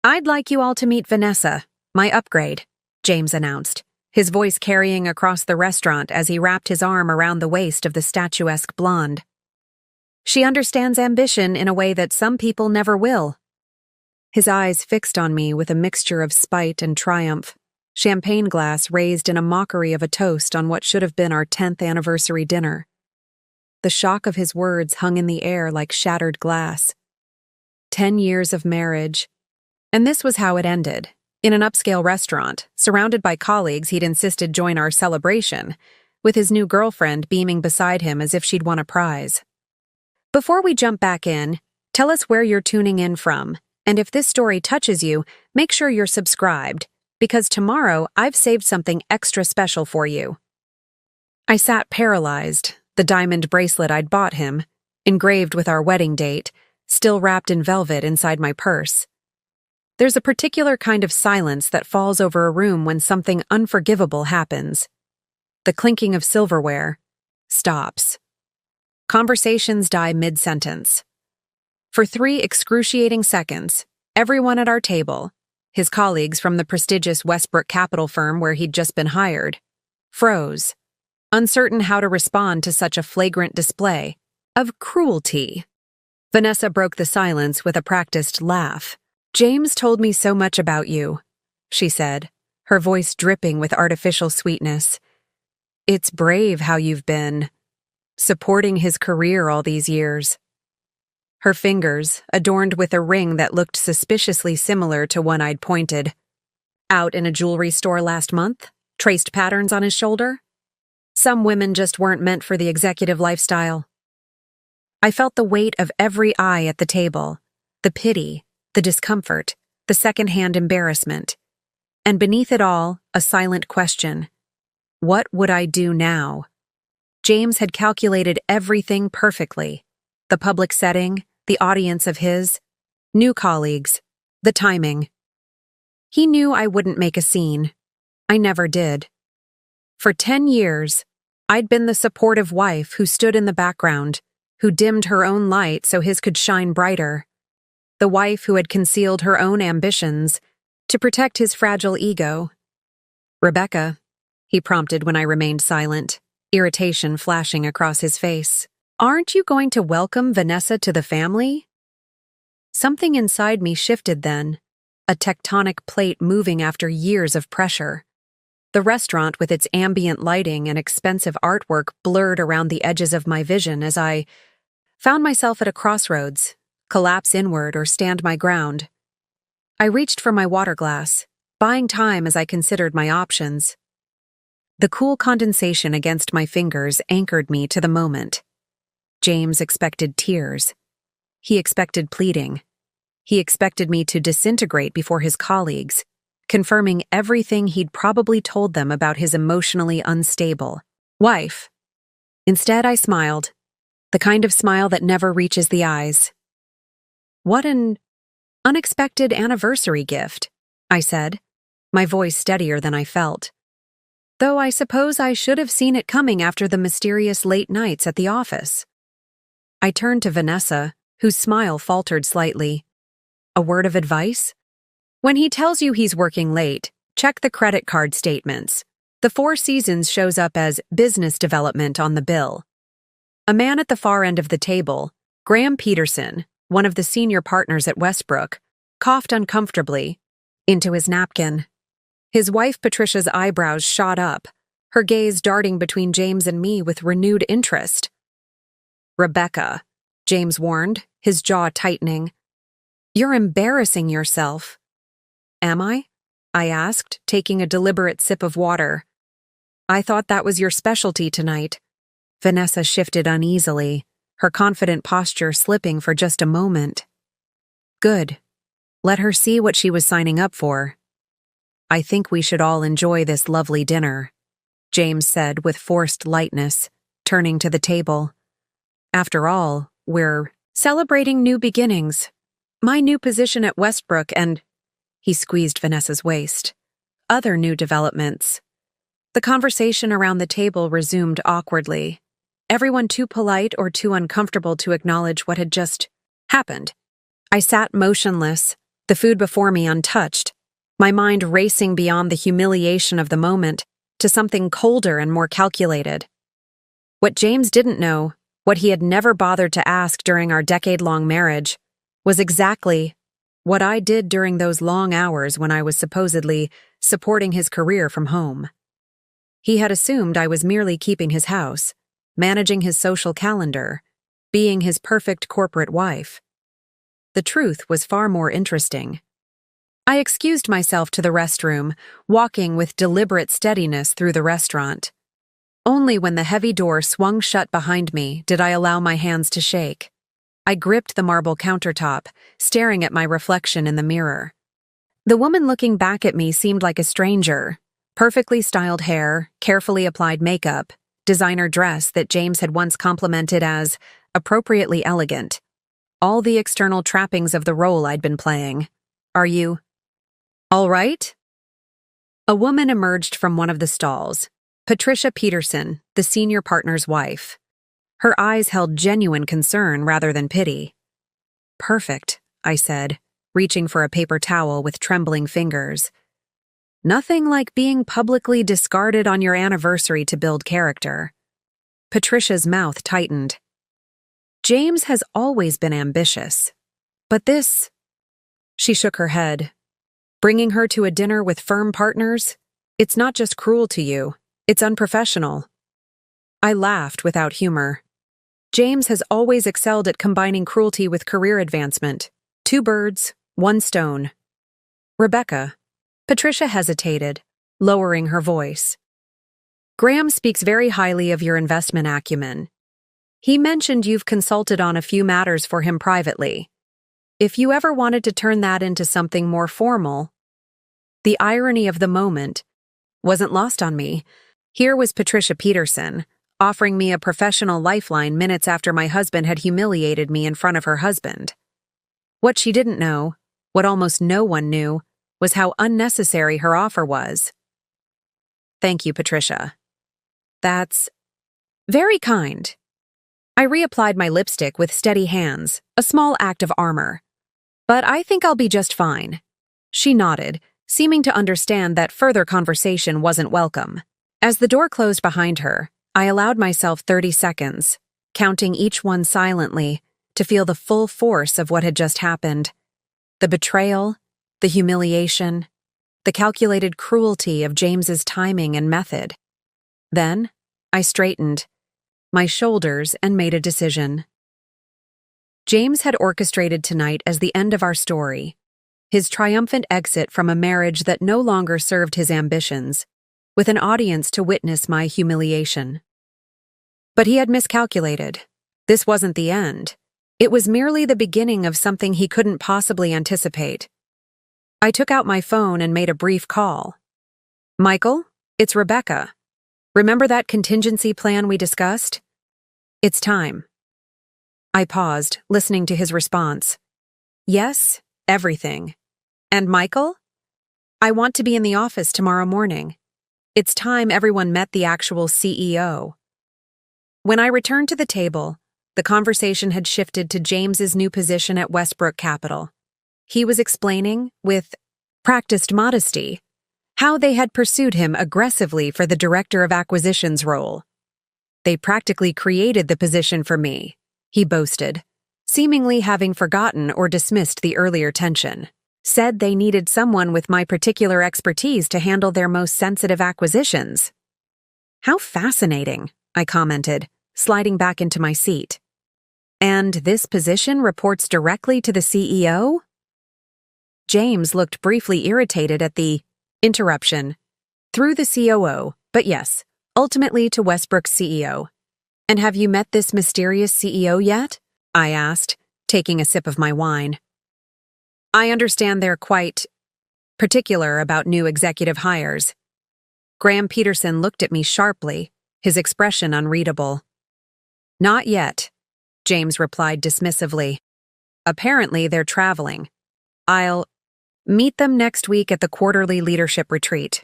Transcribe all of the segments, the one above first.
"I'd like you all to meet Vanessa, my upgrade," James announced, his voice carrying across the restaurant as he wrapped his arm around the waist of the statuesque blonde. "She understands ambition in a way that some people never will." His eyes fixed on me with a mixture of spite and triumph, champagne glass raised in a mockery of a toast on what should have been our 10th anniversary dinner. The shock of his words hung in the air like shattered glass. 10 years of marriage. And this was how it ended, in an upscale restaurant, surrounded by colleagues he'd insisted join our celebration, with his new girlfriend beaming beside him as if she'd won a prize. Before we jump back in, tell us where you're tuning in from, and if this story touches you, make sure you're subscribed, because tomorrow I've saved something extra special for you. I sat paralyzed, the diamond bracelet I'd bought him, engraved with our wedding date, still wrapped in velvet inside my purse. There's a particular kind of silence that falls over a room when something unforgivable happens. The clinking of silverware stops. Conversations die mid-sentence. For 3 excruciating seconds, everyone at our table, his colleagues from the prestigious Westbrook capital firm where he'd just been hired, froze, uncertain how to respond to such a flagrant display of cruelty. Vanessa broke the silence with a practiced laugh. "James told me so much about you," she said, her voice dripping with artificial sweetness. "It's brave how you've been supporting his career all these years." Her fingers, adorned with a ring that looked suspiciously similar to one I'd pointed. "Out in a jewelry store last month? Traced patterns on his shoulder?" Some women just weren't meant for the executive lifestyle. I felt the weight of every eye at the table, the pity, the discomfort, the secondhand embarrassment. And beneath it all, a silent question. What would I do now? James had calculated everything perfectly. The public setting, the audience of his, new colleagues, the timing. He knew I wouldn't make a scene. I never did. For 10 years, I'd been the supportive wife who stood in the background, who dimmed her own light so his could shine brighter. The wife who had concealed her own ambitions to protect his fragile ego. "Rebecca," he prompted when I remained silent, irritation flashing across his face. "Aren't you going to welcome Vanessa to the family?" Something inside me shifted then, a tectonic plate moving after years of pressure. The restaurant with its ambient lighting and expensive artwork blurred around the edges of my vision as I found myself at a crossroads, collapse inward or stand my ground. I reached for my water glass, buying time as I considered my options. The cool condensation against my fingers anchored me to the moment. James expected tears. He expected pleading. He expected me to disintegrate before his colleagues, confirming everything he'd probably told them about his emotionally unstable wife. Instead, I smiled, the kind of smile that never reaches the eyes. "What an unexpected anniversary gift," I said, my voice steadier than I felt. Though I suppose I should have seen it coming after the mysterious late nights at the office. I turned to Vanessa, whose smile faltered slightly. "A word of advice? When he tells you he's working late, check the credit card statements. The Four Seasons shows up as business development on the bill." A man at the far end of the table, Graham Peterson, one of the senior partners at Westbrook, coughed uncomfortably into his napkin. His wife Patricia's eyebrows shot up, her gaze darting between James and me with renewed interest. "Rebecca," James warned, his jaw tightening. "You're embarrassing yourself." "Am I?" I asked, taking a deliberate sip of water. "I thought that was your specialty tonight." Vanessa shifted uneasily, her confident posture slipping for just a moment. Good. Let her see what she was signing up for. "I think we should all enjoy this lovely dinner," James said with forced lightness, turning to the table. "After all, we're celebrating new beginnings. My new position at Westbrook and—" he squeezed Vanessa's waist. "Other new developments." The conversation around the table resumed awkwardly, everyone too polite or too uncomfortable to acknowledge what had just happened. I sat motionless, the food before me untouched, my mind racing beyond the humiliation of the moment to something colder and more calculated. What James didn't know, what he had never bothered to ask during our decade-long marriage, was exactly what I did during those long hours when I was supposedly supporting his career from home. He had assumed I was merely keeping his house, managing his social calendar, being his perfect corporate wife. The truth was far more interesting. I excused myself to the restroom, walking with deliberate steadiness through the restaurant. Only when the heavy door swung shut behind me did I allow my hands to shake. I gripped the marble countertop, staring at my reflection in the mirror. The woman looking back at me seemed like a stranger. Perfectly styled hair, carefully applied makeup, designer dress that James had once complimented as appropriately elegant. All the external trappings of the role I'd been playing. Are you all right? A woman emerged from one of the stalls. Patricia Peterson, the senior partner's wife. Her eyes held genuine concern rather than pity. Perfect, I said, reaching for a paper towel with trembling fingers. Nothing like being publicly discarded on your anniversary to build character. Patricia's mouth tightened. James has always been ambitious. But this... She shook her head. Bringing her to a dinner with firm partners? It's not just cruel to you, it's unprofessional. I laughed without humor. James has always excelled at combining cruelty with career advancement. 2 birds, 1 stone. Rebecca. Patricia hesitated, lowering her voice. Graham speaks very highly of your investment acumen. He mentioned you've consulted on a few matters for him privately. If you ever wanted to turn that into something more formal... The irony of the moment wasn't lost on me. Here was Patricia Peterson, offering me a professional lifeline minutes after my husband had humiliated me in front of her husband. What she didn't know, what almost no one knew, was how unnecessary her offer was. Thank you, Patricia. That's very kind. I reapplied my lipstick with steady hands, a small act of armor. But I think I'll be just fine. She nodded, seeming to understand that further conversation wasn't welcome. As the door closed behind her, I allowed myself 30 seconds, counting each one silently, to feel the full force of what had just happened. The betrayal, the humiliation, the calculated cruelty of James's timing and method. Then, I straightened my shoulders and made a decision. James had orchestrated tonight as the end of our story, his triumphant exit from a marriage that no longer served his ambitions, with an audience to witness my humiliation. But he had miscalculated. This wasn't the end. It was merely the beginning of something he couldn't possibly anticipate. I took out my phone and made a brief call. Michael, it's Rebecca. Remember that contingency plan we discussed? It's time. I paused, listening to his response. Yes, everything. And Michael? I want to be in the office tomorrow morning. It's time everyone met the actual CEO. When I returned to the table, the conversation had shifted to James's new position at Westbrook Capital. He was explaining, with practiced modesty, how they had pursued him aggressively for the Director of Acquisitions role. They practically created the position for me, he boasted, seemingly having forgotten or dismissed the earlier tension. Said they needed someone with my particular expertise to handle their most sensitive acquisitions. How fascinating, I commented, sliding back into my seat. And this position reports directly to the CEO? James looked briefly irritated at the interruption. Through the COO, but yes, ultimately to Westbrook's CEO. And have you met this mysterious CEO yet? I asked, taking a sip of my wine. I understand they're quite particular about new executive hires. Graham Peterson looked at me sharply, his expression unreadable. Not yet, James replied dismissively. Apparently they're traveling. I'll meet them next week at the quarterly leadership retreat.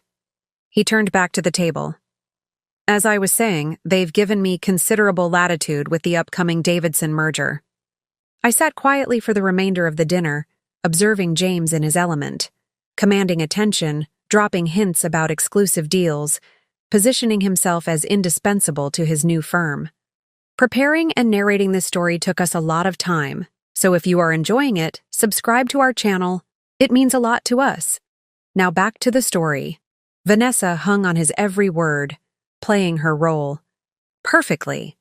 He turned back to the table. As I was saying, they've given me considerable latitude with the upcoming Davidson merger. I sat quietly for the remainder of the dinner, observing James in his element, commanding attention, dropping hints about exclusive deals, positioning himself as indispensable to his new firm. Preparing and narrating this story took us a lot of time, so if you are enjoying it, subscribe to our channel. It means a lot to us. Now back to the story. Vanessa hung on his every word, playing her role perfectly.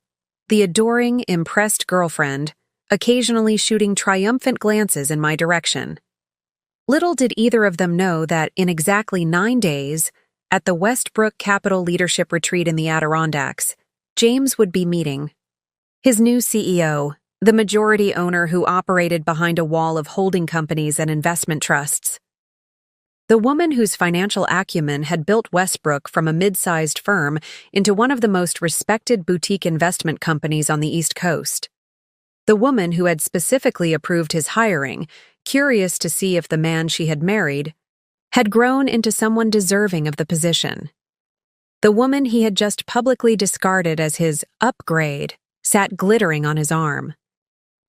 The adoring, impressed girlfriend, occasionally shooting triumphant glances in my direction. Little did either of them know that in exactly 9 days, at the Westbrook Capital Leadership Retreat in the Adirondacks, James would be meeting his new CEO, the majority owner who operated behind a wall of holding companies and investment trusts. The woman whose financial acumen had built Westbrook from a mid-sized firm into one of the most respected boutique investment companies on the East Coast. The woman who had specifically approved his hiring, curious to see if the man she had married had grown into someone deserving of the position. The woman he had just publicly discarded as his upgrade sat glittering on his arm.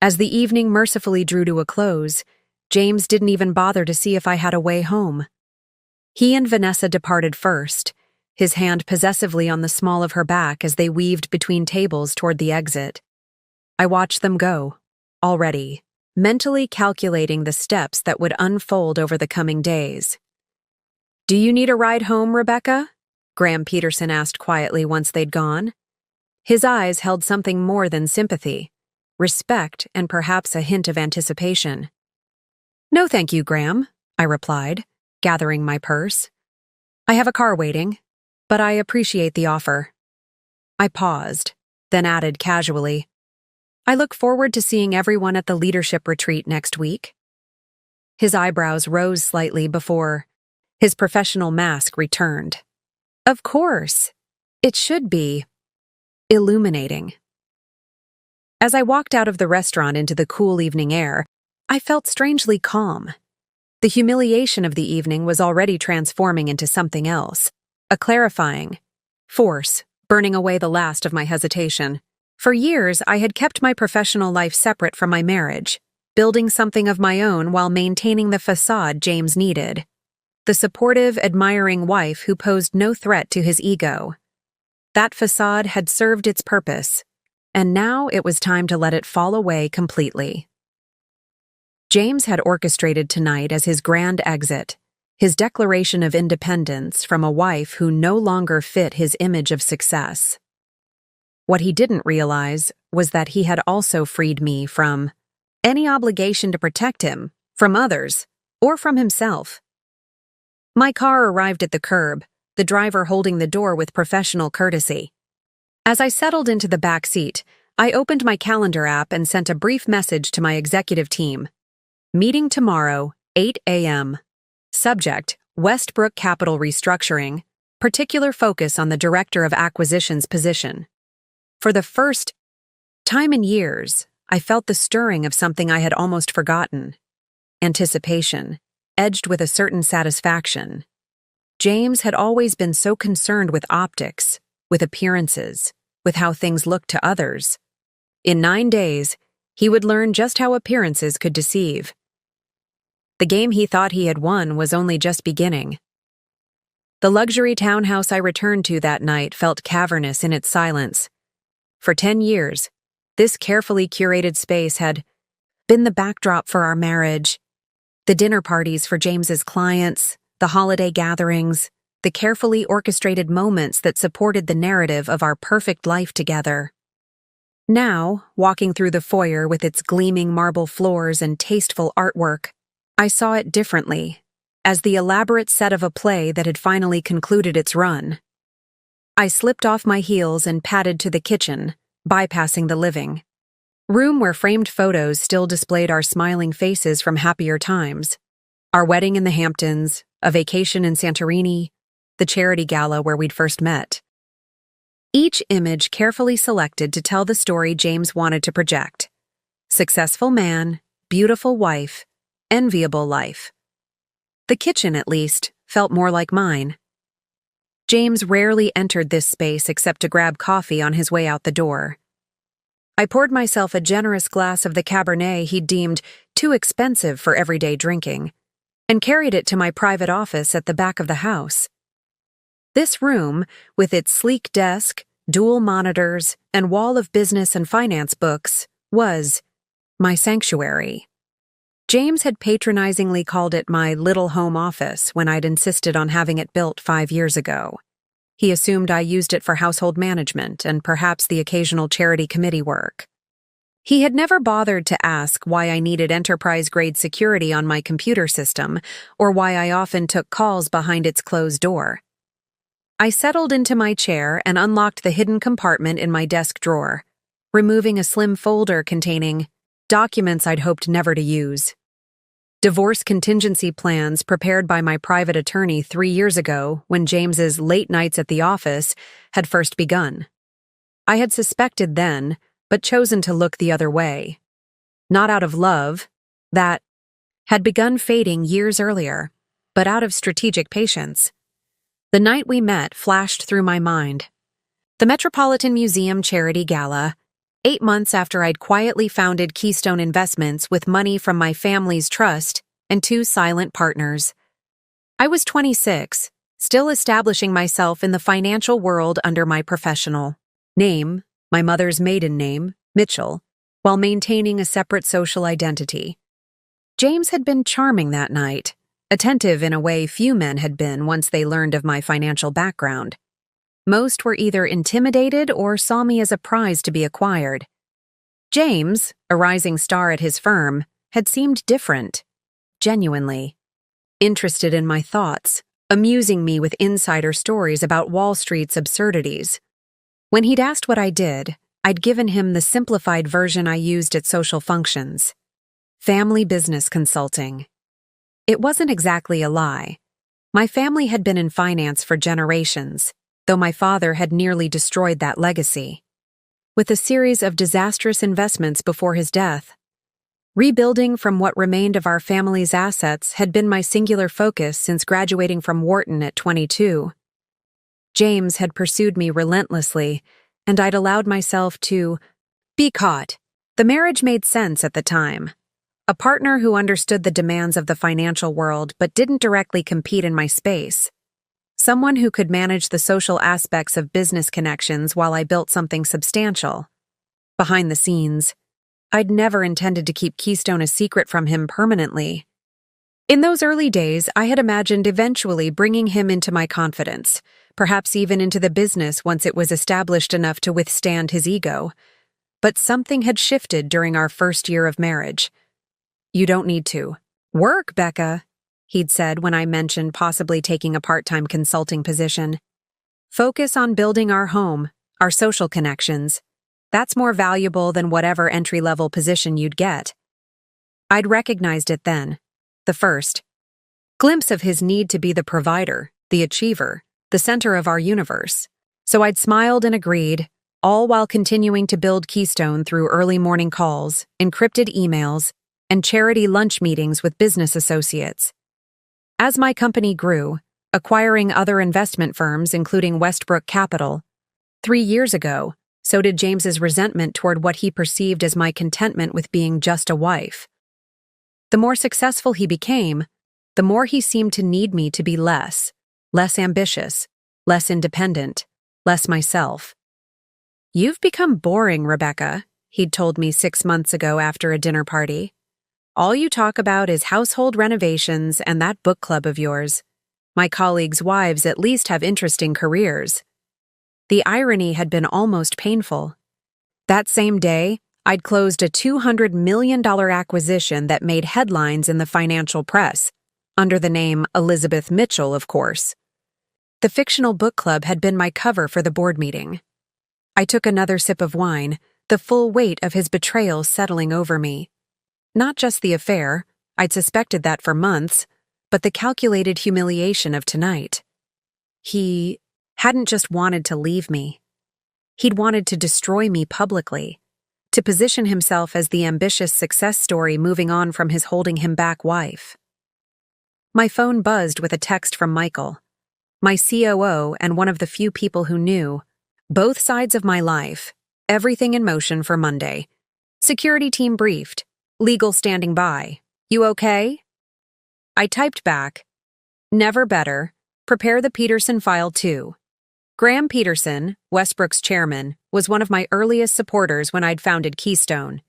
As the evening mercifully drew to a close, James didn't even bother to see if I had a way home. He and Vanessa departed first, his hand possessively on the small of her back as they weaved between tables toward the exit. I watched them go, already, mentally calculating the steps that would unfold over the coming days. "Do you need a ride home, Rebecca?" Graham Peterson asked quietly once they'd gone. His eyes held something more than sympathy, respect, and perhaps a hint of anticipation. "No, thank you, Graham," I replied, gathering my purse. "I have a car waiting, but I appreciate the offer." I paused, then added casually, "I look forward to seeing everyone at the leadership retreat next week." His eyebrows rose slightly before his professional mask returned. "Of course. It should be illuminating." As I walked out of the restaurant into the cool evening air, I felt strangely calm. The humiliation of the evening was already transforming into something else, a clarifying force, burning away the last of my hesitation. For years, I had kept my professional life separate from my marriage, building something of my own while maintaining the facade James needed. The supportive, admiring wife who posed no threat to his ego. That facade had served its purpose, and now it was time to let it fall away completely. James had orchestrated tonight as his grand exit, his declaration of independence from a wife who no longer fit his image of success. What he didn't realize was that he had also freed me from any obligation to protect him, from others, or from himself. My car arrived at the curb, the driver holding the door with professional courtesy. As I settled into the back seat, I opened my calendar app and sent a brief message to my executive team. "Meeting tomorrow, 8 a.m. Subject, Westbrook Capital Restructuring, particular focus on the Director of Acquisitions position." For the first time in years, I felt the stirring of something I had almost forgotten. Anticipation, edged with a certain satisfaction. James had always been so concerned with optics, with appearances, with how things looked to others. In 9 days, he would learn just how appearances could deceive. The game he thought he had won was only just beginning. The luxury townhouse I returned to that night felt cavernous in its silence. For 10 years, this carefully curated space had been the backdrop for our marriage. The dinner parties for James's clients, the holiday gatherings, the carefully orchestrated moments that supported the narrative of our perfect life together. Now, walking through the foyer with its gleaming marble floors and tasteful artwork, I saw it differently, as the elaborate set of a play that had finally concluded its run. I slipped off my heels and padded to the kitchen, bypassing the living room where framed photos still displayed our smiling faces from happier times. Our wedding in the Hamptons, a vacation in Santorini, the charity gala where we'd first met. Each image carefully selected to tell the story James wanted to project. Successful man, beautiful wife, enviable life. The kitchen, at least, felt more like mine. James rarely entered this space except to grab coffee on his way out the door. I poured myself a generous glass of the Cabernet he'd deemed too expensive for everyday drinking, and carried it to my private office at the back of the house. This room, with its sleek desk, dual monitors, and wall of business and finance books, was my sanctuary. James had patronizingly called it my little home office when I'd insisted on having it built 5 years ago. He assumed I used it for household management and perhaps the occasional charity committee work. He had never bothered to ask why I needed enterprise-grade security on my computer system or why I often took calls behind its closed door. I settled into my chair and unlocked the hidden compartment in my desk drawer, removing a slim folder containing documents I'd hoped never to use. Divorce contingency plans prepared by my private attorney 3 years ago when James's late nights at the office had first begun. I had suspected then, but chosen to look the other way. Not out of love, that had begun fading years earlier, but out of strategic patience. The night we met flashed through my mind. The Metropolitan Museum Charity Gala, 8 months after I'd quietly founded Keystone Investments with money from my family's trust and 2 silent partners. I was 26, still establishing myself in the financial world under my professional name, my mother's maiden name, Mitchell, while maintaining a separate social identity. James had been charming that night, attentive in a way few men had been once they learned of my financial background. Most were either intimidated or saw me as a prize to be acquired. James, a rising star at his firm, had seemed different, genuinely interested in my thoughts, amusing me with insider stories about Wall Street's absurdities. When he'd asked what I did, I'd given him the simplified version I used at social functions: family business consulting. It wasn't exactly a lie. My family had been in finance for generations, though my father had nearly destroyed that legacy. With a series of disastrous investments before his death, rebuilding from what remained of our family's assets had been my singular focus since graduating from Wharton at 22. James had pursued me relentlessly, and I'd allowed myself to be caught. The marriage made sense at the time. A partner who understood the demands of the financial world but didn't directly compete in my space. Someone who could manage the social aspects of business connections while I built something substantial. Behind the scenes, I'd never intended to keep Keystone a secret from him permanently. In those early days, I had imagined eventually bringing him into my confidence, perhaps even into the business once it was established enough to withstand his ego. But something had shifted during our first year of marriage. "You don't need to work, Becca," he'd said when I mentioned possibly taking a part-time consulting position. "Focus on building our home, our social connections. That's more valuable than whatever entry-level position you'd get." I'd recognized it then, the first glimpse of his need to be the provider, the achiever, the center of our universe. So I'd smiled and agreed, all while continuing to build Keystone through early morning calls, encrypted emails, and charity lunch meetings with business associates. As my company grew, acquiring other investment firms including Westbrook Capital, 3 years ago, so did James's resentment toward what he perceived as my contentment with being just a wife. The more successful he became, the more he seemed to need me to be less ambitious, less independent, less myself. "You've become boring, Rebecca," he'd told me 6 months ago after a dinner party. "All you talk about is household renovations and that book club of yours. My colleagues' wives at least have interesting careers." The irony had been almost painful. That same day, I'd closed a $200 million acquisition that made headlines in the financial press, under the name Elizabeth Mitchell, of course. The fictional book club had been my cover for the board meeting. I took another sip of wine, the full weight of his betrayal settling over me. Not just the affair, I'd suspected that for months, but the calculated humiliation of tonight. He hadn't just wanted to leave me. He'd wanted to destroy me publicly, to position himself as the ambitious success story moving on from his holding him back wife. My phone buzzed with a text from Michael, my COO and one of the few people who knew both sides of my life, everything in motion for Monday. Security team briefed. Legal standing by. You okay? I typed back, never better. Prepare the Peterson file too. Graham Peterson, Westbrook's chairman, was one of my earliest supporters when I'd founded Keystone.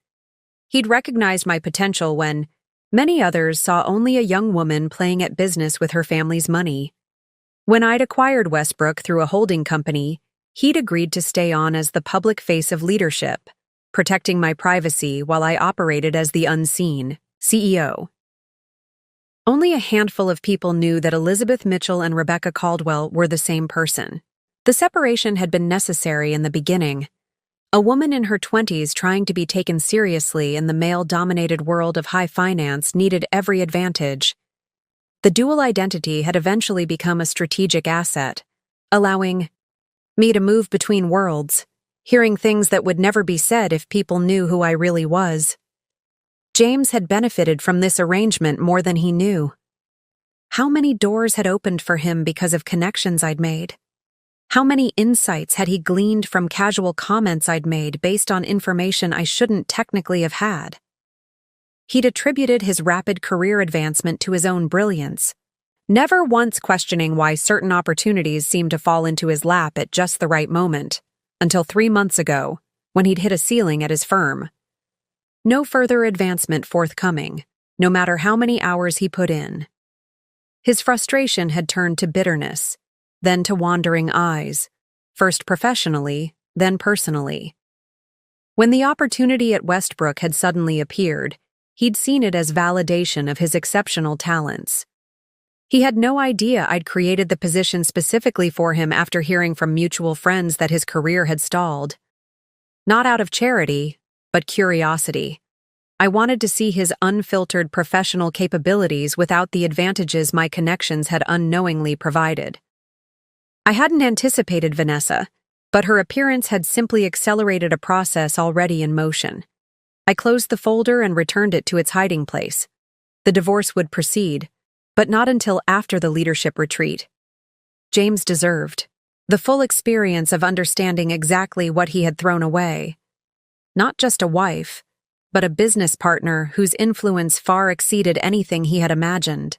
He'd recognized my potential when many others saw only a young woman playing at business with her family's money. When I'd acquired Westbrook through a holding company, he'd agreed to stay on as the public face of leadership, protecting my privacy while I operated as the unseen CEO. Only a handful of people knew that Elizabeth Mitchell and Rebecca Caldwell were the same person. The separation had been necessary in the beginning. A woman in her 20s trying to be taken seriously in the male-dominated world of high finance needed every advantage. The dual identity had eventually become a strategic asset, allowing me to move between worlds, hearing things that would never be said if people knew who I really was. James had benefited from this arrangement more than he knew. How many doors had opened for him because of connections I'd made? How many insights had he gleaned from casual comments I'd made based on information I shouldn't technically have had? He'd attributed his rapid career advancement to his own brilliance, never once questioning why certain opportunities seemed to fall into his lap at just the right moment, until 3 months ago, when he'd hit a ceiling at his firm. No further advancement forthcoming, no matter how many hours he put in. His frustration had turned to bitterness, then to wandering eyes, first professionally, then personally. When the opportunity at Westbrook had suddenly appeared, he'd seen it as validation of his exceptional talents. He had no idea I'd created the position specifically for him after hearing from mutual friends that his career had stalled. Not out of charity, but curiosity. I wanted to see his unfiltered professional capabilities without the advantages my connections had unknowingly provided. I hadn't anticipated Vanessa, but her appearance had simply accelerated a process already in motion. I closed the folder and returned it to its hiding place. The divorce would proceed, but not until after the leadership retreat. James deserved the full experience of understanding exactly what he had thrown away. Not just a wife, but a business partner whose influence far exceeded anything he had imagined.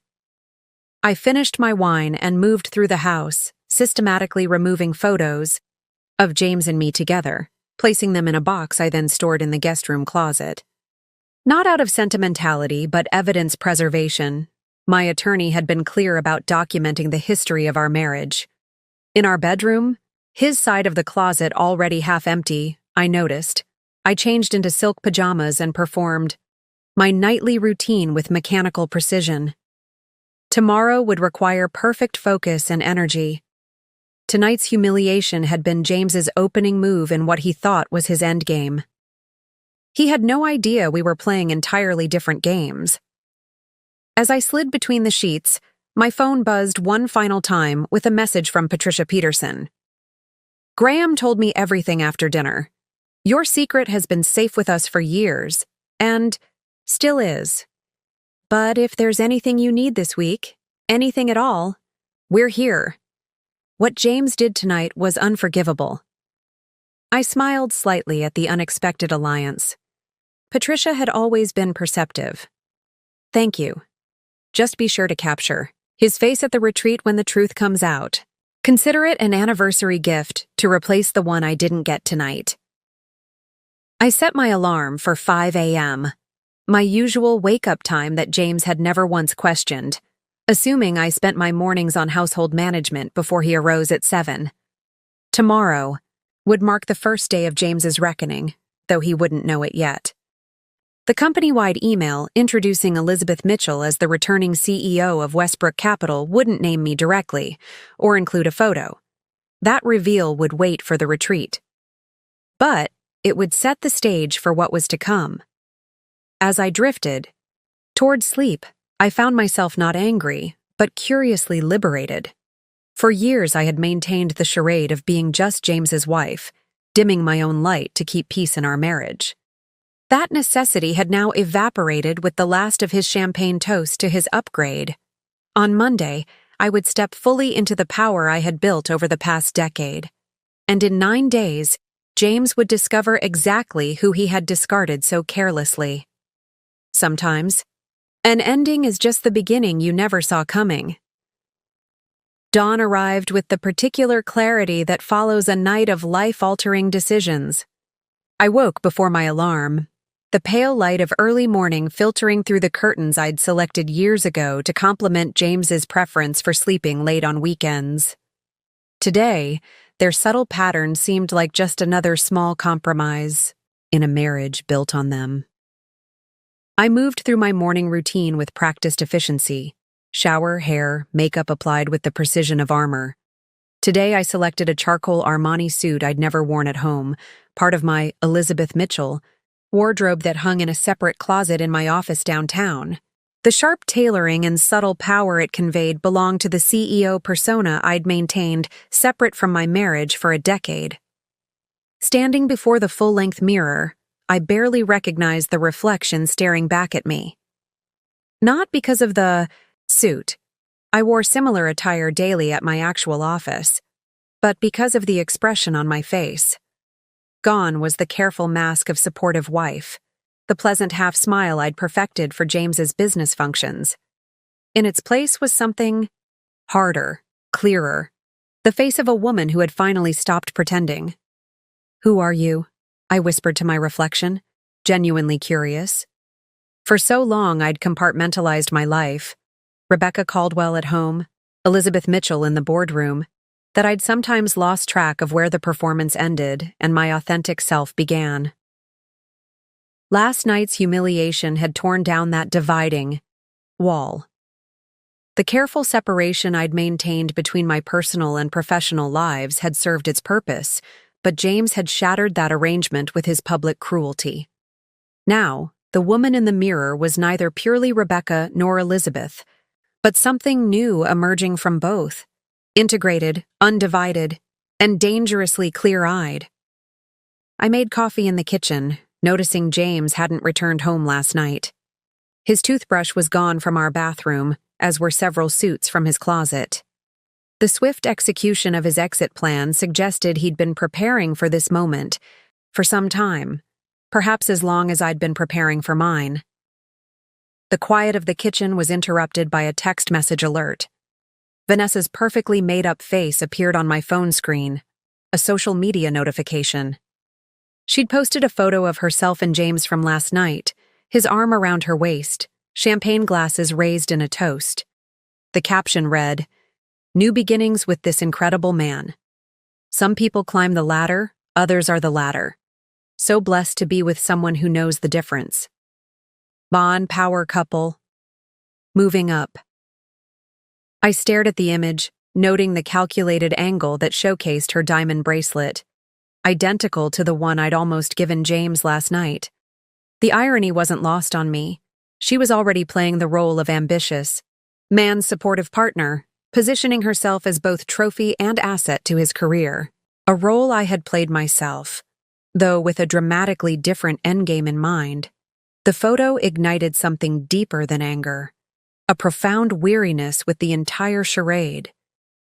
I finished my wine and moved through the house, systematically removing photos of James and me together, placing them in a box I then stored in the guest room closet. Not out of sentimentality, but evidence preservation, my attorney had been clear about documenting the history of our marriage. In our bedroom, his side of the closet already half empty, I noticed, I changed into silk pajamas and performed my nightly routine with mechanical precision. Tomorrow would require perfect focus and energy. Tonight's humiliation had been James's opening move in what he thought was his endgame. He had no idea we were playing entirely different games. As I slid between the sheets, my phone buzzed one final time with a message from Patricia Peterson. Graham told me everything after dinner. Your secret has been safe with us for years, and still is. But if there's anything you need this week, anything at all, we're here. What James did tonight was unforgivable. I smiled slightly at the unexpected alliance. Patricia had always been perceptive. Thank you. Just be sure to capture his face at the retreat when the truth comes out. Consider it an anniversary gift to replace the one I didn't get tonight. I set my alarm for 5 a.m., my usual wake-up time that James had never once questioned, assuming I spent my mornings on household management before he arose at 7. Tomorrow would mark the first day of James's reckoning, though he wouldn't know it yet. The company-wide email introducing Elizabeth Mitchell as the returning CEO of Westbrook Capital wouldn't name me directly or include a photo. That reveal would wait for the retreat. But it would set the stage for what was to come. As I drifted toward sleep, I found myself not angry, but curiously liberated. For years I had maintained the charade of being just James's wife, dimming my own light to keep peace in our marriage. That necessity had now evaporated with the last of his champagne toast to his upgrade. On Monday, I would step fully into the power I had built over the past decade. And in 9 days, James would discover exactly who he had discarded so carelessly. sometimes. An ending is just the beginning you never saw coming. Dawn arrived with the particular clarity that follows a night of life-altering decisions. I woke before my alarm, the pale light of early morning filtering through the curtains I'd selected years ago to complement James's preference for sleeping late on weekends. Today, their subtle pattern seemed like just another small compromise in a marriage built on them. I moved through my morning routine with practiced efficiency. Shower, hair, makeup applied with the precision of armor. Today I selected a charcoal Armani suit I'd never worn at home, part of my Elizabeth Mitchell wardrobe that hung in a separate closet in my office downtown. The sharp tailoring and subtle power it conveyed belonged to the CEO persona I'd maintained separate from my marriage for a decade. Standing before the full-length mirror, I barely recognized the reflection staring back at me. Not because of the suit. I wore similar attire daily at my actual office, but because of the expression on my face. Gone was the careful mask of supportive wife, the pleasant half-smile I'd perfected for James's business functions. In its place was something harder, clearer, the face of a woman who had finally stopped pretending. "Who are you?" I whispered to my reflection, genuinely curious. For so long I'd compartmentalized my life, Rebecca Caldwell at home, Elizabeth Mitchell in the boardroom, that I'd sometimes lost track of where the performance ended and my authentic self began. Last night's humiliation had torn down that dividing wall. The careful separation I'd maintained between my personal and professional lives had served its purpose, but James had shattered that arrangement with his public cruelty. Now, the woman in the mirror was neither purely Rebecca nor Elizabeth, but something new emerging from both, integrated, undivided, and dangerously clear-eyed. I made coffee in the kitchen, noticing James hadn't returned home last night. His toothbrush was gone from our bathroom, as were several suits from his closet. The swift execution of his exit plan suggested he'd been preparing for this moment for some time, perhaps as long as I'd been preparing for mine. The quiet of the kitchen was interrupted by a text message alert. Vanessa's perfectly made-up face appeared on my phone screen, a social media notification. She'd posted a photo of herself and James from last night, his arm around her waist, champagne glasses raised in a toast. The caption read, "New beginnings with this incredible man. Some people climb the ladder, others are the ladder. So blessed to be with someone who knows the difference. Bond power couple. Moving up." I stared at the image, noting the calculated angle that showcased her diamond bracelet, identical to the one I'd almost given James last night. The irony wasn't lost on me. She was already playing the role of ambitious, man-supportive partner, positioning herself as both trophy and asset to his career, a role I had played myself, though with a dramatically different endgame in mind. The photo ignited something deeper than anger, a profound weariness with the entire charade.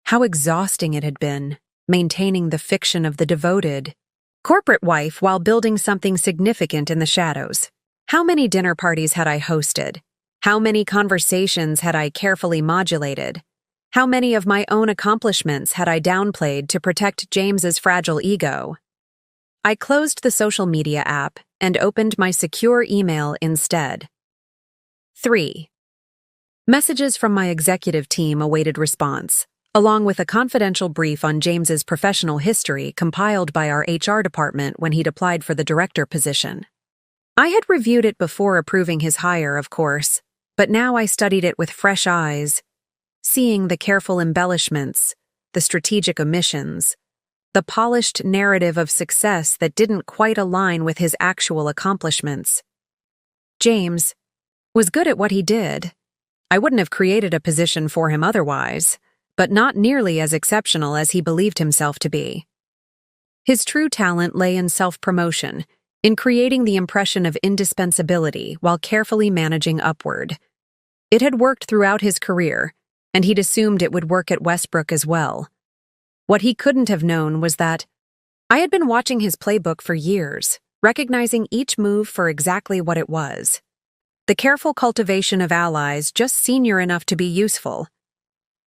How exhausting it had been, maintaining the fiction of the devoted corporate wife while building something significant in the shadows. How many dinner parties had I hosted? How many conversations had I carefully modulated? How many of my own accomplishments had I downplayed to protect James's fragile ego? I closed the social media app and opened my secure email instead. 3. Messages from my executive team awaited response, along with a confidential brief on James's professional history compiled by our HR department when he'd applied for the director position. I had reviewed it before approving his hire, of course, but now I studied it with fresh eyes, seeing the careful embellishments, the strategic omissions, the polished narrative of success that didn't quite align with his actual accomplishments. James was good at what he did. I wouldn't have created a position for him otherwise, but not nearly as exceptional as he believed himself to be. His true talent lay in self-promotion, in creating the impression of indispensability while carefully managing upward. It had worked throughout his career, and he'd assumed it would work at Westbrook as well. What he couldn't have known was that I had been watching his playbook for years, recognizing each move for exactly what it was. The careful cultivation of allies just senior enough to be useful.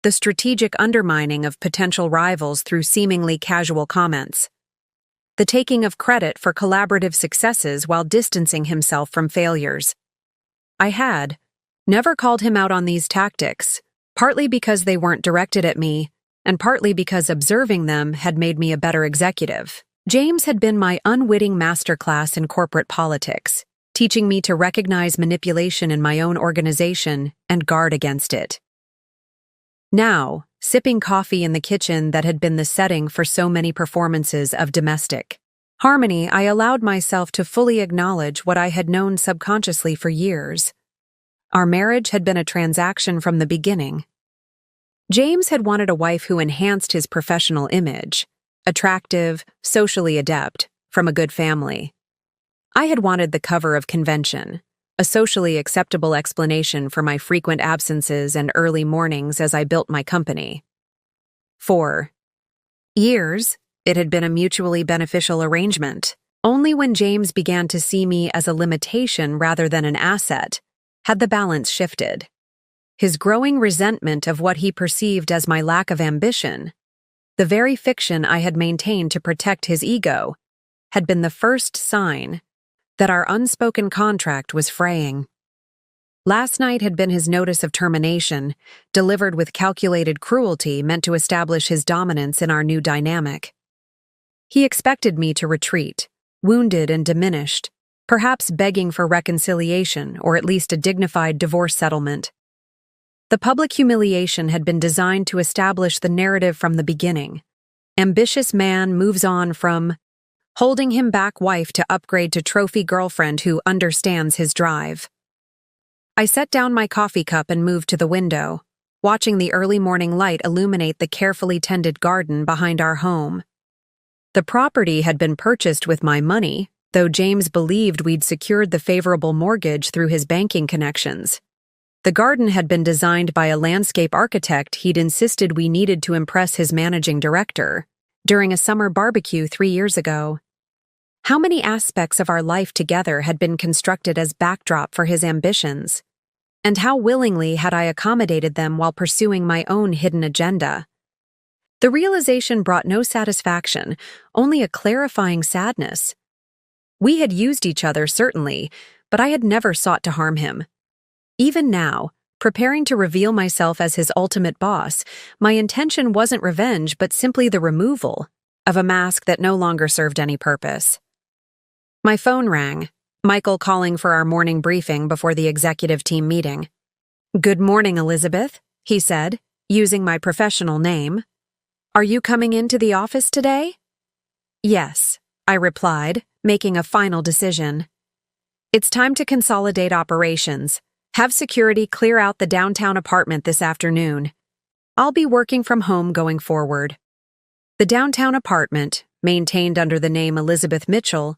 The strategic undermining of potential rivals through seemingly casual comments. The taking of credit for collaborative successes while distancing himself from failures. I had never called him out on these tactics, partly because they weren't directed at me, and partly because observing them had made me a better executive. James had been my unwitting masterclass in corporate politics, teaching me to recognize manipulation in my own organization and guard against it. Now, sipping coffee in the kitchen that had been the setting for so many performances of domestic harmony, I allowed myself to fully acknowledge what I had known subconsciously for years. Our marriage had been a transaction from the beginning. James had wanted a wife who enhanced his professional image, attractive, socially adept, from a good family. I had wanted the cover of convention, a socially acceptable explanation for my frequent absences and early mornings as I built my company. For years, it had been a mutually beneficial arrangement. Only when James began to see me as a limitation rather than an asset had the balance shifted. His growing resentment of what he perceived as my lack of ambition, the very fiction I had maintained to protect his ego, had been the first sign that our unspoken contract was fraying. Last night had been his notice of termination, delivered with calculated cruelty meant to establish his dominance in our new dynamic. He expected me to retreat, wounded and diminished, perhaps begging for reconciliation or at least a dignified divorce settlement. The public humiliation had been designed to establish the narrative from the beginning. Ambitious man moves on from holding him back wife to upgrade to trophy girlfriend who understands his drive. I set down my coffee cup and moved to the window, watching the early morning light illuminate the carefully tended garden behind our home. The property had been purchased with my money, though James believed we'd secured the favorable mortgage through his banking connections. The garden had been designed by a landscape architect he'd insisted we needed to impress his managing director during a summer barbecue 3 years ago. How many aspects of our life together had been constructed as backdrop for his ambitions? And how willingly had I accommodated them while pursuing my own hidden agenda? The realization brought no satisfaction, only a clarifying sadness. We had used each other, certainly, but I had never sought to harm him. Even now, preparing to reveal myself as his ultimate boss, my intention wasn't revenge but simply the removal of a mask that no longer served any purpose. My phone rang, Michael calling for our morning briefing before the executive team meeting. "Good morning, Elizabeth," he said, using my professional name. "Are you coming into the office today?" "Yes," I replied, making a final decision. "It's time to consolidate operations. Have security clear out the downtown apartment this afternoon. I'll be working from home going forward." The downtown apartment, maintained under the name Elizabeth Mitchell,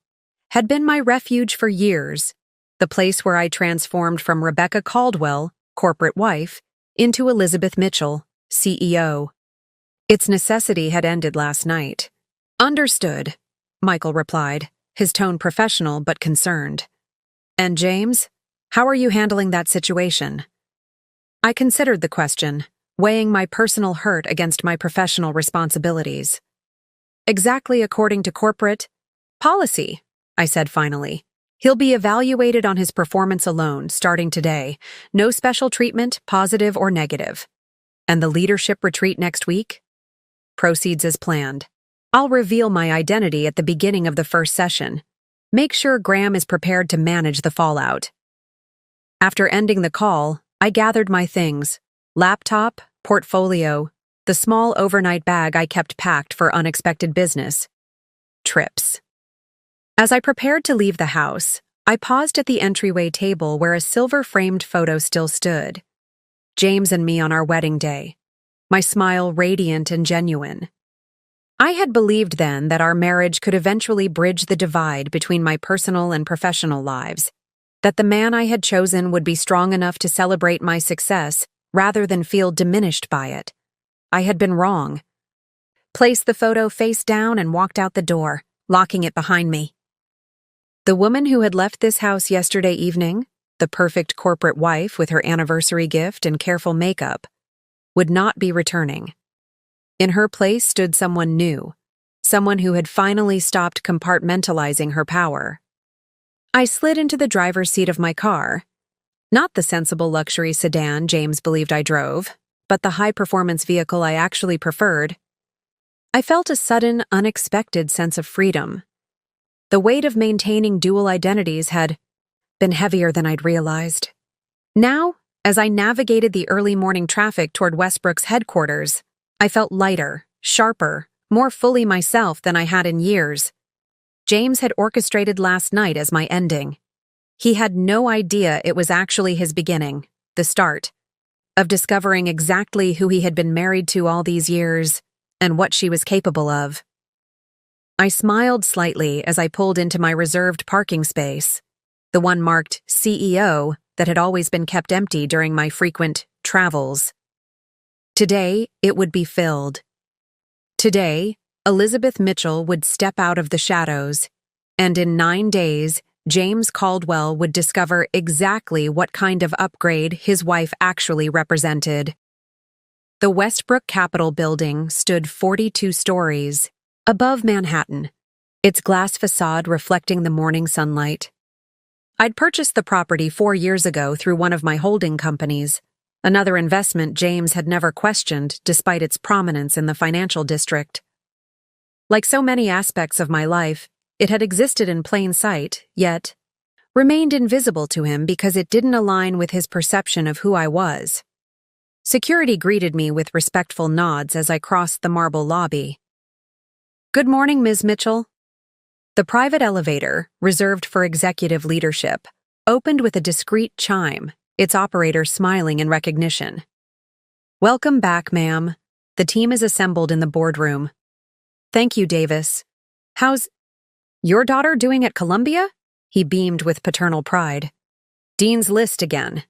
had been my refuge for years, the place where I transformed from Rebecca Caldwell, corporate wife, into Elizabeth Mitchell, CEO. Its necessity had ended last night. "Understood," Michael replied, his tone professional but concerned. "And James, how are you handling that situation?" I considered the question, weighing my personal hurt against my professional responsibilities. "Exactly according to corporate policy," I said finally. "He'll be evaluated on his performance alone, starting today. No special treatment, positive or negative. And the leadership retreat next week? Proceeds as planned. I'll reveal my identity at the beginning of the first session. Make sure Graham is prepared to manage the fallout." After ending the call, I gathered my things: laptop, portfolio, the small overnight bag I kept packed for unexpected business. Trips. As I prepared to leave the house, I paused at the entryway table where a silver-framed photo still stood. James and me on our wedding day, my smile radiant and genuine. I had believed then that our marriage could eventually bridge the divide between my personal and professional lives, that the man I had chosen would be strong enough to celebrate my success rather than feel diminished by it. I had been wrong. Placed the photo face down and walked out the door, locking it behind me. The woman who had left this house yesterday evening, the perfect corporate wife with her anniversary gift and careful makeup, would not be returning. In her place stood someone new, someone who had finally stopped compartmentalizing her power. I slid into the driver's seat of my car, not the sensible luxury sedan James believed I drove, but the high-performance vehicle I actually preferred. I felt a sudden, unexpected sense of freedom. The weight of maintaining dual identities had been heavier than I'd realized. Now, as I navigated the early morning traffic toward Westbrook's headquarters, I felt lighter, sharper, more fully myself than I had in years. James had orchestrated last night as my ending. He had no idea it was actually his beginning, the start, of discovering exactly who he had been married to all these years and what she was capable of. I smiled slightly as I pulled into my reserved parking space, the one marked CEO that had always been kept empty during my frequent travels. Today, it would be filled. Today, Elizabeth Mitchell would step out of the shadows, and in 9 days, James Caldwell would discover exactly what kind of upgrade his wife actually represented. The Westbrook Capitol building stood 42 stories above Manhattan, its glass facade reflecting the morning sunlight. I'd purchased the property 4 years ago through one of my holding companies, another investment James had never questioned despite its prominence in the financial district. Like so many aspects of my life, it had existed in plain sight, yet remained invisible to him because it didn't align with his perception of who I was. Security greeted me with respectful nods as I crossed the marble lobby. "Good morning, Ms. Mitchell." The private elevator, reserved for executive leadership, opened with a discreet chime, its operator smiling in recognition. "Welcome back, ma'am. The team is assembled in the boardroom." "Thank you, Davis. How's your daughter doing at Columbia?" He beamed with paternal pride. "Dean's List again.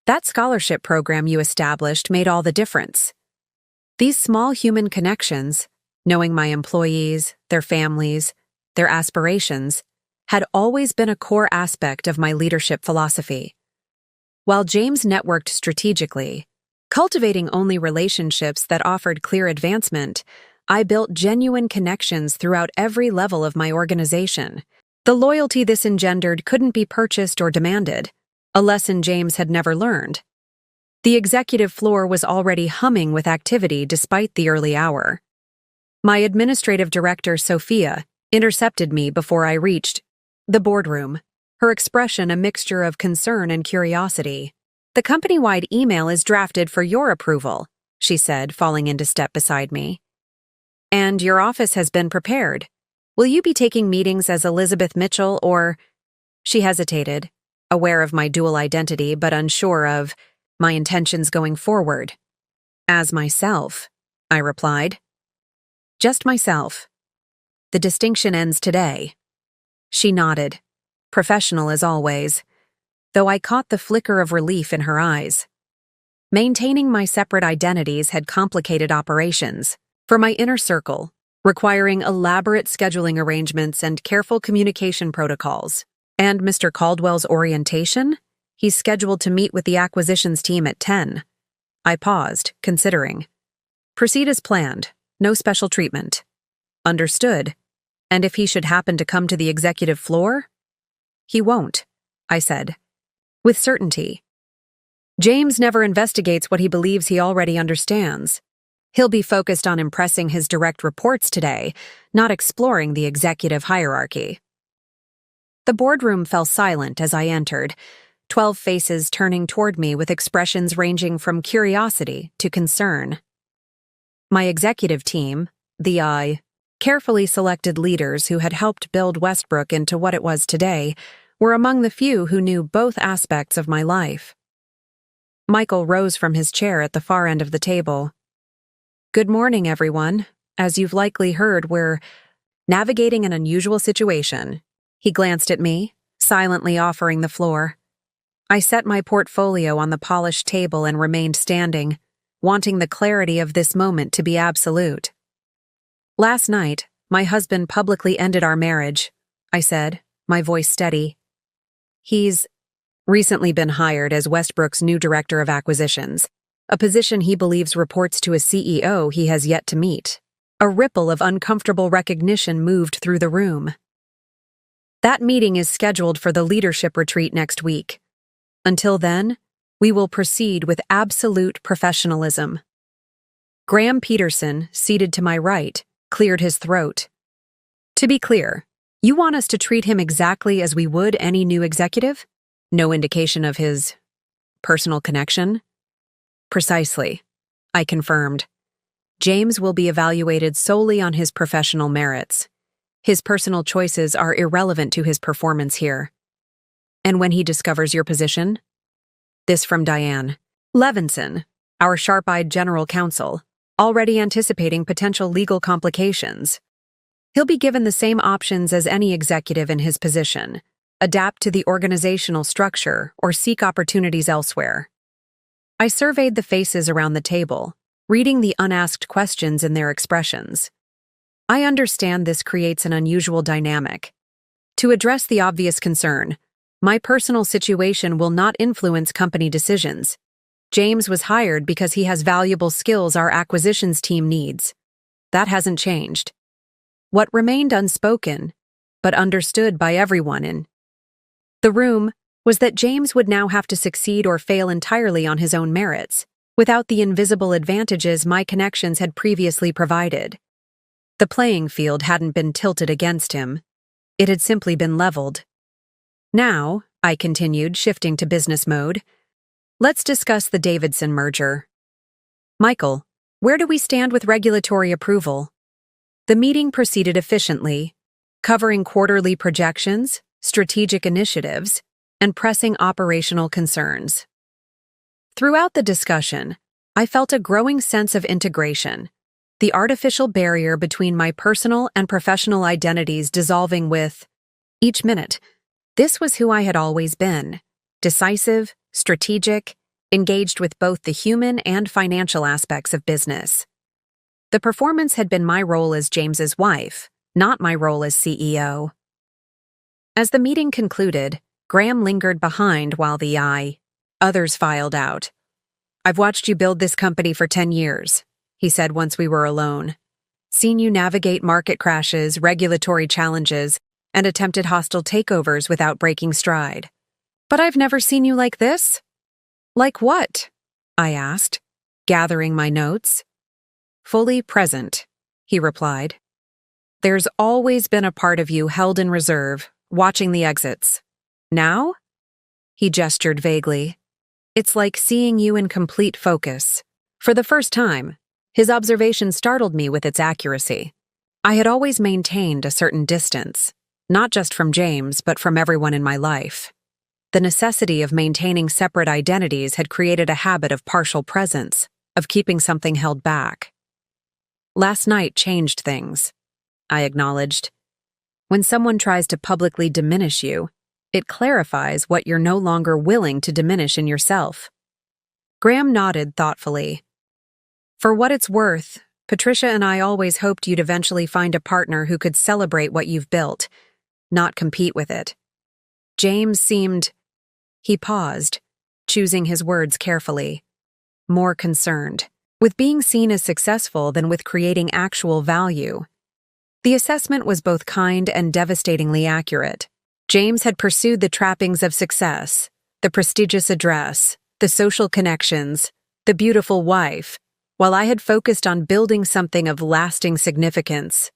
That scholarship program you established made all the difference." These small human connections, knowing my employees, their families, their aspirations, had always been a core aspect of my leadership philosophy. While James networked strategically, cultivating only relationships that offered clear advancement, I built genuine connections throughout every level of my organization. The loyalty this engendered couldn't be purchased or demanded, a lesson James had never learned. The executive floor was already humming with activity despite the early hour. My administrative director, Sophia, intercepted me before I reached the boardroom, her expression a mixture of concern and curiosity. "The company-wide email is drafted for your approval," she said, falling into step beside me. "And your office has been prepared. Will you be taking meetings as Elizabeth Mitchell or—" She hesitated, aware of my dual identity but unsure of my intentions going forward. "As myself," I replied. "Just myself. The distinction ends today." She nodded, professional as always, though I caught the flicker of relief in her eyes. Maintaining my separate identities had complicated operations. For my inner circle, requiring elaborate scheduling arrangements and careful communication protocols. And Mr. Caldwell's orientation? He's scheduled to meet with the acquisitions team at 10. I paused, considering. "Proceed as planned. No special treatment." "Understood. And if he should happen to come to the executive floor?" "He won't," I said, with certainty. James never investigates what he believes he already understands. He'll be focused on impressing his direct reports today, not exploring the executive hierarchy. The boardroom fell silent as I entered, 12 faces turning toward me with expressions ranging from curiosity to concern. My executive team, the carefully selected leaders who had helped build Westbrook into what it was today, were among the few who knew both aspects of my life. Michael rose from his chair at the far end of the table. "Good morning, everyone. As you've likely heard, we're navigating an unusual situation." He glanced at me, silently offering the floor. I set my portfolio on the polished table and remained standing, wanting the clarity of this moment to be absolute. "Last night, my husband publicly ended our marriage," I said, my voice steady. "He's recently been hired as Westbrook's new director of acquisitions, a position he believes reports to a CEO he has yet to meet. A ripple of uncomfortable recognition moved through the room. That meeting is scheduled for the leadership retreat next week. Until then, we will proceed with absolute professionalism. Graham Peterson, seated to my right, cleared his throat. To be clear, you want us to treat him exactly as we would any new executive? No indication of his personal connection? Precisely, I confirmed. James will be evaluated solely on his professional merits. His personal choices are irrelevant to his performance here. And when he discovers your position? This from Diane. Levinson, our sharp-eyed general counsel, already anticipating potential legal complications. He'll be given the same options as any executive in his position: adapt to the organizational structure or seek opportunities elsewhere. I surveyed the faces around the table, reading the unasked questions in their expressions. I understand this creates an unusual dynamic. To address the obvious concern, my personal situation will not influence company decisions. James was hired because he has valuable skills our acquisitions team needs. That hasn't changed. What remained unspoken, but understood by everyone in the room, was that James would now have to succeed or fail entirely on his own merits, without the invisible advantages my connections had previously provided. The playing field hadn't been tilted against him. It had simply been leveled. Now, I continued, shifting to business mode, let's discuss the Davidson merger. Michael, where do we stand with regulatory approval? The meeting proceeded efficiently, covering quarterly projections, strategic initiatives, and pressing operational concerns. Throughout the discussion, I felt a growing sense of integration, the artificial barrier between my personal and professional identities dissolving with each minute. This was who I had always been: decisive, strategic, engaged with both the human and financial aspects of business. The performance had been my role as James's wife, not my role as CEO. As the meeting concluded, Graham lingered behind while others filed out. I've watched you build this company for 10 years, he said once we were alone. Seen you navigate market crashes, regulatory challenges, and attempted hostile takeovers without breaking stride. But I've never seen you like this. Like what? I asked, gathering my notes. Fully present, he replied. There's always been a part of you held in reserve, watching the exits. Now? He gestured vaguely. It's like seeing you in complete focus. For the first time, his observation startled me with its accuracy. I had always maintained a certain distance, not just from James, but from everyone in my life. The necessity of maintaining separate identities had created a habit of partial presence, of keeping something held back. Last night changed things, I acknowledged. When someone tries to publicly diminish you, it clarifies what you're no longer willing to diminish in yourself. Graham nodded thoughtfully. For what it's worth, Patricia and I always hoped you'd eventually find a partner who could celebrate what you've built, not compete with it. James seemed... He paused, choosing his words carefully. More concerned with being seen as successful than with creating actual value. The assessment was both kind and devastatingly accurate. James had pursued the trappings of success, the prestigious address, the social connections, the beautiful wife, while I had focused on building something of lasting significance.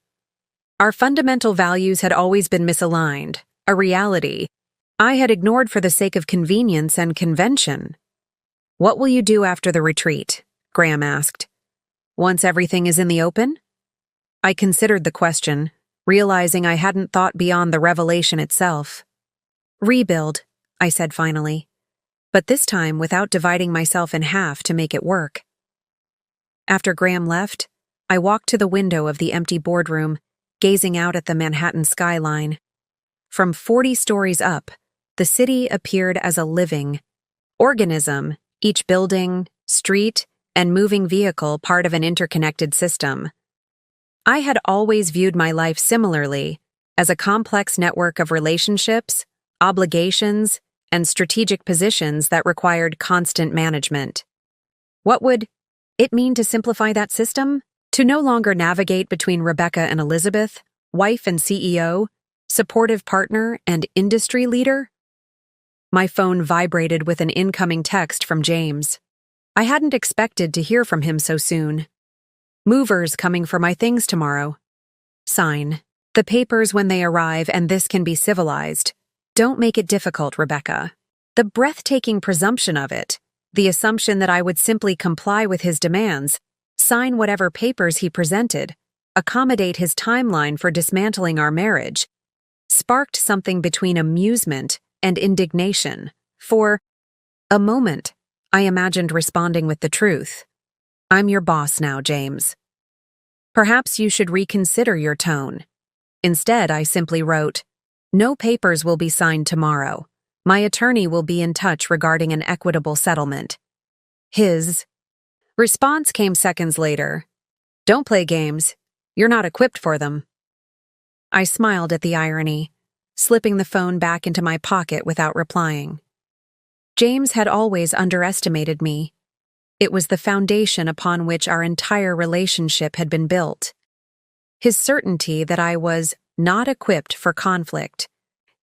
Our fundamental values had always been misaligned, a reality I had ignored for the sake of convenience and convention. What will you do after the retreat? Graham asked. Once everything is in the open? I considered the question, realizing I hadn't thought beyond the revelation itself. Rebuild, I said finally, but this time without dividing myself in half to make it work. After Graham left, I walked to the window of the empty boardroom, gazing out at the Manhattan skyline. From 40 stories up, the city appeared as a living organism, each building, street, and moving vehicle part of an interconnected system. I had always viewed my life similarly, as a complex network of relationships, obligations, and strategic positions that required constant management. What would it mean to simplify that system? To no longer navigate between Rebecca and Elizabeth, wife and CEO, supportive partner and industry leader? My phone vibrated with an incoming text from James. I hadn't expected to hear from him so soon. Movers coming for my things tomorrow. Sign. The papers when they arrive, and this can be civilized. Don't make it difficult, Rebecca. The breathtaking presumption of it, the assumption that I would simply comply with his demands, sign whatever papers he presented, accommodate his timeline for dismantling our marriage, sparked something between amusement and indignation. For a moment, I imagined responding with the truth. I'm your boss now, James. Perhaps you should reconsider your tone. Instead, I simply wrote, no papers will be signed tomorrow. My attorney will be in touch regarding an equitable settlement. His response came seconds later. Don't play games. You're not equipped for them. I smiled at the irony, slipping the phone back into my pocket without replying. James had always underestimated me. It was the foundation upon which our entire relationship had been built. His certainty that I was not equipped for conflict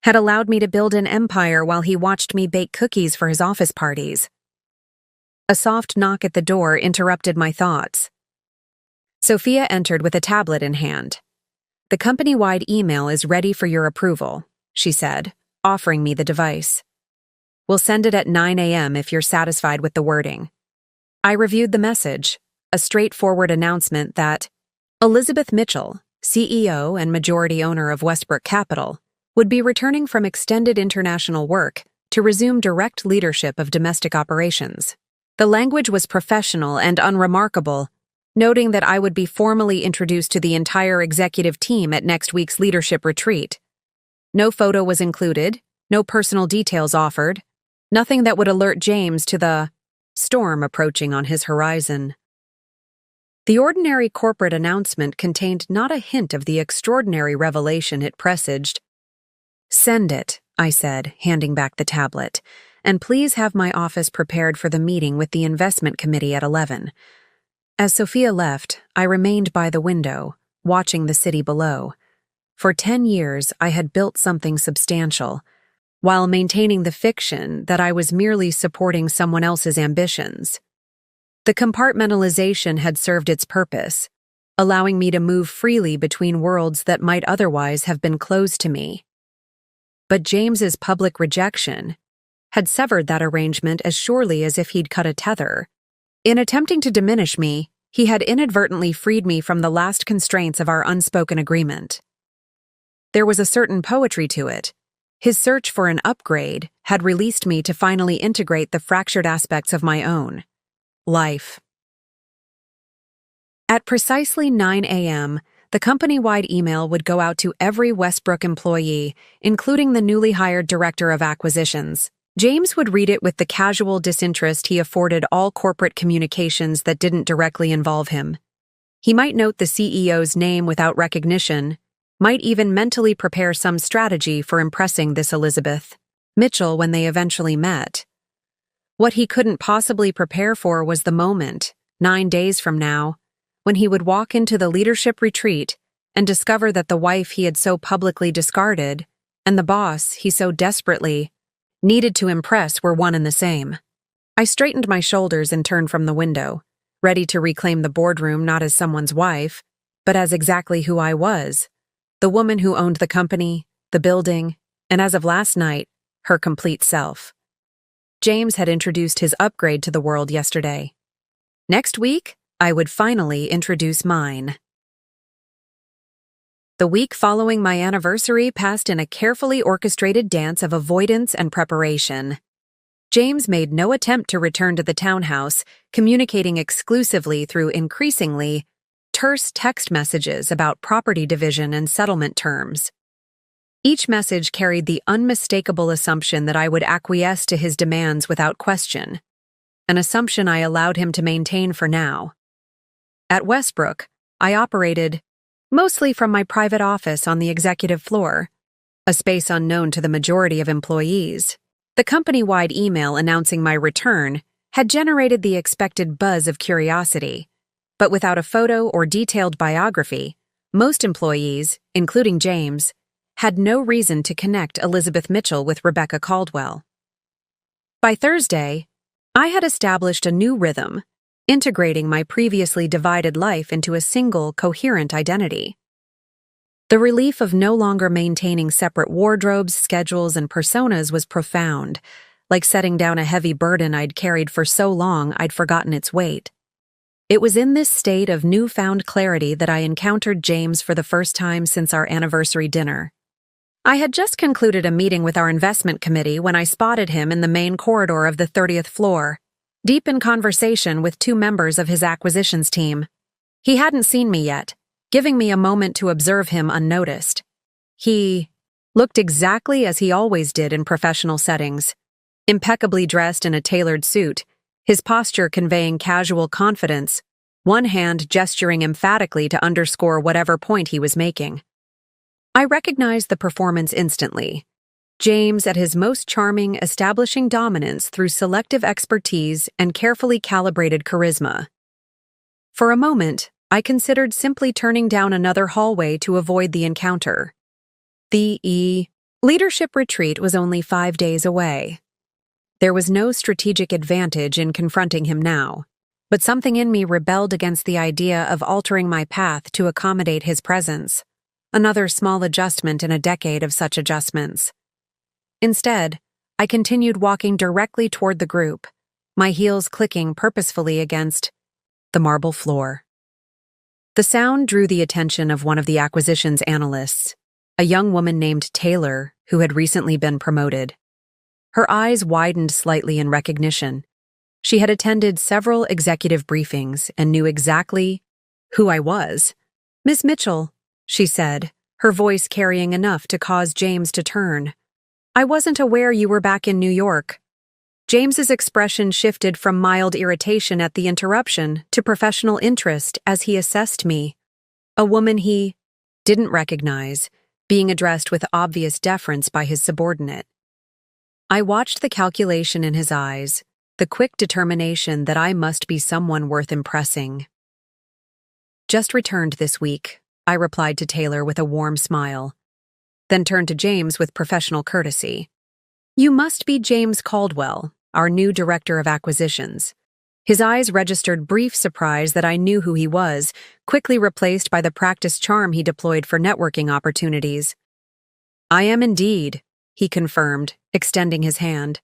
had allowed me to build an empire while he watched me bake cookies for his office parties. A soft knock at the door interrupted my thoughts. Sophia entered with a tablet in hand. The company-wide email is ready for your approval, she said, offering me the device. We'll send it at 9 a.m. if you're satisfied with the wording. I reviewed the message, a straightforward announcement that Elizabeth Mitchell, CEO and majority owner of Westbrook Capital, would be returning from extended international work to resume direct leadership of domestic operations. The language was professional and unremarkable, noting that I would be formally introduced to the entire executive team at next week's leadership retreat. No photo was included, no personal details offered, nothing that would alert James to the storm approaching on his horizon. The ordinary corporate announcement contained not a hint of the extraordinary revelation it presaged. Send it, I said, handing back the tablet, and please have my office prepared for the meeting with the investment committee at 11. As Sophia left, I remained by the window, watching the city below. For 10 years, I had built something substantial, while maintaining the fiction that I was merely supporting someone else's ambitions. The compartmentalization had served its purpose, allowing me to move freely between worlds that might otherwise have been closed to me. But James's public rejection had severed that arrangement as surely as if he'd cut a tether. In attempting to diminish me, he had inadvertently freed me from the last constraints of our unspoken agreement. There was a certain poetry to it. His search for an upgrade had released me to finally integrate the fractured aspects of my own life. At precisely 9 a.m., the company-wide email would go out to every Westbrook employee, including the newly hired director of acquisitions. James would read it with the casual disinterest he afforded all corporate communications that didn't directly involve him. He might note the CEO's name without recognition, might even mentally prepare some strategy for impressing this Elizabeth Mitchell when they eventually met. What he couldn't possibly prepare for was the moment, 9 days from now, when he would walk into the leadership retreat and discover that the wife he had so publicly discarded and the boss he so desperately needed to impress were one and the same. I straightened my shoulders and turned from the window, ready to reclaim the boardroom not as someone's wife, but as exactly who I was, the woman who owned the company, the building, and as of last night, her complete self. James had introduced his upgrade to the world yesterday. Next week, I would finally introduce mine. The week following my anniversary passed in a carefully orchestrated dance of avoidance and preparation. James made no attempt to return to the townhouse, communicating exclusively through increasingly terse text messages about property division and settlement terms. Each message carried the unmistakable assumption that I would acquiesce to his demands without question, an assumption I allowed him to maintain for now. At Westbrook, I operated mostly from my private office on the executive floor, a space unknown to the majority of employees. The company-wide email announcing my return had generated the expected buzz of curiosity, but without a photo or detailed biography, most employees, including James, had no reason to connect Elizabeth Mitchell with Rebecca Caldwell. By Thursday, I had established a new rhythm, integrating my previously divided life into a single, coherent identity. The relief of no longer maintaining separate wardrobes, schedules, and personas was profound, like setting down a heavy burden I'd carried for so long I'd forgotten its weight. It was in this state of newfound clarity that I encountered James for the first time since our anniversary dinner. I had just concluded a meeting with our investment committee when I spotted him in the main corridor of the 30th floor, deep in conversation with two members of his acquisitions team. He hadn't seen me yet, giving me a moment to observe him unnoticed. He looked exactly as he always did in professional settings, impeccably dressed in a tailored suit, his posture conveying casual confidence, one hand gesturing emphatically to underscore whatever point he was making. I recognized the performance instantly. James at his most charming, establishing dominance through selective expertise and carefully calibrated charisma. For a moment, I considered simply turning down another hallway to avoid the encounter. The leadership retreat was only 5 days away. There was no strategic advantage in confronting him now, but something in me rebelled against the idea of altering my path to accommodate his presence, another small adjustment in a decade of such adjustments. Instead, I continued walking directly toward the group, my heels clicking purposefully against the marble floor. The sound drew the attention of one of the acquisitions analysts, a young woman named Taylor, who had recently been promoted. Her eyes widened slightly in recognition. She had attended several executive briefings and knew exactly who I was. "Miss Mitchell," she said, her voice carrying enough to cause James to turn. "I wasn't aware you were back in New York." James's expression shifted from mild irritation at the interruption to professional interest as he assessed me, a woman he didn't recognize, being addressed with obvious deference by his subordinate. I watched the calculation in his eyes, the quick determination that I must be someone worth impressing. "Just returned this week," I replied to Taylor with a warm smile, then turned to James with professional courtesy. "You must be James Caldwell, our new director of acquisitions." His eyes registered brief surprise that I knew who he was, quickly replaced by the practiced charm he deployed for networking opportunities. "I am indeed," he confirmed, extending his hand.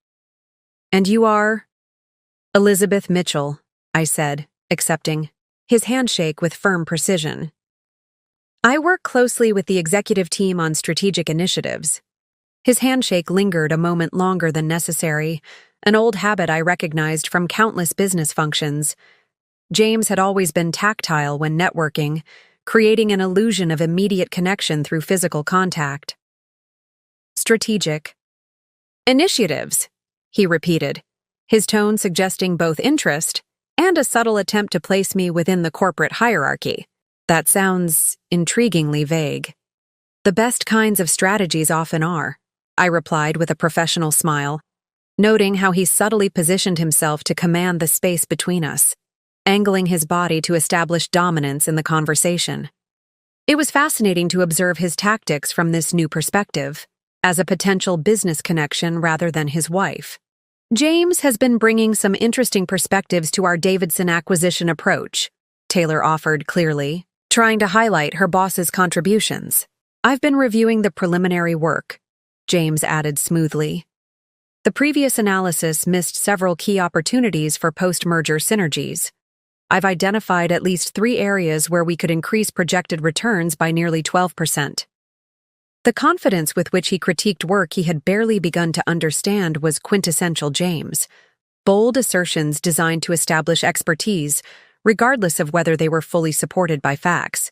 "And you are?" "Elizabeth Mitchell," I said, accepting his handshake with firm precision. "I work closely with the executive team on strategic initiatives." His handshake lingered a moment longer than necessary, an old habit I recognized from countless business functions. James had always been tactile when networking, creating an illusion of immediate connection through physical contact. "Strategic initiatives," he repeated, his tone suggesting both interest and a subtle attempt to place me within the corporate hierarchy. "That sounds intriguingly vague." "The best kinds of strategies often are," I replied with a professional smile, noting how he subtly positioned himself to command the space between us, angling his body to establish dominance in the conversation. It was fascinating to observe his tactics from this new perspective, as a potential business connection rather than his wife. "James has been bringing some interesting perspectives to our Davidson acquisition approach," Taylor offered clearly, trying to highlight her boss's contributions. "I've been reviewing the preliminary work," James added smoothly. "The previous analysis missed several key opportunities for post-merger synergies. I've identified at least 3 areas where we could increase projected returns by nearly 12%. The confidence with which he critiqued work he had barely begun to understand was quintessential James. Bold assertions designed to establish expertise, regardless of whether they were fully supported by facts.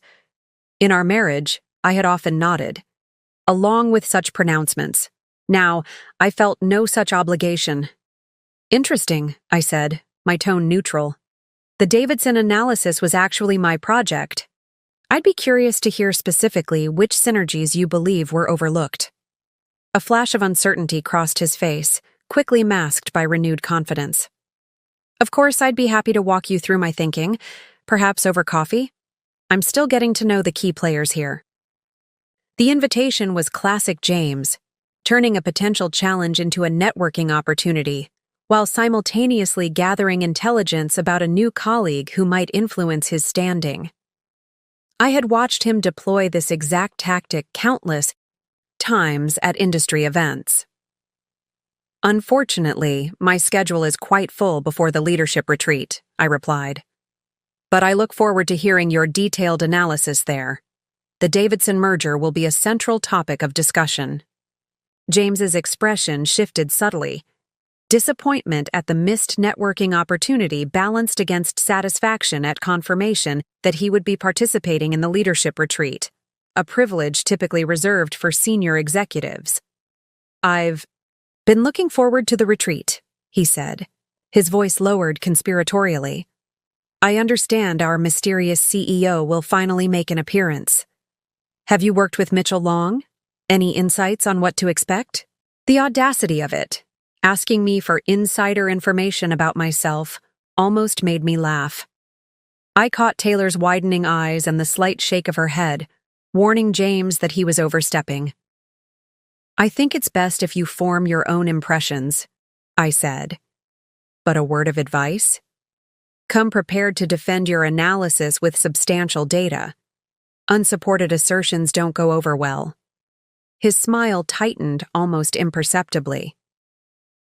In our marriage, I had often nodded, along with such pronouncements. Now, I felt no such obligation. "Interesting," I said, my tone neutral. "The Davidson analysis was actually my project. I'd be curious to hear specifically which synergies you believe were overlooked." A flash of uncertainty crossed his face, quickly masked by renewed confidence. Of course, I'd be happy to walk you through my thinking, perhaps over coffee. I'm still getting to know the key players here. The invitation was classic James, turning a potential challenge into a networking opportunity, while simultaneously gathering intelligence about a new colleague who might influence his standing. I had watched him deploy this exact tactic countless times at industry events. Unfortunately, my schedule is quite full before the leadership retreat, I replied. But I look forward to hearing your detailed analysis there. The Davidson merger will be a central topic of discussion. James's expression shifted subtly. Disappointment at the missed networking opportunity balanced against satisfaction at confirmation that he would be participating in the leadership retreat, a privilege typically reserved for senior executives. I've been looking forward to the retreat, he said, his voice lowered conspiratorially. I understand our mysterious CEO will finally make an appearance. Have you worked with Mitchell long? Any insights on what to expect? The audacity of it, asking me for insider information about myself, almost made me laugh. I caught Taylor's widening eyes and the slight shake of her head, warning James that he was overstepping. I think it's best if you form your own impressions, I said. But a word of advice? Come prepared to defend your analysis with substantial data. Unsupported assertions don't go over well. His smile tightened almost imperceptibly.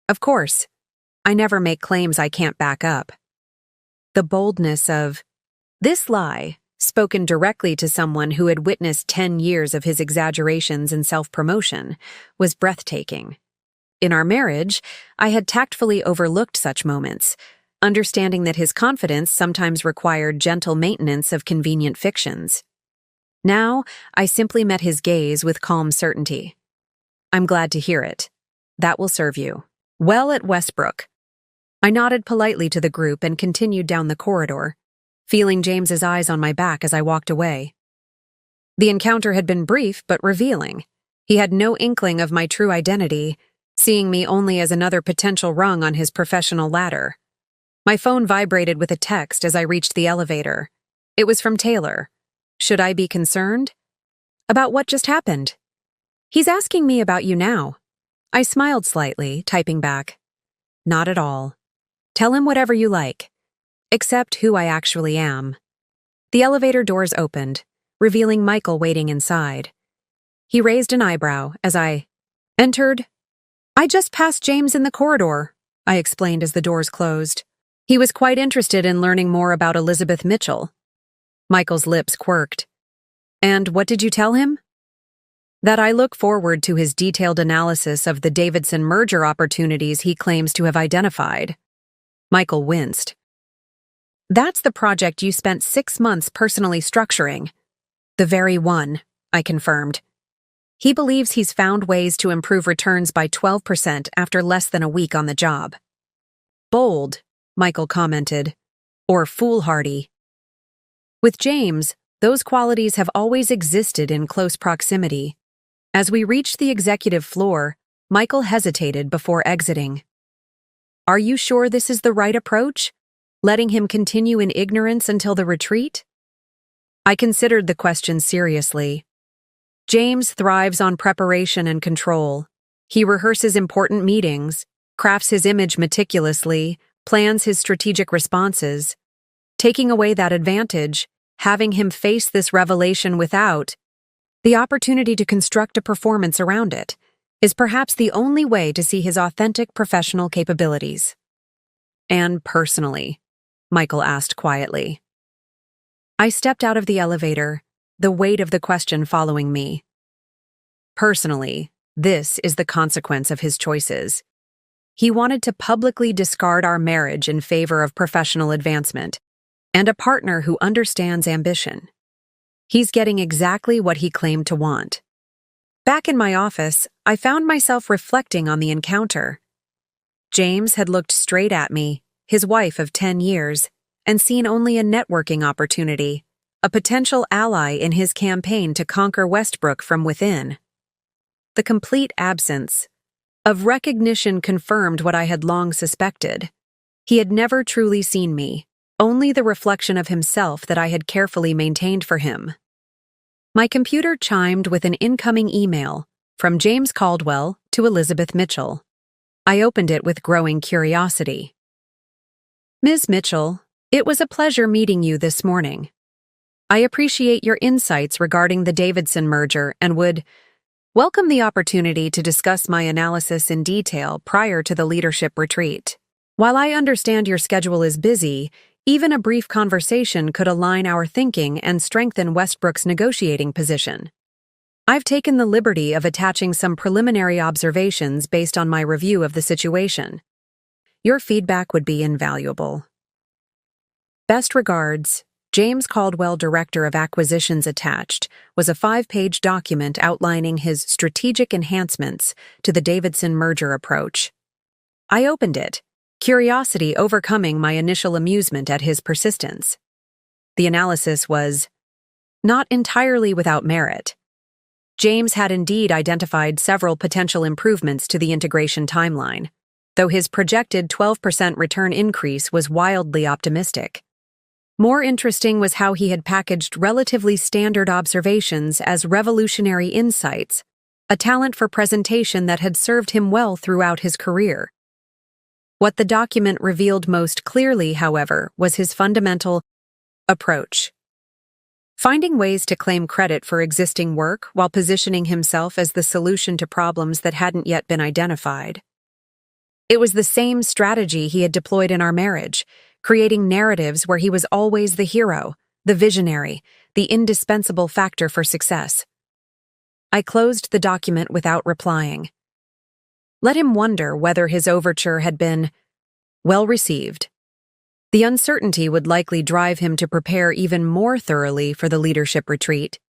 Of course, I never make claims I can't back up. The boldness of this lie, spoken directly to someone who had witnessed 10 years of his exaggerations and self-promotion, was breathtaking. In our marriage, I had tactfully overlooked such moments, understanding that his confidence sometimes required gentle maintenance of convenient fictions. Now, I simply met his gaze with calm certainty. I'm glad to hear it. That will serve you well at Westbrook. I nodded politely to the group and continued down the corridor, feeling James's eyes on my back as I walked away. The encounter had been brief but revealing. He had no inkling of my true identity, seeing me only as another potential rung on his professional ladder. My phone vibrated with a text as I reached the elevator. It was from Taylor. Should I be concerned? About what just happened? He's asking me about you now. I smiled slightly, typing back. Not at all. Tell him whatever you like. Except who I actually am. The elevator doors opened, revealing Michael waiting inside. He raised an eyebrow as I entered. I just passed James in the corridor, I explained as the doors closed. He was quite interested in learning more about Elizabeth Mitchell. Michael's lips quirked. And what did you tell him? That I look forward to his detailed analysis of the Davidson merger opportunities he claims to have identified. Michael winced. That's the project you spent 6 months personally structuring. The very one, I confirmed. He believes he's found ways to improve returns by 12% after less than a week on the job. Bold, Michael commented, or foolhardy. With James, those qualities have always existed in close proximity. As we reached the executive floor, Michael hesitated before exiting. Are you sure this is the right approach? Letting him continue in ignorance until the retreat? I considered the question seriously. James thrives on preparation and control. He rehearses important meetings, crafts his image meticulously, plans his strategic responses. Taking away that advantage, having him face this revelation without the opportunity to construct a performance around it, is perhaps the only way to see his authentic professional capabilities. And personally, Michael asked quietly. I stepped out of the elevator, the weight of the question following me. Personally, this is the consequence of his choices. He wanted to publicly discard our marriage in favor of professional advancement and a partner who understands ambition. He's getting exactly what he claimed to want. Back in my office, I found myself reflecting on the encounter. James had looked straight at me, his wife of 10 years, and seen only a networking opportunity, a potential ally in his campaign to conquer Westbrook from within. The complete absence of recognition confirmed what I had long suspected. He had never truly seen me, only the reflection of himself that I had carefully maintained for him. My computer chimed with an incoming email from James Caldwell to Elizabeth Mitchell. I opened it with growing curiosity. Ms. Mitchell, it was a pleasure meeting you this morning. I appreciate your insights regarding the Davidson merger and would welcome the opportunity to discuss my analysis in detail prior to the leadership retreat. While I understand your schedule is busy, even a brief conversation could align our thinking and strengthen Westbrook's negotiating position. I've taken the liberty of attaching some preliminary observations based on my review of the situation. Your feedback would be invaluable. Best regards, James Caldwell, Director of Acquisitions. Attached was a 5-page document outlining his strategic enhancements to the Davidson merger approach. I opened it, curiosity overcoming my initial amusement at his persistence. The analysis was not entirely without merit. James had indeed identified several potential improvements to the integration timeline, though his projected 12% return increase was wildly optimistic. More interesting was how he had packaged relatively standard observations as revolutionary insights, a talent for presentation that had served him well throughout his career. What the document revealed most clearly, however, was his fundamental approach. Finding ways to claim credit for existing work while positioning himself as the solution to problems that hadn't yet been identified. It was the same strategy he had deployed in our marriage, creating narratives where he was always the hero, the visionary, the indispensable factor for success. I closed the document without replying. Let him wonder whether his overture had been well received. The uncertainty would likely drive him to prepare even more thoroughly for the leadership retreat,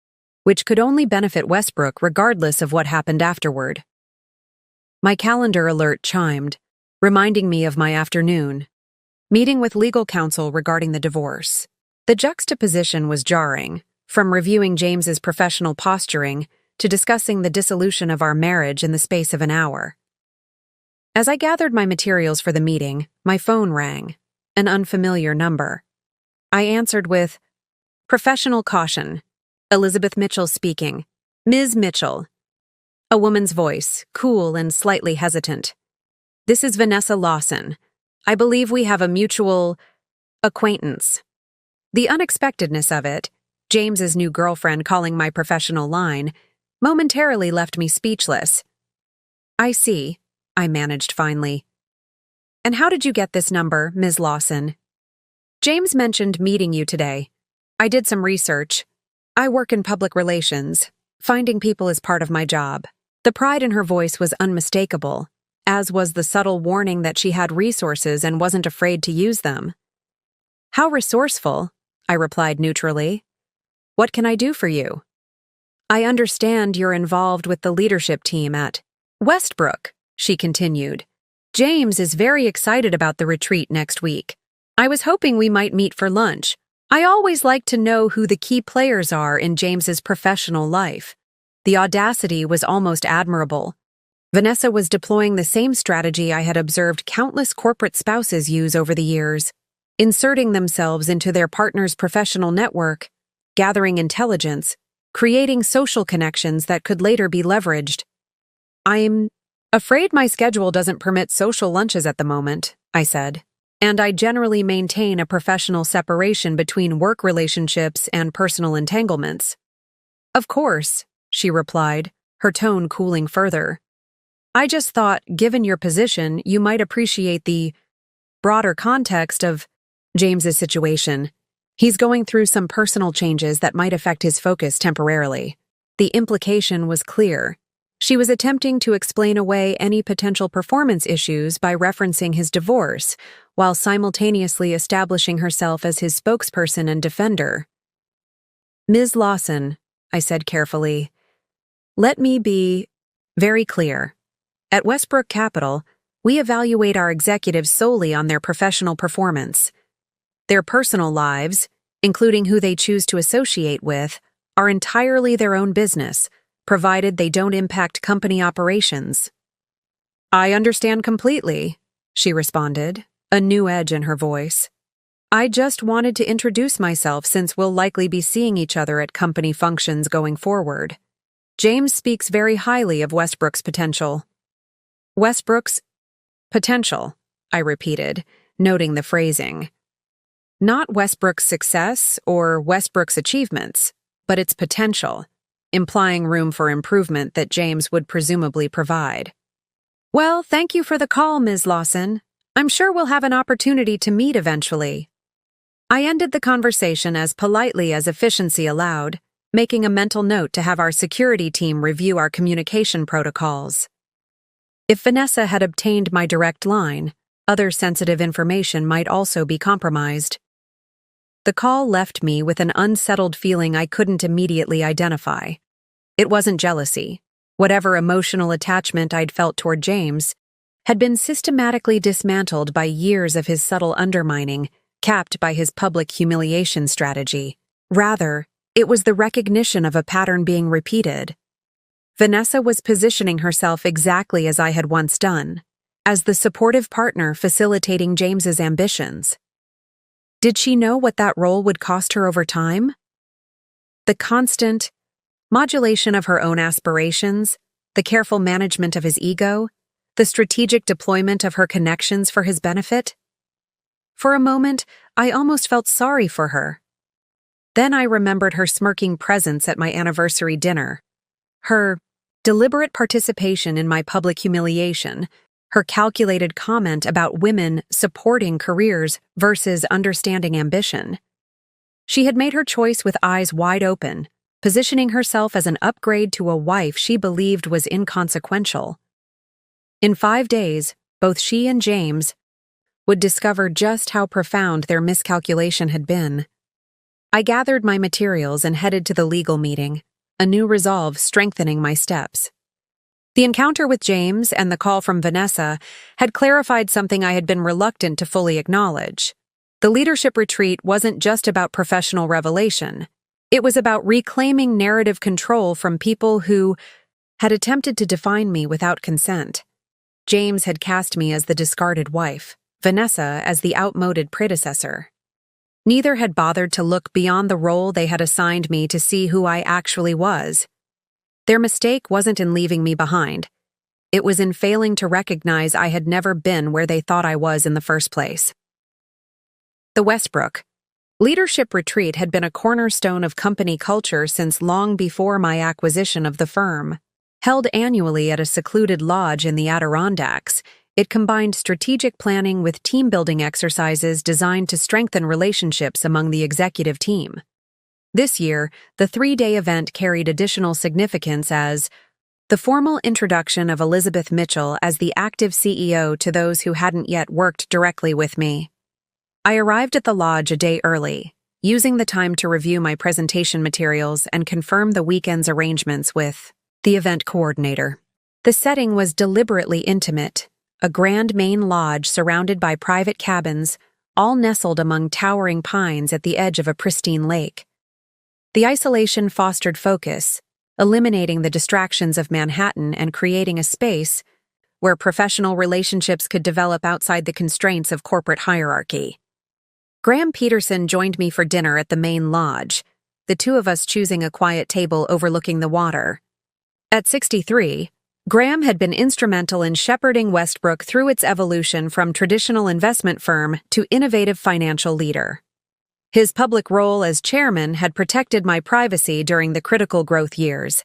which could only benefit Westbrook regardless of what happened afterward. My calendar alert chimed, reminding me of my afternoon meeting with legal counsel regarding the divorce. The juxtaposition was jarring, from reviewing James's professional posturing to discussing the dissolution of our marriage in the space of an hour. As I gathered my materials for the meeting, my phone rang, an unfamiliar number. I answered with, "Professional caution. Elizabeth Mitchell speaking. Ms. Mitchell." A woman's voice, cool and slightly hesitant. "This is Vanessa Lawson. I believe we have a mutual acquaintance." The unexpectedness of it, James's new girlfriend calling my professional line, momentarily left me speechless. "I see," I managed finally. "And how did you get this number, Ms. Lawson?" "James mentioned meeting you today. I did some research. I work in public relations. Finding people is part of my job." The pride in her voice was unmistakable, as was the subtle warning that she had resources and wasn't afraid to use them. "How resourceful," I replied neutrally. "What can I do for you?" "I understand you're involved with the leadership team at Westbrook," she continued. "James is very excited about the retreat next week. I was hoping we might meet for lunch. I always like to know who the key players are in James's professional life." The audacity was almost admirable. Vanessa was deploying the same strategy I had observed countless corporate spouses use over the years, inserting themselves into their partner's professional network, gathering intelligence, creating social connections that could later be leveraged. "I'm afraid my schedule doesn't permit social lunches at the moment," I said, "and I generally maintain a professional separation between work relationships and personal entanglements." "Of course," she replied, her tone cooling further. "I just thought, given your position, you might appreciate the broader context of James's situation. He's going through some personal changes that might affect his focus temporarily." The implication was clear. She was attempting to explain away any potential performance issues by referencing his divorce, while simultaneously establishing herself as his spokesperson and defender. "Ms. Lawson," I said carefully, "let me be very clear. At Westbrook Capital, we evaluate our executives solely on their professional performance. Their personal lives, including who they choose to associate with, are entirely their own business, provided they don't impact company operations." I understand completely, she responded, a new edge in her voice. I just wanted to introduce myself since we'll likely be seeing each other at company functions going forward. James speaks very highly of Westbrook's potential. Westbrook's potential, I repeated, noting the phrasing. Not Westbrook's success or Westbrook's achievements, but its potential, implying room for improvement that James would presumably provide. Well, thank you for the call, Ms. Lawson. I'm sure we'll have an opportunity to meet eventually. I ended the conversation as politely as efficiency allowed, making a mental note to have our security team review our communication protocols. If Vanessa had obtained my direct line, other sensitive information might also be compromised. The call left me with an unsettled feeling I couldn't immediately identify. It wasn't jealousy. Whatever emotional attachment I'd felt toward James had been systematically dismantled by years of his subtle undermining, capped by his public humiliation strategy. Rather, it was the recognition of a pattern being repeated. Vanessa was positioning herself exactly as I had once done, as the supportive partner facilitating James's ambitions. Did she know what that role would cost her over time? The constant modulation of her own aspirations, the careful management of his ego, the strategic deployment of her connections for his benefit? For a moment, I almost felt sorry for her. Then I remembered her smirking presence at my anniversary dinner, her deliberate participation in my public humiliation, her calculated comment about women supporting careers versus understanding ambition. She had made her choice with eyes wide open, positioning herself as an upgrade to a wife she believed was inconsequential. In 5 days, both she and James would discover just how profound their miscalculation had been. I gathered my materials and headed to the legal meeting, a new resolve strengthening my steps. The encounter with James and the call from Vanessa had clarified something I had been reluctant to fully acknowledge. The leadership retreat wasn't just about professional revelation. It was about reclaiming narrative control from people who had attempted to define me without consent. James had cast me as the discarded wife, Vanessa as the outmoded predecessor. Neither had bothered to look beyond the role they had assigned me to see who I actually was. Their mistake wasn't in leaving me behind. It was in failing to recognize I had never been where they thought I was in the first place. The Westbrook Leadership Retreat had been a cornerstone of company culture since long before my acquisition of the firm. Held annually at a secluded lodge in the Adirondacks, it combined strategic planning with team-building exercises designed to strengthen relationships among the executive team. This year, the 3-day event carried additional significance as the formal introduction of Elizabeth Mitchell as the active CEO to those who hadn't yet worked directly with me. I arrived at the lodge a day early, using the time to review my presentation materials and confirm the weekend's arrangements with the event coordinator. The setting was deliberately intimate, a grand main lodge surrounded by private cabins, all nestled among towering pines at the edge of a pristine lake. The isolation fostered focus, eliminating the distractions of Manhattan and creating a space where professional relationships could develop outside the constraints of corporate hierarchy. Graham Peterson joined me for dinner at the main lodge, the two of us choosing a quiet table overlooking the water. At 63, Graham had been instrumental in shepherding Westbrook through its evolution from traditional investment firm to innovative financial leader. His public role as chairman had protected my privacy during the critical growth years,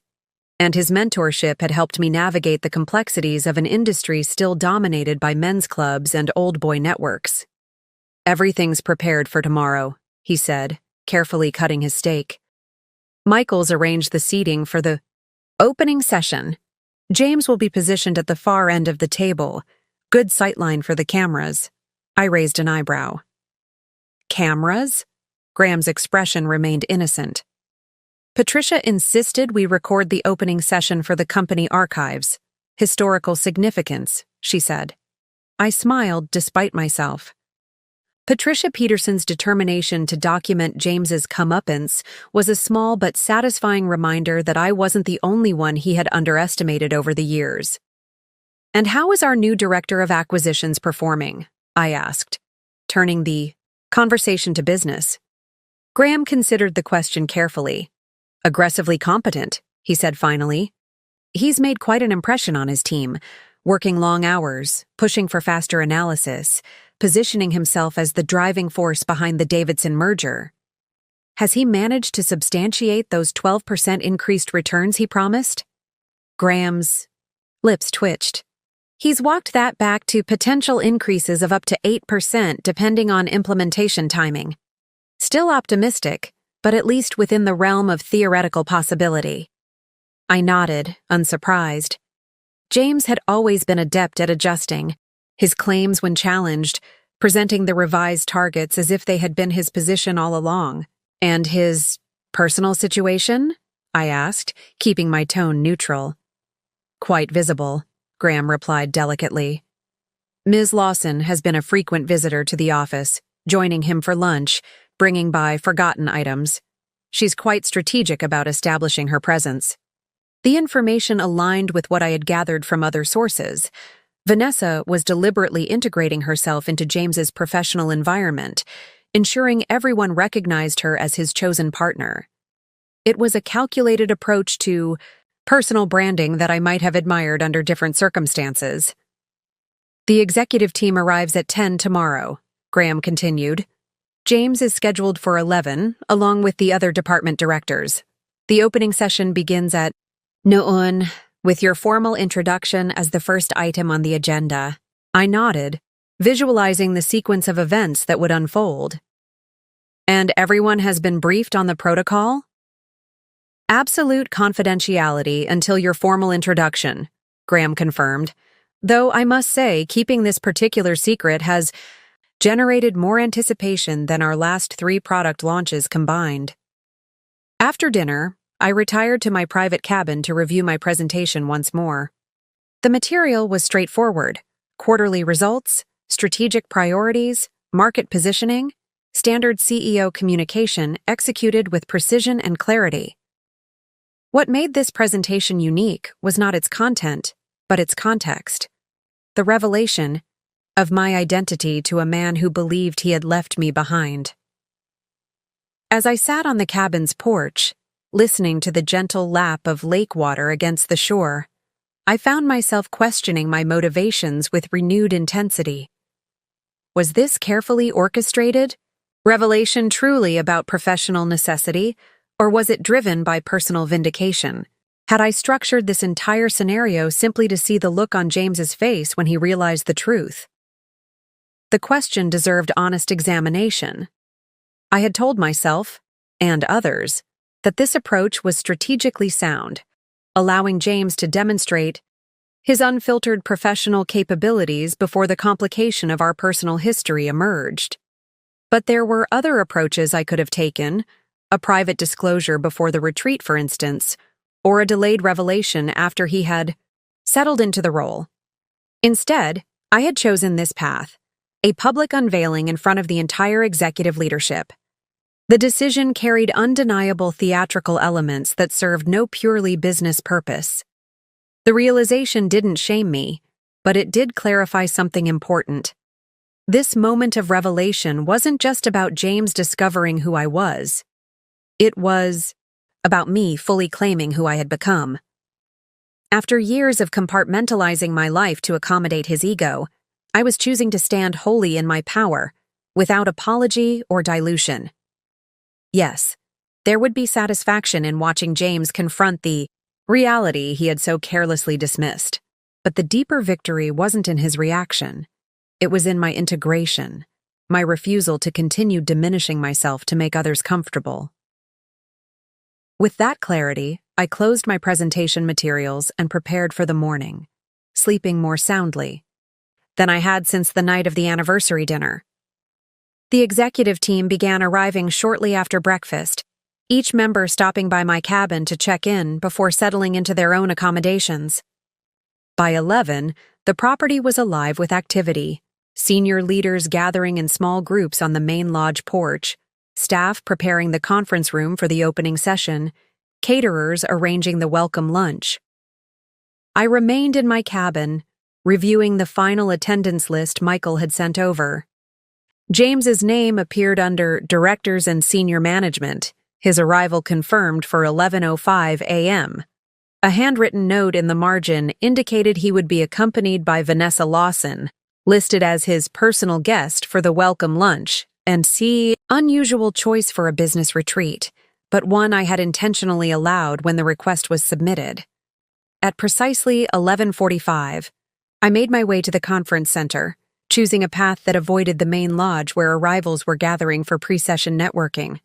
and his mentorship had helped me navigate the complexities of an industry still dominated by men's clubs and old boy networks. "Everything's prepared for tomorrow," he said, carefully cutting his steak. Michaels arranged the seating for the opening session. James will be positioned at the far end of the table. Good sightline for the cameras. I raised an eyebrow. Cameras? Graham's expression remained innocent. Patricia insisted we record the opening session for the company archives. Historical significance, she said. I smiled despite myself. Patricia Peterson's determination to document James's comeuppance was a small but satisfying reminder that I wasn't the only one he had underestimated over the years. "And how is our new director of acquisitions performing?" I asked, turning the conversation to business. Graham considered the question carefully. "Aggressively competent," he said finally. "He's made quite an impression on his team, working long hours, pushing for faster analysis, positioning himself as the driving force behind the Davidson merger. Has he managed to substantiate those 12% increased returns he promised?" Graham's lips twitched. "He's walked that back to potential increases of up to 8% depending on implementation timing. Still optimistic, but at least within the realm of theoretical possibility." I nodded, unsurprised. James had always been adept at adjusting, his claims when challenged, presenting the revised targets as if they had been his position all along. "And his personal situation?" I asked, keeping my tone neutral. "Quite visible," Graham replied delicately. "Ms. Lawson has been a frequent visitor to the office, joining him for lunch, bringing by forgotten items. She's quite strategic about establishing her presence." The information aligned with what I had gathered from other sources. Vanessa was deliberately integrating herself into James's professional environment, ensuring everyone recognized her as his chosen partner. It was a calculated approach to personal branding that I might have admired under different circumstances. "The executive team arrives at 10 tomorrow," Graham continued. "James is scheduled for 11, along with the other department directors. The opening session begins at noon, with your formal introduction as the first item on the agenda." I nodded, visualizing the sequence of events that would unfold. "And everyone has been briefed on the protocol?" "Absolute confidentiality until your formal introduction," Graham confirmed, "though I must say keeping this particular secret has generated more anticipation than our last 3 product launches combined." After dinner, I retired to my private cabin to review my presentation once more. The material was straightforward: quarterly results, strategic priorities, market positioning, standard CEO communication executed with precision and clarity. What made this presentation unique was not its content, but its context. The revelation of my identity to a man who believed he had left me behind. As I sat on the cabin's porch, listening to the gentle lap of lake water against the shore, I found myself questioning my motivations with renewed intensity. Was this carefully orchestrated revelation truly about professional necessity, or was it driven by personal vindication? Had I structured this entire scenario simply to see the look on James's face when he realized the truth? The question deserved honest examination. I had told myself, and others, that this approach was strategically sound, allowing James to demonstrate his unfiltered professional capabilities before the complication of our personal history emerged. But there were other approaches I could have taken, a private disclosure before the retreat, for instance, or a delayed revelation after he had settled into the role. Instead, I had chosen this path, a public unveiling in front of the entire executive leadership. The decision carried undeniable theatrical elements that served no purely business purpose. The realization didn't shame me, but it did clarify something important. This moment of revelation wasn't just about James discovering who I was. It was about me fully claiming who I had become. After years of compartmentalizing my life to accommodate his ego, I was choosing to stand wholly in my power, without apology or dilution. Yes, there would be satisfaction in watching James confront the reality he had so carelessly dismissed. But the deeper victory wasn't in his reaction. It was in my integration, my refusal to continue diminishing myself to make others comfortable. With that clarity, I closed my presentation materials and prepared for the morning, sleeping more soundly than I had since the night of the anniversary dinner. The executive team began arriving shortly after breakfast, each member stopping by my cabin to check in before settling into their own accommodations. By 11, the property was alive with activity, senior leaders gathering in small groups on the main lodge porch, staff preparing the conference room for the opening session, caterers arranging the welcome lunch. I remained in my cabin, reviewing the final attendance list Michael had sent over. James's name appeared under Directors and Senior Management, his arrival confirmed for 11:05 a.m. A handwritten note in the margin indicated he would be accompanied by Vanessa Lawson, listed as his personal guest for the welcome lunch, and unusual choice for a business retreat, but one I had intentionally allowed when the request was submitted. At precisely 11:45, I made my way to the conference center, choosing a path that avoided the main lodge where arrivals were gathering for pre-session networking.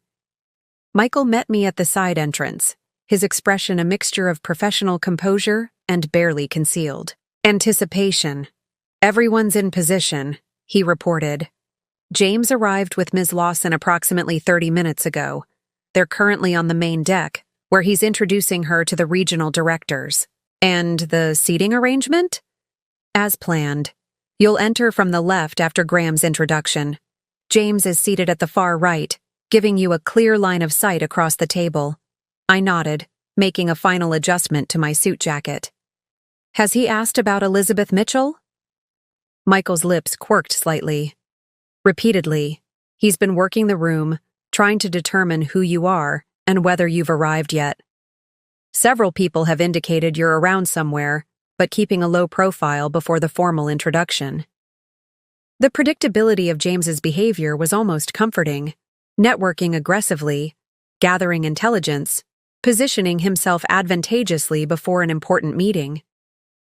Michael met me at the side entrance, his expression a mixture of professional composure and barely concealed anticipation. "Everyone's in position," he reported. "James arrived with Ms. Lawson approximately 30 minutes ago. They're currently on the main deck, where he's introducing her to the regional directors. And the seating arrangement? As planned. You'll enter from the left after Graham's introduction. James is seated at the far right, giving you a clear line of sight across the table." I nodded, making a final adjustment to my suit jacket. "Has he asked about Elizabeth Mitchell?" Michael's lips quirked slightly. "Repeatedly. He's been working the room, trying to determine who you are and whether you've arrived yet. Several people have indicated you're around somewhere, but keeping a low profile before the formal introduction." The predictability of James's behavior was almost comforting, networking aggressively, gathering intelligence, positioning himself advantageously before an important meeting.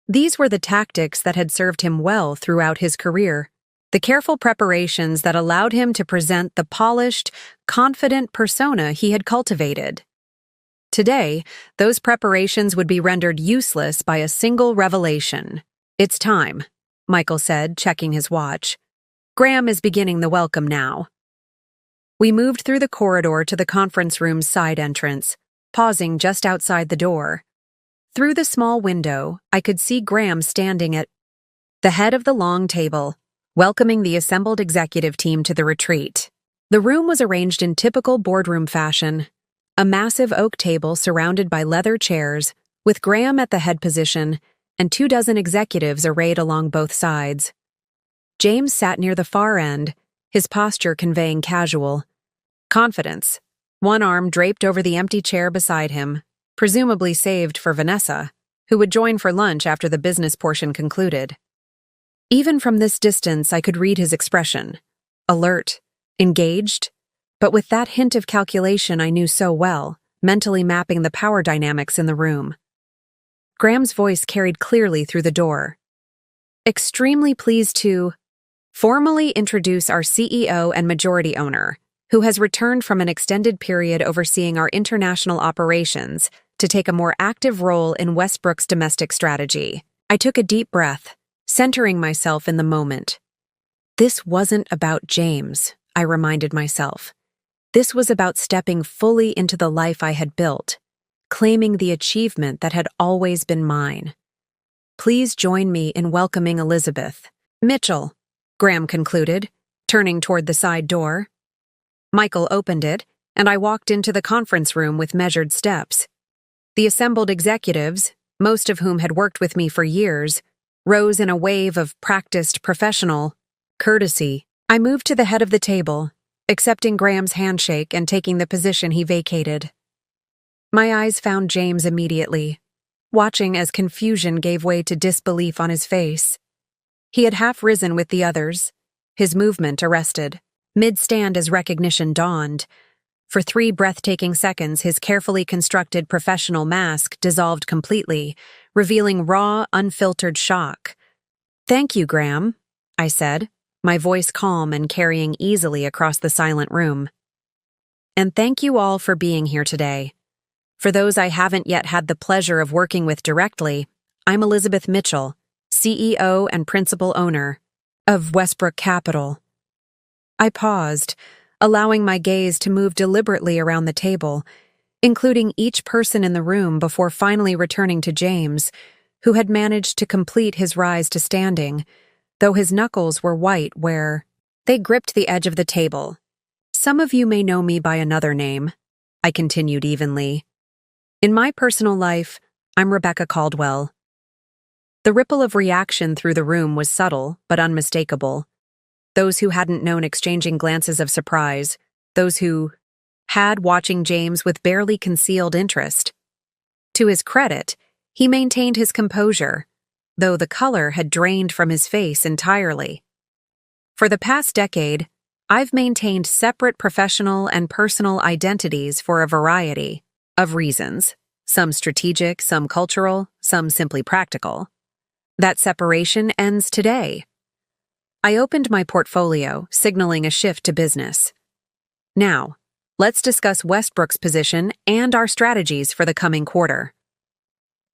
These were the tactics that had served him well throughout his career, the careful preparations that allowed him to present the polished, confident persona he had cultivated. Today, those preparations would be rendered useless by a single revelation. "It's time," Michael said, checking his watch. "Graham is beginning the welcome now." We moved through the corridor to the conference room's side entrance, pausing just outside the door. Through the small window, I could see Graham standing at the head of the long table, welcoming the assembled executive team to the retreat. The room was arranged in typical boardroom fashion, a massive oak table surrounded by leather chairs, with Graham at the head position and 24 executives arrayed along both sides. James sat near the far end, his posture conveying casual confidence, one arm draped over the empty chair beside him, presumably saved for Vanessa, who would join for lunch after the business portion concluded. Even from this distance, I could read his expression, alert, engaged, but with that hint of calculation I knew so well, mentally mapping the power dynamics in the room. Graham's voice carried clearly through the door. "Extremely pleased to formally introduce our CEO and majority owner, who has returned from an extended period overseeing our international operations to take a more active role in Westbrook's domestic strategy." I took a deep breath, centering myself in the moment. This wasn't about James, I reminded myself. This was about stepping fully into the life I had built, claiming the achievement that had always been mine. "Please join me in welcoming Elizabeth Mitchell," Graham concluded, turning toward the side door. Michael opened it, and I walked into the conference room with measured steps. The assembled executives, most of whom had worked with me for years, rose in a wave of practiced professional courtesy. I moved to the head of the table, accepting Graham's handshake and taking the position he vacated. My eyes found James immediately, watching as confusion gave way to disbelief on his face. He had half risen with the others, his movement arrested, mid-stand as recognition dawned. For 3 breathtaking seconds, his carefully constructed professional mask dissolved completely, revealing raw, unfiltered shock. "Thank you, Graham," I said, my voice calm and carrying easily across the silent room. "And thank you all for being here today. For those I haven't yet had the pleasure of working with directly, I'm Elizabeth Mitchell, CEO and principal owner of Westbrook Capital." I paused, allowing my gaze to move deliberately around the table, including each person in the room before finally returning to James, who had managed to complete his rise to standing, though his knuckles were white where they gripped the edge of the table. "Some of you may know me by another name," I continued evenly. "In my personal life, I'm Rebecca Caldwell." The ripple of reaction through the room was subtle but unmistakable. Those who hadn't known exchanging glances of surprise, those who had watching James with barely concealed interest. To his credit, he maintained his composure, though the color had drained from his face entirely. For the past decade, I've maintained separate professional and personal identities for a variety of reasons, some strategic, some cultural, some simply practical. That separation ends today. I opened my portfolio, signaling a shift to business. Now, let's discuss Westbrook's position and our strategies for the coming quarter.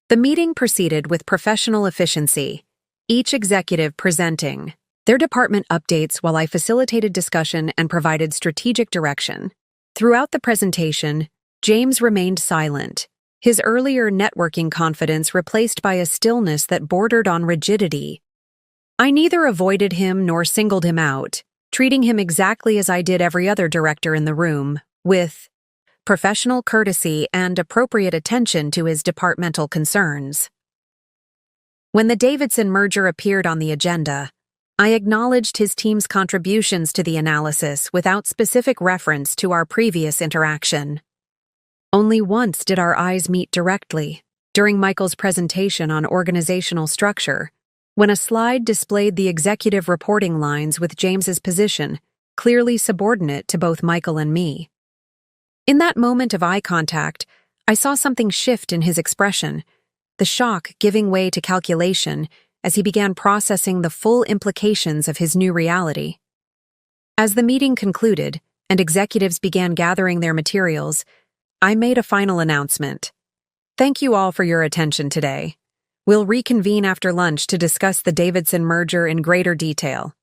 The meeting proceeded with professional efficiency, each executive presenting their department updates while I facilitated discussion and provided strategic direction. Throughout the presentation, James remained silent, his earlier networking confidence replaced by a stillness that bordered on rigidity. I neither avoided him nor singled him out, treating him exactly as I did every other director in the room, with professional courtesy and appropriate attention to his departmental concerns. When the Davidson merger appeared on the agenda, I acknowledged his team's contributions to the analysis without specific reference to our previous interaction. Only once did our eyes meet directly, during Michael's presentation on organizational structure, when a slide displayed the executive reporting lines with James's position, clearly subordinate to both Michael and me. In that moment of eye contact, I saw something shift in his expression, the shock giving way to calculation as he began processing the full implications of his new reality. As the meeting concluded and executives began gathering their materials, I made a final announcement. Thank you all for your attention today. We'll reconvene after lunch to discuss the Davidson merger in greater detail.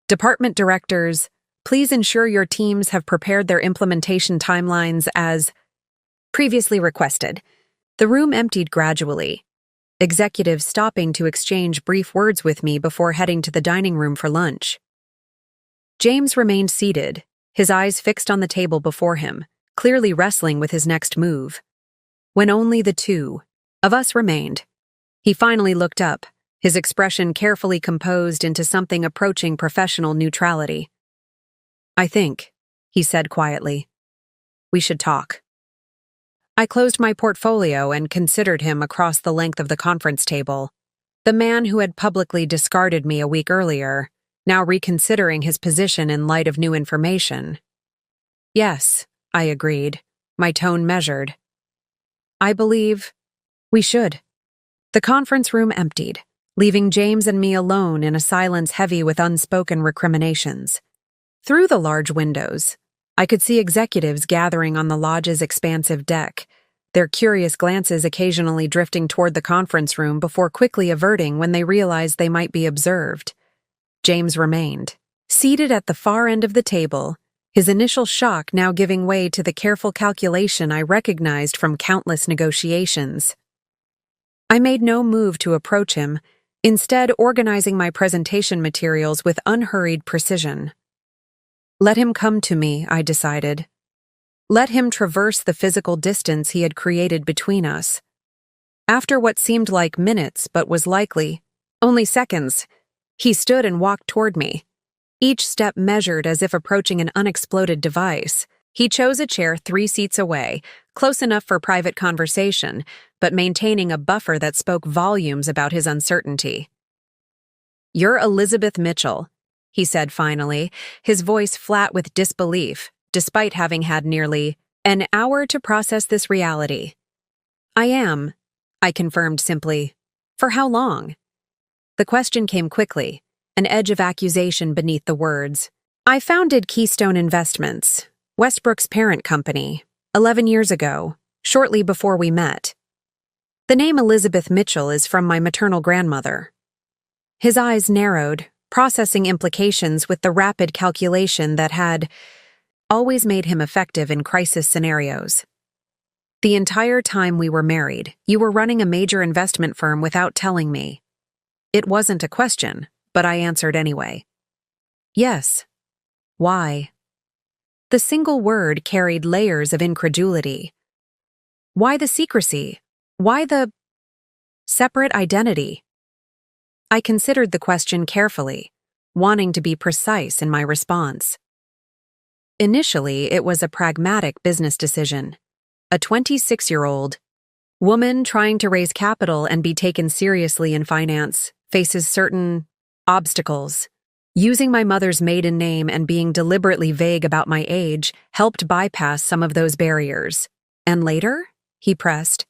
Department directors, please ensure your teams have prepared their implementation timelines as previously requested. The room emptied gradually, executives stopping to exchange brief words with me before heading to the dining room for lunch. James remained seated, his eyes fixed on the table before him, clearly wrestling with his next move. When only the two of us remained, he finally looked up, his expression carefully composed into something approaching professional neutrality. I think, he said quietly, we should talk. I closed my portfolio and considered him across the length of the conference table. The man who had publicly discarded me a week earlier, now reconsidering his position in light of new information. Yes, I agreed, my tone measured. I believe we should. The conference room emptied, leaving James and me alone in a silence heavy with unspoken recriminations. Through the large windows, I could see executives gathering on the lodge's expansive deck, their curious glances occasionally drifting toward the conference room before quickly averting when they realized they might be observed. James remained, seated at the far end of the table, his initial shock now giving way to the careful calculation I recognized from countless negotiations. I made no move to approach him, instead organizing my presentation materials with unhurried precision. Let him come to me, I decided. Let him traverse the physical distance he had created between us. After what seemed like minutes but was likely only seconds, he stood and walked toward me, each step measured as if approaching an unexploded device. He chose a chair 3 seats away, close enough for private conversation, but maintaining a buffer that spoke volumes about his uncertainty. You're Elizabeth Mitchell, he said finally, his voice flat with disbelief, despite having had nearly an hour to process this reality. I am, I confirmed simply. For how long? The question came quickly, an edge of accusation beneath the words. I founded Keystone Investments, Westbrook's parent company, 11 years ago, shortly before we met. The name Elizabeth Mitchell is from my maternal grandmother. His eyes narrowed, processing implications with the rapid calculation that had always made him effective in crisis scenarios. The entire time we were married, you were running a major investment firm without telling me. It wasn't a question, but I answered anyway. Yes. Why? The single word carried layers of incredulity. Why the secrecy? Why the separate identity? I considered the question carefully, wanting to be precise in my response. Initially, it was a pragmatic business decision. A 26-year-old woman trying to raise capital and be taken seriously in finance faces certain obstacles. Using my mother's maiden name and being deliberately vague about my age helped bypass some of those barriers. And later, he pressed,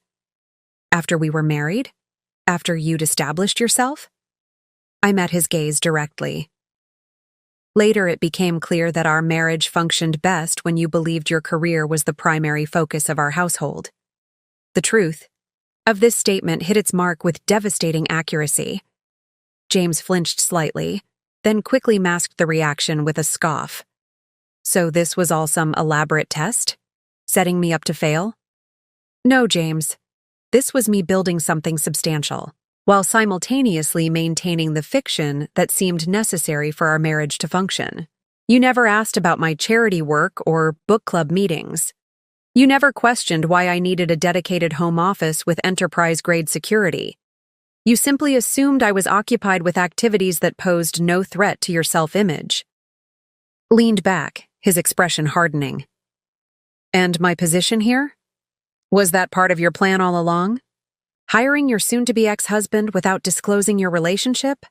after we were married? After you'd established yourself? I met his gaze directly. Later, it became clear that our marriage functioned best when you believed your career was the primary focus of our household. The truth of this statement hit its mark with devastating accuracy. James flinched slightly, then quickly masked the reaction with a scoff. So this was all some elaborate test? Setting me up to fail? No, James. This was me building something substantial, while simultaneously maintaining the fiction that seemed necessary for our marriage to function. You never asked about my charity work or book club meetings. You never questioned why I needed a dedicated home office with enterprise-grade security. You simply assumed I was occupied with activities that posed no threat to your self-image. Leaned back, his expression hardening. And my position here? Was that part of your plan all along? Hiring your soon-to-be ex-husband without disclosing your relationship?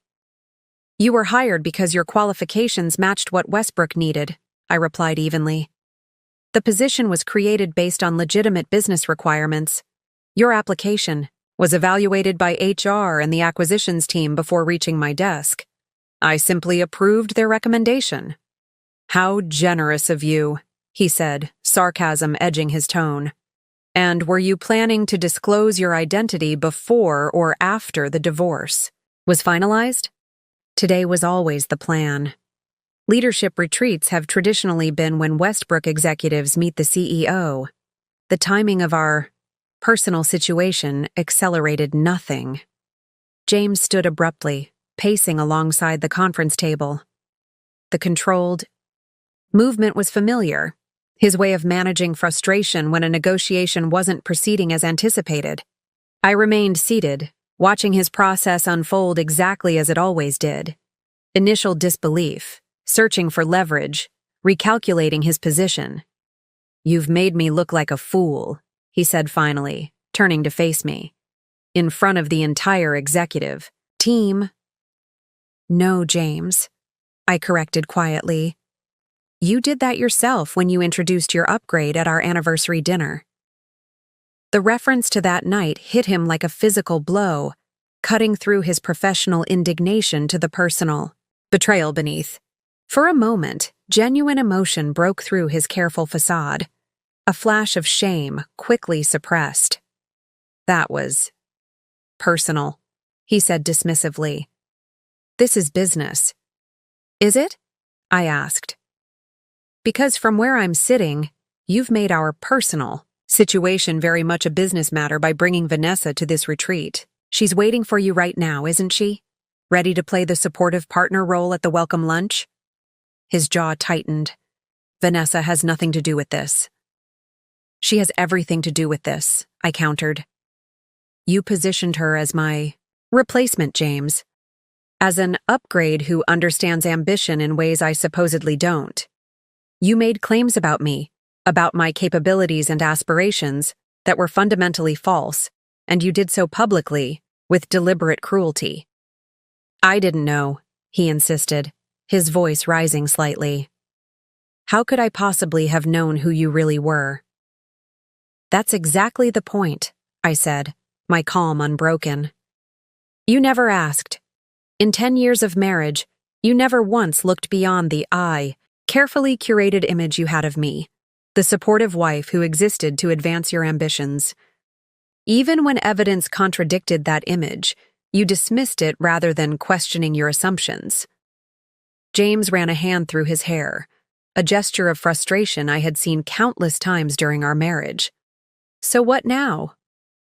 You were hired because your qualifications matched what Westbrook needed, I replied evenly. The position was created based on legitimate business requirements. Your application was evaluated by HR and the acquisitions team before reaching my desk. I simply approved their recommendation. How generous of you, he said, sarcasm edging his tone. And were you planning to disclose your identity before or after the divorce was finalized? Today was always the plan. Leadership retreats have traditionally been when Westbrook executives meet the CEO. The timing of our personal situation accelerated nothing. James stood abruptly, pacing alongside the conference table. The controlled movement was familiar. His way of managing frustration when a negotiation wasn't proceeding as anticipated. I remained seated, watching his process unfold exactly as it always did. Initial disbelief, searching for leverage, recalculating his position. You've made me look like a fool, he said finally, turning to face me. In front of the entire executive team. No, James, I corrected quietly. You did that yourself when you introduced your upgrade at our anniversary dinner. The reference to that night hit him like a physical blow, cutting through his professional indignation to the personal betrayal beneath. For a moment, genuine emotion broke through his careful facade. A flash of shame quickly suppressed. That was personal, he said dismissively. This is business. Is it? I asked. Because from where I'm sitting, you've made our personal situation very much a business matter by bringing Vanessa to this retreat. She's waiting for you right now, isn't she? Ready to play the supportive partner role at the welcome lunch? His jaw tightened. Vanessa has nothing to do with this. She has everything to do with this, I countered. You positioned her as my replacement, James. As an upgrade who understands ambition in ways I supposedly don't. You made claims about me, about my capabilities and aspirations, that were fundamentally false, and you did so publicly, with deliberate cruelty. I didn't know, he insisted, his voice rising slightly. How could I possibly have known who you really were? That's exactly the point, I said, my calm unbroken. You never asked. In 10 years of marriage, you never once looked beyond the carefully curated image you had of me, the supportive wife who existed to advance your ambitions. Even when evidence contradicted that image, you dismissed it rather than questioning your assumptions. James ran a hand through his hair, a gesture of frustration I had seen countless times during our marriage. So what now?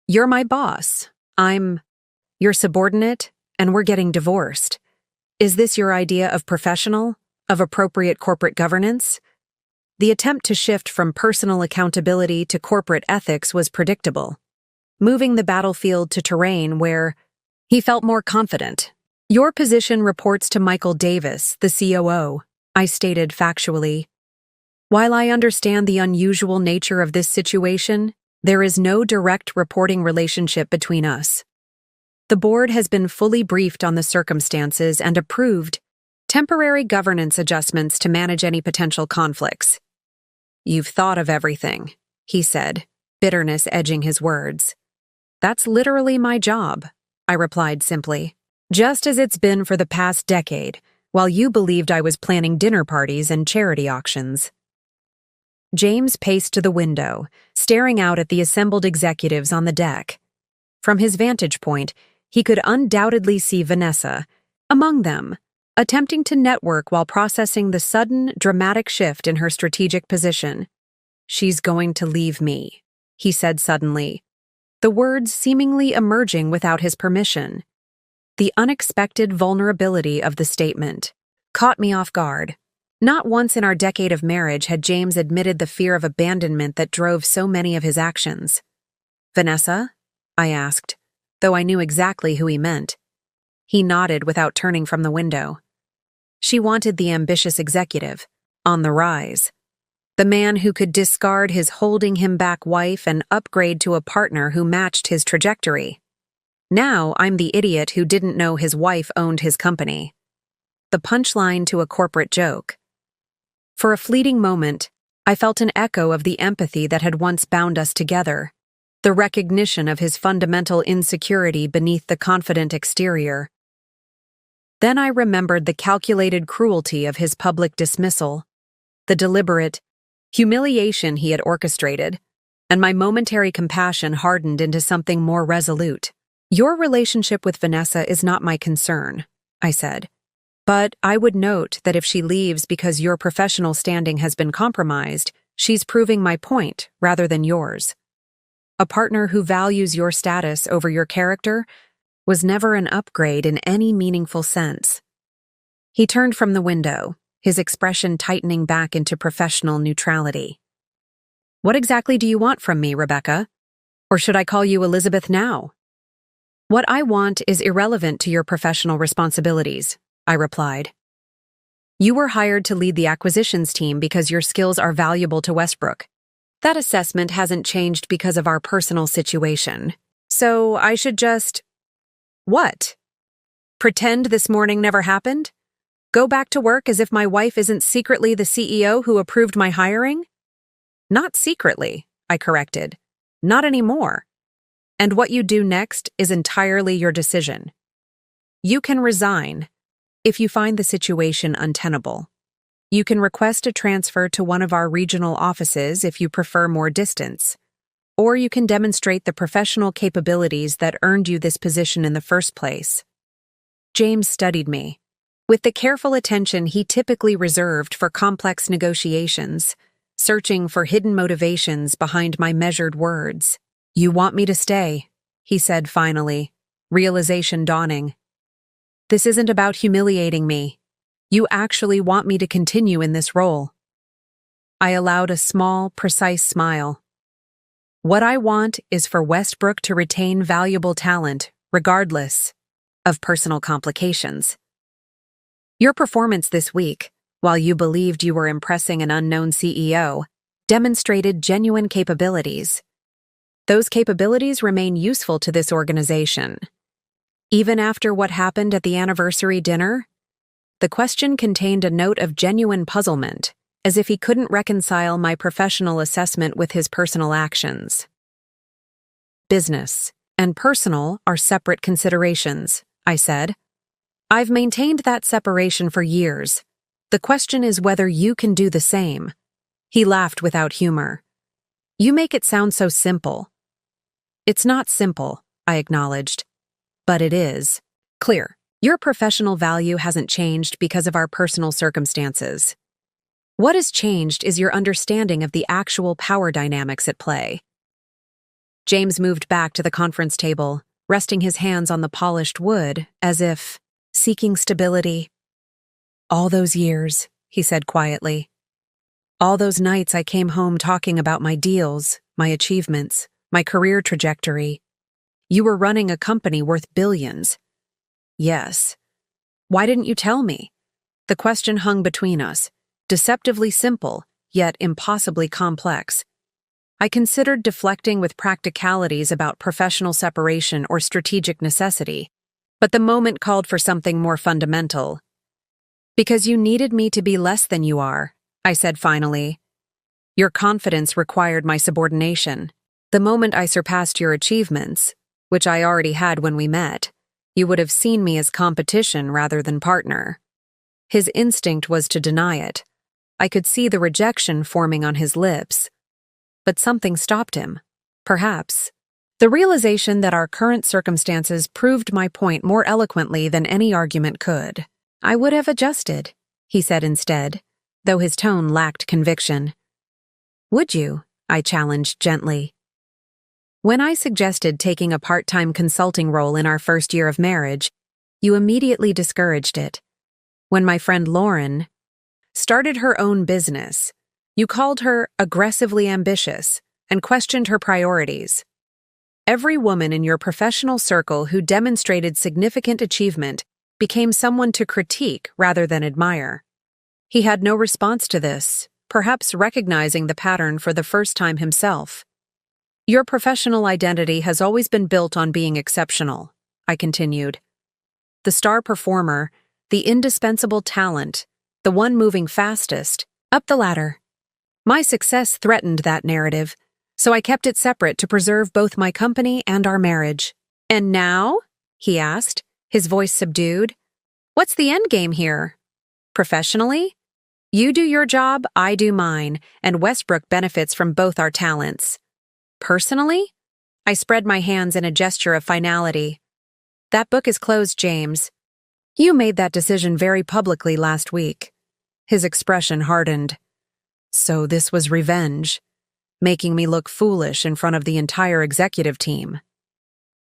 You're my boss. I'm your subordinate, and we're getting divorced. Is this your idea of professional? Of appropriate corporate governance? The attempt to shift from personal accountability to corporate ethics was predictable, moving the battlefield to terrain where he felt more confident, Your position reports to Michael Davis, the COO, I stated factually. While I understand the unusual nature of this situation, there is no direct reporting relationship between us. The board has been fully briefed on the circumstances and approved temporary governance adjustments to manage any potential conflicts. You've thought of everything, he said, bitterness edging his words. That's literally my job, I replied simply. Just as it's been for the past decade, while you believed I was planning dinner parties and charity auctions. James paced to the window, staring out at the assembled executives on the deck. From his vantage point, he could undoubtedly see Vanessa, among them, attempting to network while processing the sudden, dramatic shift in her strategic position. She's going to leave me, he said suddenly, the words seemingly emerging without his permission. The unexpected vulnerability of the statement caught me off guard. Not once in our decade of marriage had James admitted the fear of abandonment that drove so many of his actions. Vanessa? I asked, though I knew exactly who he meant. He nodded without turning from the window. She wanted the ambitious executive, on the rise. The man who could discard his holding him back wife and upgrade to a partner who matched his trajectory. Now I'm the idiot who didn't know his wife owned his company. The punchline to a corporate joke. For a fleeting moment, I felt an echo of the empathy that had once bound us together, the recognition of his fundamental insecurity beneath the confident exterior. Then I remembered the calculated cruelty of his public dismissal, the deliberate humiliation he had orchestrated, and my momentary compassion hardened into something more resolute. Your relationship with Vanessa is not my concern, I said. But I would note that if she leaves because your professional standing has been compromised, she's proving my point rather than yours. A partner who values your status over your character was never an upgrade in any meaningful sense. He turned from the window, his expression tightening back into professional neutrality. What exactly do you want from me, Rebecca? Or should I call you Elizabeth now? What I want is irrelevant to your professional responsibilities, I replied. You were hired to lead the acquisitions team because your skills are valuable to Westbrook. That assessment hasn't changed because of our personal situation. So I should just… What? Pretend this morning never happened? Go back to work as if my wife isn't secretly the CEO who approved my hiring? Not secretly, I corrected. Not anymore. And what you do next is entirely your decision. You can resign if you find the situation untenable. You can request a transfer to one of our regional offices if you prefer more distance. Or you can demonstrate the professional capabilities that earned you this position in the first place. James studied me, with the careful attention he typically reserved for complex negotiations, searching for hidden motivations behind my measured words. You want me to stay, he said finally, realization dawning. This isn't about humiliating me. You actually want me to continue in this role. I allowed a small, precise smile. What I want is for Westbrook to retain valuable talent, regardless of personal complications. Your performance this week, while you believed you were impressing an unknown CEO, demonstrated genuine capabilities. Those capabilities remain useful to this organization. Even after what happened at the anniversary dinner, the question contained a note of genuine puzzlement, as if he couldn't reconcile my professional assessment with his personal actions. Business and personal are separate considerations, I said. I've maintained that separation for years. The question is whether you can do the same. He laughed without humor. You make it sound so simple. It's not simple, I acknowledged. But it is. Clear. Your professional value hasn't changed because of our personal circumstances. What has changed is your understanding of the actual power dynamics at play. James moved back to the conference table, resting his hands on the polished wood, as if seeking stability. All those years, he said quietly. All those nights I came home talking about my deals, my achievements, my career trajectory. You were running a company worth billions. Yes, Why didn't you tell me? The question hung between us, deceptively simple, yet impossibly complex. I considered deflecting with practicalities about professional separation or strategic necessity, but the moment called for something more fundamental. Because you needed me to be less than you are, I said finally. Your confidence required my subordination. The moment I surpassed your achievements, which I already had when we met, you would have seen me as competition rather than partner. His instinct was to deny it. I could see the rejection forming on his lips. But something stopped him. Perhaps. The realization that our current circumstances proved my point more eloquently than any argument could. I would have adjusted, he said instead, though his tone lacked conviction. Would you? I challenged gently. When I suggested taking a part-time consulting role in our first year of marriage, you immediately discouraged it. When my friend Lauren started her own business, you called her aggressively ambitious and questioned her priorities. Every woman in your professional circle who demonstrated significant achievement became someone to critique rather than admire. He had no response to this, perhaps recognizing the pattern for the first time himself. Your professional identity has always been built on being exceptional, I continued. The star performer, the indispensable talent, the one moving fastest, up the ladder. My success threatened that narrative, so I kept it separate to preserve both my company and our marriage. And now? He asked, his voice subdued. What's the end game here? Professionally? You do your job, I do mine, and Westbrook benefits from both our talents. Personally? I spread my hands in a gesture of finality. That book is closed, James. You made that decision very publicly last week. His expression hardened. So this was revenge, making me look foolish in front of the entire executive team.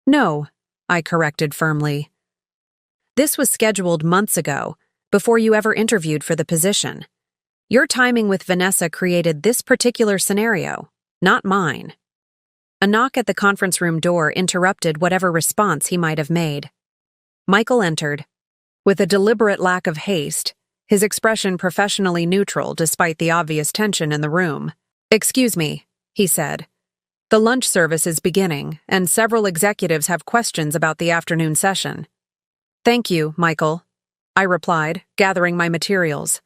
No, I corrected firmly. This was scheduled months ago, before you ever interviewed for the position. Your timing with Vanessa created this particular scenario, not mine. A knock at the conference room door interrupted whatever response he might have made. Michael entered. With a deliberate lack of haste, his expression professionally neutral despite the obvious tension in the room. Excuse me, he said. The lunch service is beginning, and several executives have questions about the afternoon session. Thank you, Michael, I replied, gathering my materials.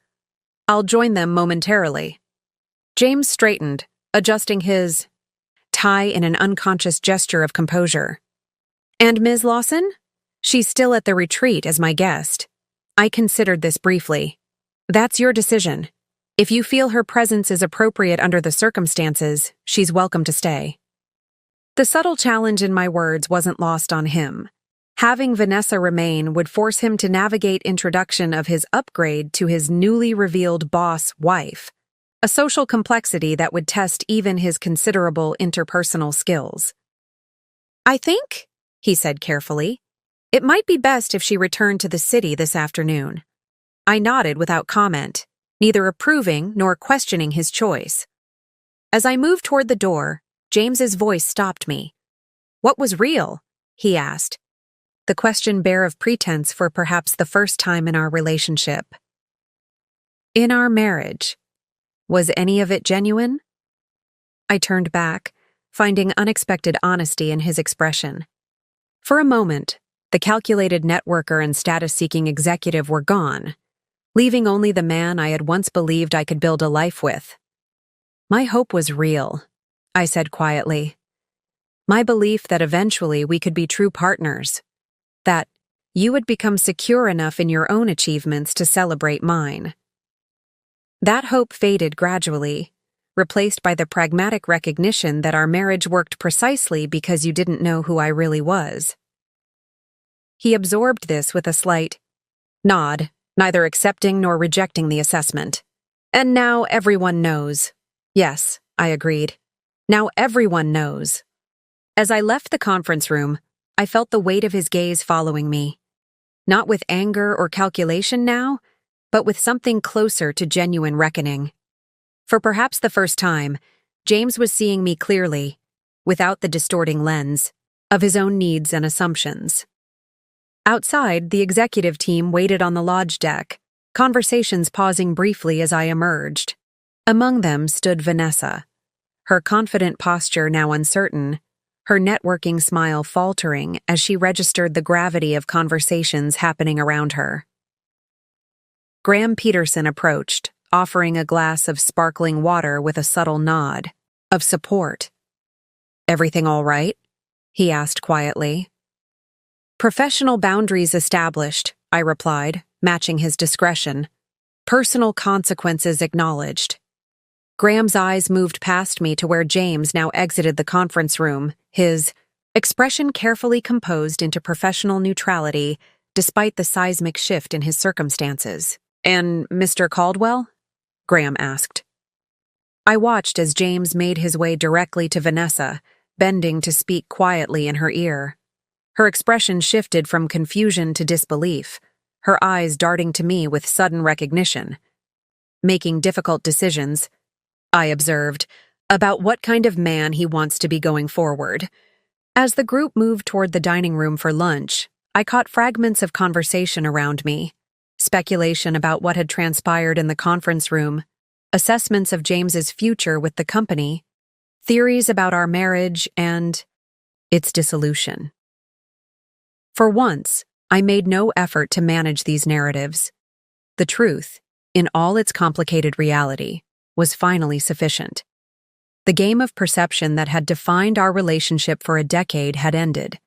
I'll join them momentarily. James straightened, adjusting his tie in an unconscious gesture of composure. And Ms. Lawson? She's still at the retreat as my guest. I considered this briefly. That's your decision. If you feel her presence is appropriate under the circumstances, she's welcome to stay. The subtle challenge in my words wasn't lost on him. Having Vanessa remain would force him to navigate introduction of his upgrade to his newly revealed boss wife, a social complexity that would test even his considerable interpersonal skills. I think, he said carefully, it might be best if she returned to the city this afternoon. I nodded without comment, neither approving nor questioning his choice. As I moved toward the door, James's voice stopped me. What was real? He asked. The question bare of pretense for perhaps the first time in our relationship. In our marriage. Was any of it genuine? I turned back, finding unexpected honesty in his expression. For a moment, the calculated networker and status-seeking executive were gone, leaving only the man I had once believed I could build a life with. My hope was real, I said quietly. My belief that eventually we could be true partners. That you would become secure enough in your own achievements to celebrate mine. That hope faded gradually, replaced by the pragmatic recognition that our marriage worked precisely because you didn't know who I really was. He absorbed this with a slight nod, neither accepting nor rejecting the assessment. And now everyone knows. Yes, I agreed. Now everyone knows. As I left the conference room, I felt the weight of his gaze following me. Not with anger or calculation now, but with something closer to genuine reckoning. For perhaps the first time, James was seeing me clearly, without the distorting lens, of his own needs and assumptions. Outside, the executive team waited on the lodge deck, conversations pausing briefly as I emerged. Among them stood Vanessa, her confident posture now uncertain, her networking smile faltering as she registered the gravity of conversations happening around her. Graham Peterson approached, offering a glass of sparkling water with a subtle nod of support. "Everything all right?" he asked quietly. "Professional boundaries established," I replied, matching his discretion. "Personal consequences acknowledged." Graham's eyes moved past me to where James now exited the conference room, his expression carefully composed into professional neutrality despite the seismic shift in his circumstances. "And Mr. Caldwell?" Graham asked. I watched as James made his way directly to Vanessa, bending to speak quietly in her ear. Her expression shifted from confusion to disbelief, her eyes darting to me with sudden recognition. "Making difficult decisions," I observed, "about what kind of man he wants to be going forward." As the group moved toward the dining room for lunch, I caught fragments of conversation around me. Speculation about what had transpired in the conference room, assessments of James's future with the company, theories about our marriage and its dissolution. For once, I made no effort to manage these narratives. The truth, in all its complicated reality, was finally sufficient. The game of perception that had defined our relationship for a decade had ended.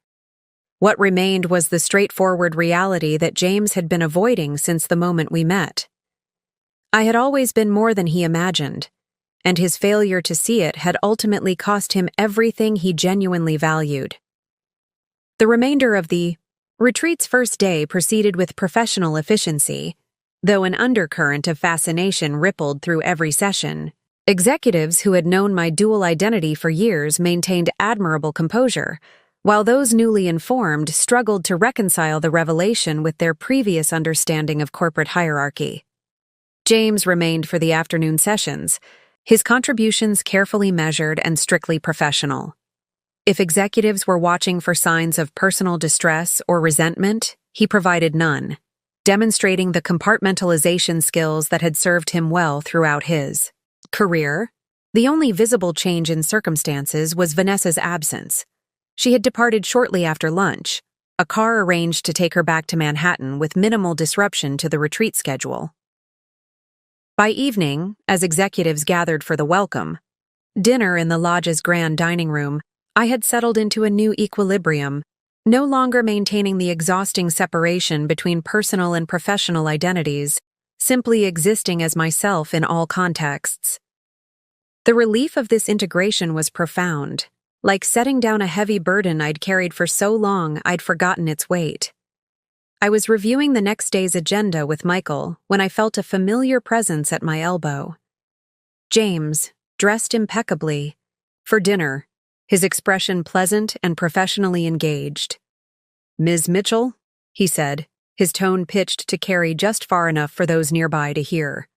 What remained was the straightforward reality that James had been avoiding since the moment we met. I had always been more than he imagined, and his failure to see it had ultimately cost him everything he genuinely valued. The remainder of the retreat's first day proceeded with professional efficiency, though an undercurrent of fascination rippled through every session. Executives who had known my dual identity for years maintained admirable composure, while those newly informed struggled to reconcile the revelation with their previous understanding of corporate hierarchy. James remained for the afternoon sessions, his contributions carefully measured and strictly professional. If executives were watching for signs of personal distress or resentment, he provided none, demonstrating the compartmentalization skills that had served him well throughout his career. The only visible change in circumstances was Vanessa's absence. She had departed shortly after lunch, a car arranged to take her back to Manhattan with minimal disruption to the retreat schedule. By evening, as executives gathered for the welcome dinner in the lodge's grand dining room, I had settled into a new equilibrium, no longer maintaining the exhausting separation between personal and professional identities, simply existing as myself in all contexts. The relief of this integration was profound, like setting down a heavy burden I'd carried for so long I'd forgotten its weight. I was reviewing the next day's agenda with Michael when I felt a familiar presence at my elbow. James, dressed impeccably, for dinner, his expression pleasant and professionally engaged. "Ms. Mitchell," he said, his tone pitched to carry just far enough for those nearby to hear.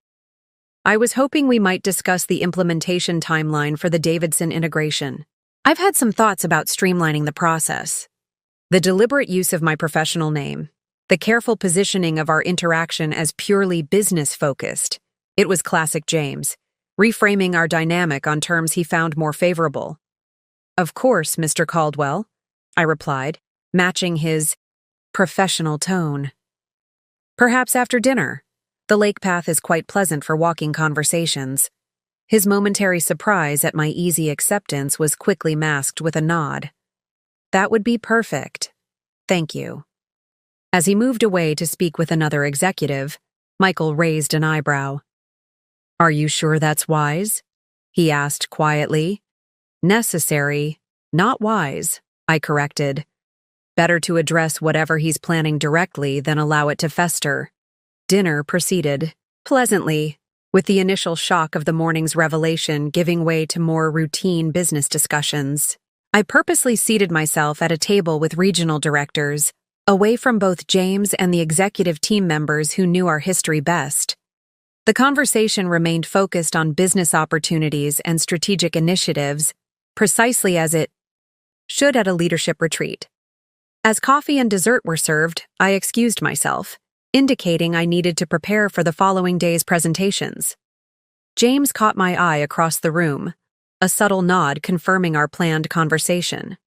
"I was hoping we might discuss the implementation timeline for the Davidson integration. I've had some thoughts about streamlining the process. The deliberate use of my professional name, the careful positioning of our interaction as purely business-focused. It was classic James, reframing our dynamic on terms he found more favorable. "Of course, Mr. Caldwell," I replied, matching his professional tone. "Perhaps after dinner. The lake path is quite pleasant for walking conversations." His momentary surprise at my easy acceptance was quickly masked with a nod. "That would be perfect. Thank you." As he moved away to speak with another executive, Michael raised an eyebrow. "Are you sure that's wise?" he asked quietly. "Necessary, not wise," I corrected. "Better to address whatever he's planning directly than allow it to fester." Dinner proceeded pleasantly, with the initial shock of the morning's revelation giving way to more routine business discussions. I purposely seated myself at a table with regional directors, away from both James and the executive team members who knew our history best. The conversation remained focused on business opportunities and strategic initiatives, precisely as it should at a leadership retreat. As coffee and dessert were served, I excused myself, indicating I needed to prepare for the following day's presentations. James caught my eye across the room, a subtle nod confirming our planned conversation.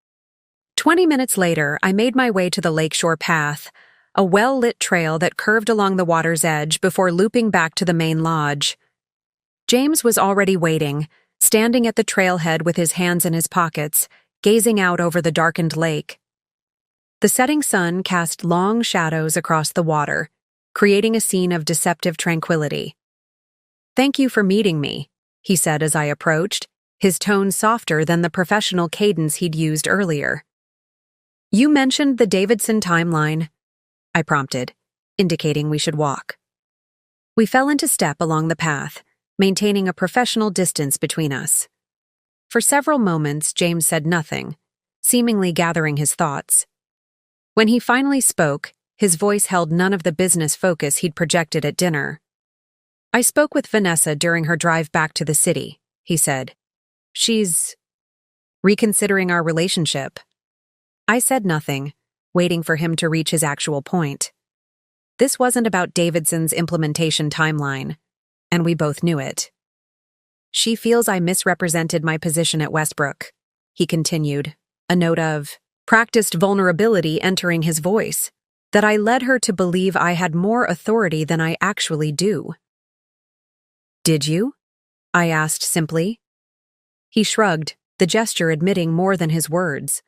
20 minutes later, I made my way to the lakeshore path, a well-lit trail that curved along the water's edge before looping back to the main lodge. James was already waiting, standing at the trailhead with his hands in his pockets, gazing out over the darkened lake. The setting sun cast long shadows across the water, creating a scene of deceptive tranquility. "Thank you for meeting me," he said as I approached, his tone softer than the professional cadence he'd used earlier. "You mentioned the Davidson timeline," I prompted, indicating we should walk. We fell into step along the path, maintaining a professional distance between us. For several moments, James said nothing, seemingly gathering his thoughts. When he finally spoke, his voice held none of the business focus he'd projected at dinner. "I spoke with Vanessa during her drive back to the city," he said. "She's reconsidering our relationship." I said nothing, waiting for him to reach his actual point. This wasn't about Davidson's implementation timeline, and we both knew it. "She feels I misrepresented my position at Westbrook," he continued, a note of practiced vulnerability entering his voice, "that I led her to believe I had more authority than I actually do." "Did you?" I asked simply. He shrugged, the gesture admitting more than his words.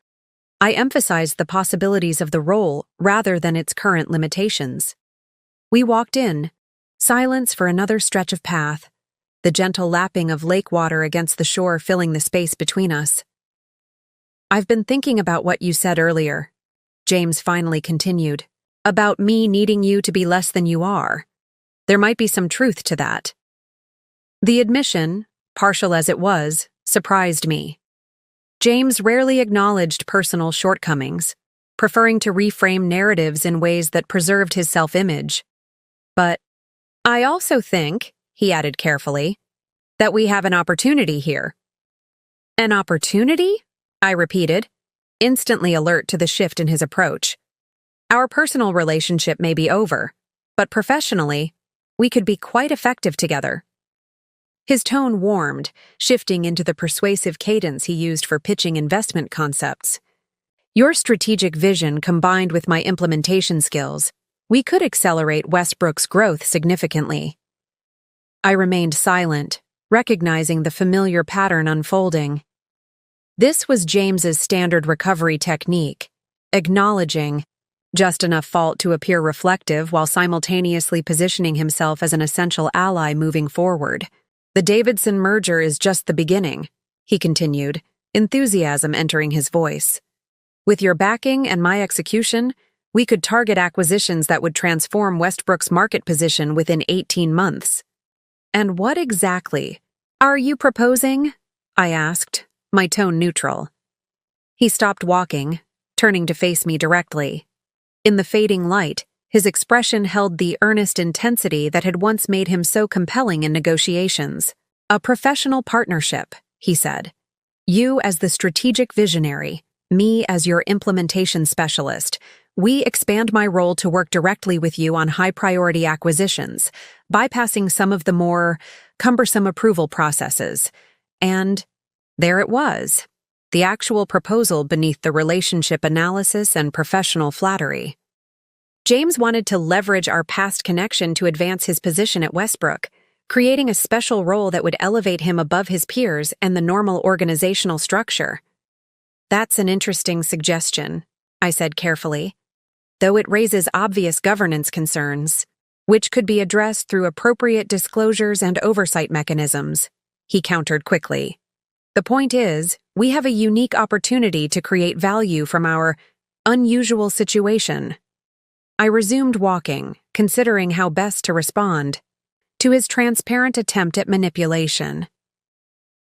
I emphasized the possibilities of the role rather than its current limitations. We walked in, silence for another stretch of path, the gentle lapping of lake water against the shore filling the space between us. "I've been thinking about what you said earlier," James finally continued, "about me needing you to be less than you are. There might be some truth to that." The admission, partial as it was, surprised me. James rarely acknowledged personal shortcomings, preferring to reframe narratives in ways that preserved his self-image. "But I also think," he added carefully, "that we have an opportunity here." "An opportunity?" I repeated, instantly alert to the shift in his approach. "Our personal relationship may be over, but professionally, we could be quite effective together." His tone warmed, shifting into the persuasive cadence he used for pitching investment concepts. "Your strategic vision combined with my implementation skills, we could accelerate Westbrook's growth significantly." I remained silent, recognizing the familiar pattern unfolding. This was James's standard recovery technique, acknowledging just enough fault to appear reflective while simultaneously positioning himself as an essential ally moving forward. "The Davidson merger is just the beginning," he continued, enthusiasm entering his voice. "With your backing and my execution, we could target acquisitions that would transform Westbrook's market position within 18 months. "And what exactly are you proposing?" I asked, my tone neutral. He stopped walking, turning to face me directly. In the fading light, his expression held the earnest intensity that had once made him so compelling in negotiations. "A professional partnership," he said. "You as the strategic visionary, me as your implementation specialist. We expand my role to work directly with you on high-priority acquisitions, bypassing some of the more cumbersome approval processes." And there it was, the actual proposal beneath the relationship analysis and professional flattery. James wanted to leverage our past connection to advance his position at Westbrook, creating a special role that would elevate him above his peers and the normal organizational structure. "That's an interesting suggestion," I said carefully, "though it raises obvious governance concerns, which could be addressed through appropriate disclosures and oversight mechanisms," he countered quickly. "The point is, we have a unique opportunity to create value from our unusual situation." I resumed walking, considering how best to respond to his transparent attempt at manipulation.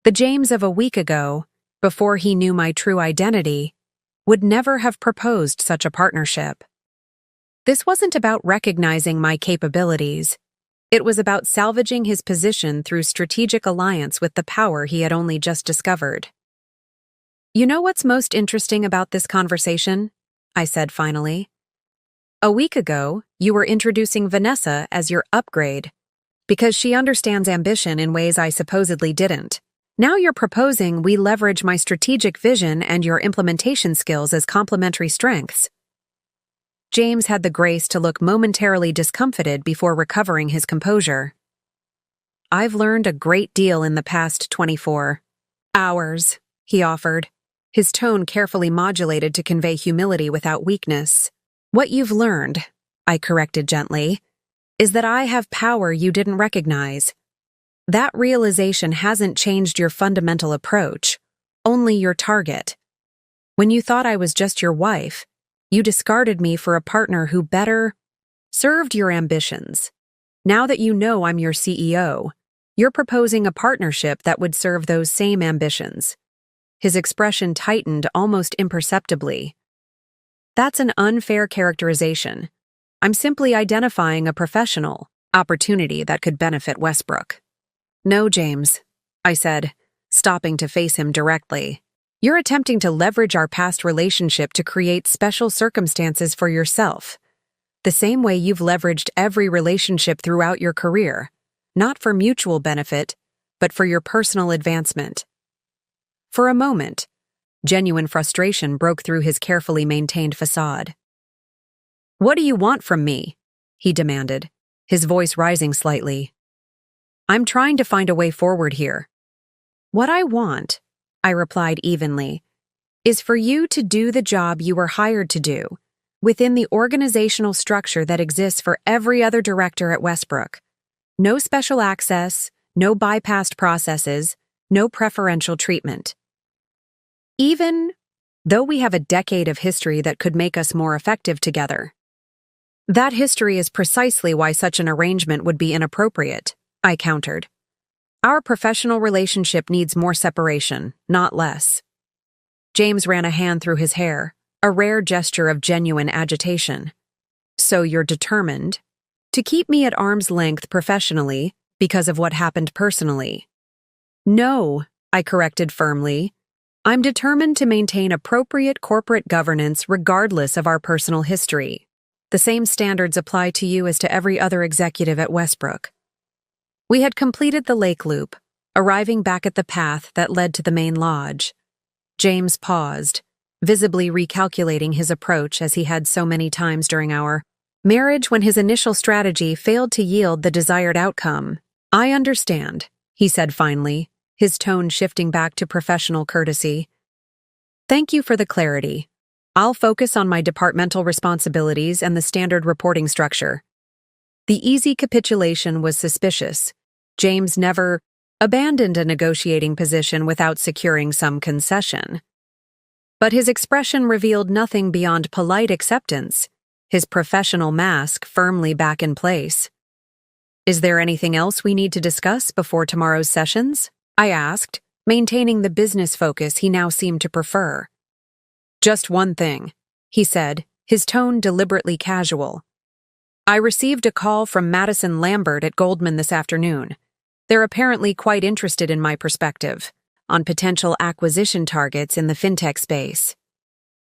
The James of a week ago, before he knew my true identity, would never have proposed such a partnership. This wasn't about recognizing my capabilities. It was about salvaging his position through strategic alliance with the power he had only just discovered. "You know what's most interesting about this conversation?" I said finally. A week ago, you were introducing Vanessa as your upgrade, because she understands ambition in ways I supposedly didn't. Now you're proposing we leverage my strategic vision and your implementation skills as complementary strengths. James had the grace to look momentarily discomfited before recovering his composure. I've learned a great deal in the past 24 hours, he offered, his tone carefully modulated to convey humility without weakness. What you've learned, I corrected gently, is that I have power you didn't recognize. That realization hasn't changed your fundamental approach, only your target. When you thought I was just your wife, you discarded me for a partner who better served your ambitions. Now that you know I'm your CEO, you're proposing a partnership that would serve those same ambitions. His expression tightened almost imperceptibly. That's an unfair characterization. I'm simply identifying a professional opportunity that could benefit Westbrook. No, James, I said, stopping to face him directly. You're attempting to leverage our past relationship to create special circumstances for yourself, the same way you've leveraged every relationship throughout your career, not for mutual benefit, but for your personal advancement. For a moment, genuine frustration broke through his carefully maintained facade. What do you want from me? He demanded, his voice rising slightly. I'm trying to find a way forward here. What I want, I replied evenly, is for you to do the job you were hired to do, within the organizational structure that exists for every other director at Westbrook. No special access, no bypassed processes, no preferential treatment. Even though we have a decade of history that could make us more effective together. That history is precisely why such an arrangement would be inappropriate, I countered. Our professional relationship needs more separation, not less. James ran a hand through his hair, a rare gesture of genuine agitation. So you're determined to keep me at arm's length professionally because of what happened personally? No, I corrected firmly. I'm determined to maintain appropriate corporate governance regardless of our personal history. The same standards apply to you as to every other executive at Westbrook. We had completed the lake loop, arriving back at the path that led to the main lodge. James paused, visibly recalculating his approach as he had so many times during our marriage when his initial strategy failed to yield the desired outcome. I understand, he said finally, his tone shifting back to professional courtesy. Thank you for the clarity. I'll focus on my departmental responsibilities and the standard reporting structure. The easy capitulation was suspicious. James never abandoned a negotiating position without securing some concession. But his expression revealed nothing beyond polite acceptance, his professional mask firmly back in place. Is there anything else we need to discuss before tomorrow's sessions? I asked, maintaining the business focus he now seemed to prefer. Just one thing, he said, his tone deliberately casual. I received a call from Madison Lambert at Goldman this afternoon. They're apparently quite interested in my perspective on potential acquisition targets in the fintech space.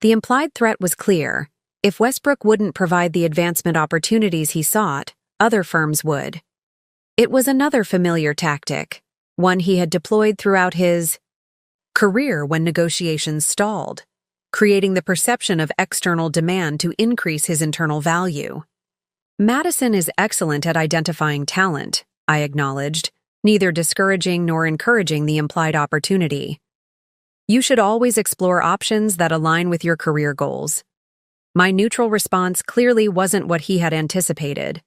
The implied threat was clear. If Westbrook wouldn't provide the advancement opportunities he sought, other firms would. It was another familiar tactic, one he had deployed throughout his career when negotiations stalled, creating the perception of external demand to increase his internal value. Madison is excellent at identifying talent, I acknowledged, neither discouraging nor encouraging the implied opportunity. You should always explore options that align with your career goals. My neutral response clearly wasn't what he had anticipated.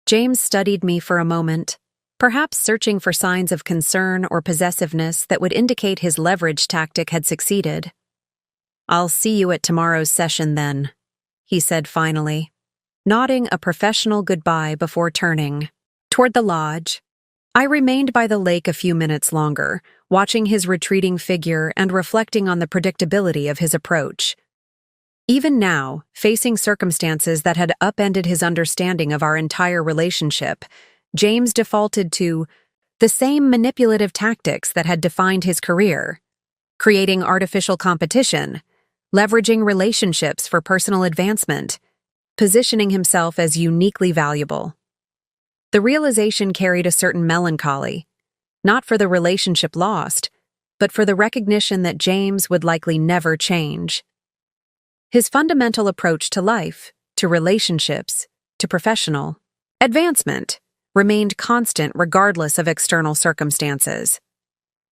James studied me for a moment, perhaps searching for signs of concern or possessiveness that would indicate his leverage tactic had succeeded. I'll see you at tomorrow's session then, he said finally, nodding a professional goodbye before turning toward the lodge. I remained by the lake a few minutes longer, watching his retreating figure and reflecting on the predictability of his approach. Even now, facing circumstances that had upended his understanding of our entire relationship, James defaulted to the same manipulative tactics that had defined his career, creating artificial competition, leveraging relationships for personal advancement, positioning himself as uniquely valuable. The realization carried a certain melancholy, not for the relationship lost, but for the recognition that James would likely never change. His fundamental approach to life, to relationships, to professional advancement remained constant regardless of external circumstances.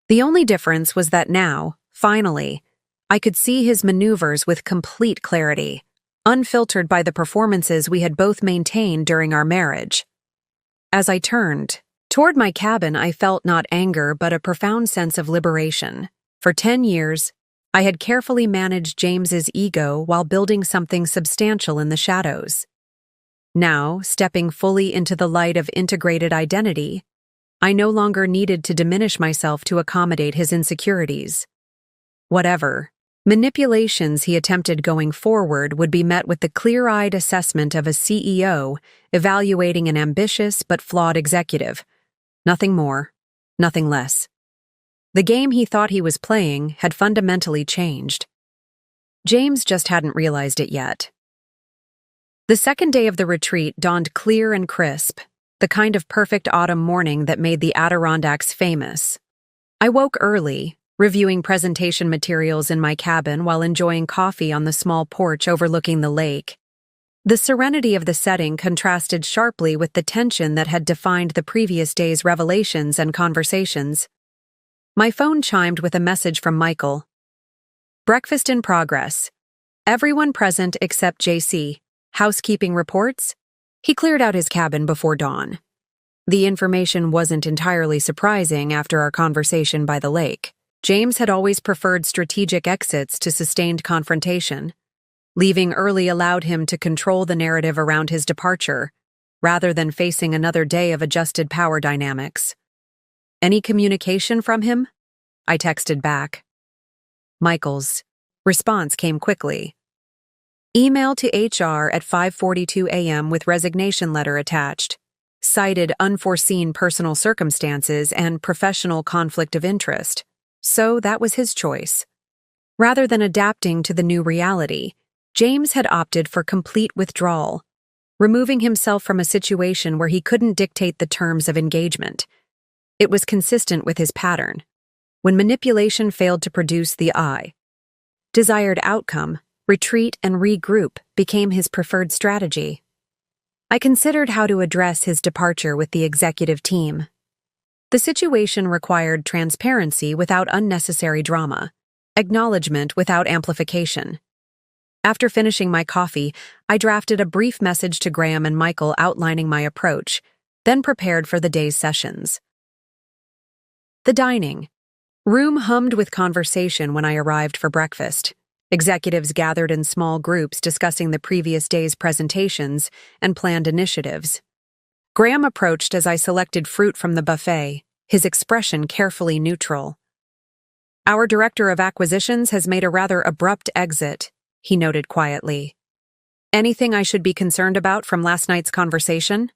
The only difference was that now, finally, I could see his maneuvers with complete clarity, unfiltered by the performances we had both maintained during our marriage. As I turned toward my cabin, I felt not anger but a profound sense of liberation. For 10 years, I had carefully managed James's ego while building something substantial in the shadows. Now, stepping fully into the light of integrated identity, I no longer needed to diminish myself to accommodate his insecurities. Whatever manipulations he attempted going forward would be met with the clear-eyed assessment of a CEO evaluating an ambitious but flawed executive. Nothing more, nothing less. The game he thought he was playing had fundamentally changed. James just hadn't realized it yet. The second day of the retreat dawned clear and crisp, the kind of perfect autumn morning that made the Adirondacks famous. I woke early, reviewing presentation materials in my cabin while enjoying coffee on the small porch overlooking the lake. The serenity of the setting contrasted sharply with the tension that had defined the previous day's revelations and conversations. My phone chimed with a message from Michael. Breakfast in progress. Everyone present except JC. Housekeeping reports? He cleared out his cabin before dawn. The information wasn't entirely surprising after our conversation by the lake. James had always preferred strategic exits to sustained confrontation. Leaving early allowed him to control the narrative around his departure, rather than facing another day of adjusted power dynamics. Any communication from him? I texted back. Michael's response came quickly. Email to HR at 5:42 a.m. with resignation letter attached. Cited unforeseen personal circumstances and professional conflict of interest. So that was his choice. Rather than adapting to the new reality, James had opted for complete withdrawal, removing himself from a situation where he couldn't dictate the terms of engagement. It was consistent with his pattern. When manipulation failed to produce the desired outcome, retreat and regroup became his preferred strategy. I considered how to address his departure with the executive team. The situation required transparency without unnecessary drama, acknowledgement without amplification. After finishing my coffee, I drafted a brief message to Graham and Michael outlining my approach, then prepared for the day's sessions. The dining room hummed with conversation when I arrived for breakfast. Executives gathered in small groups discussing the previous day's presentations and planned initiatives. Graham approached as I selected fruit from the buffet, his expression carefully neutral. Our director of acquisitions has made a rather abrupt exit, he noted quietly. Anything I should be concerned about from last night's conversation?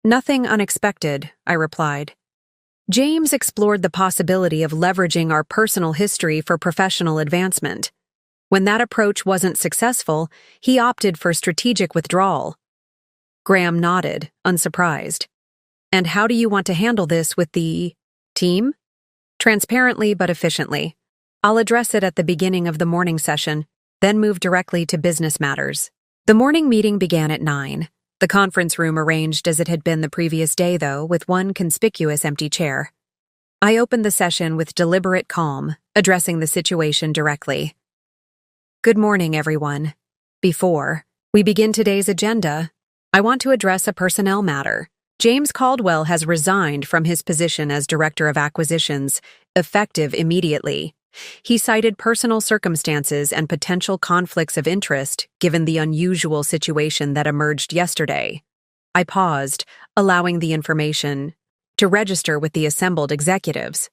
Nothing unexpected, I replied. James explored the possibility of leveraging our personal history for professional advancement. When that approach wasn't successful, he opted for strategic withdrawal. Graham nodded, unsurprised. And how do you want to handle this with the team? Transparently but efficiently. I'll address it at the beginning of the morning session, then move directly to business matters. The morning meeting began at 9. The conference room arranged as it had been the previous day, though, with one conspicuous empty chair. I opened the session with deliberate calm, addressing the situation directly. Good morning, everyone. Before we begin today's agenda, I want to address a personnel matter. James Caldwell has resigned from his position as Director of Acquisitions, effective immediately. He cited personal circumstances and potential conflicts of interest given the unusual situation that emerged yesterday. I paused, allowing the information to register with the assembled executives.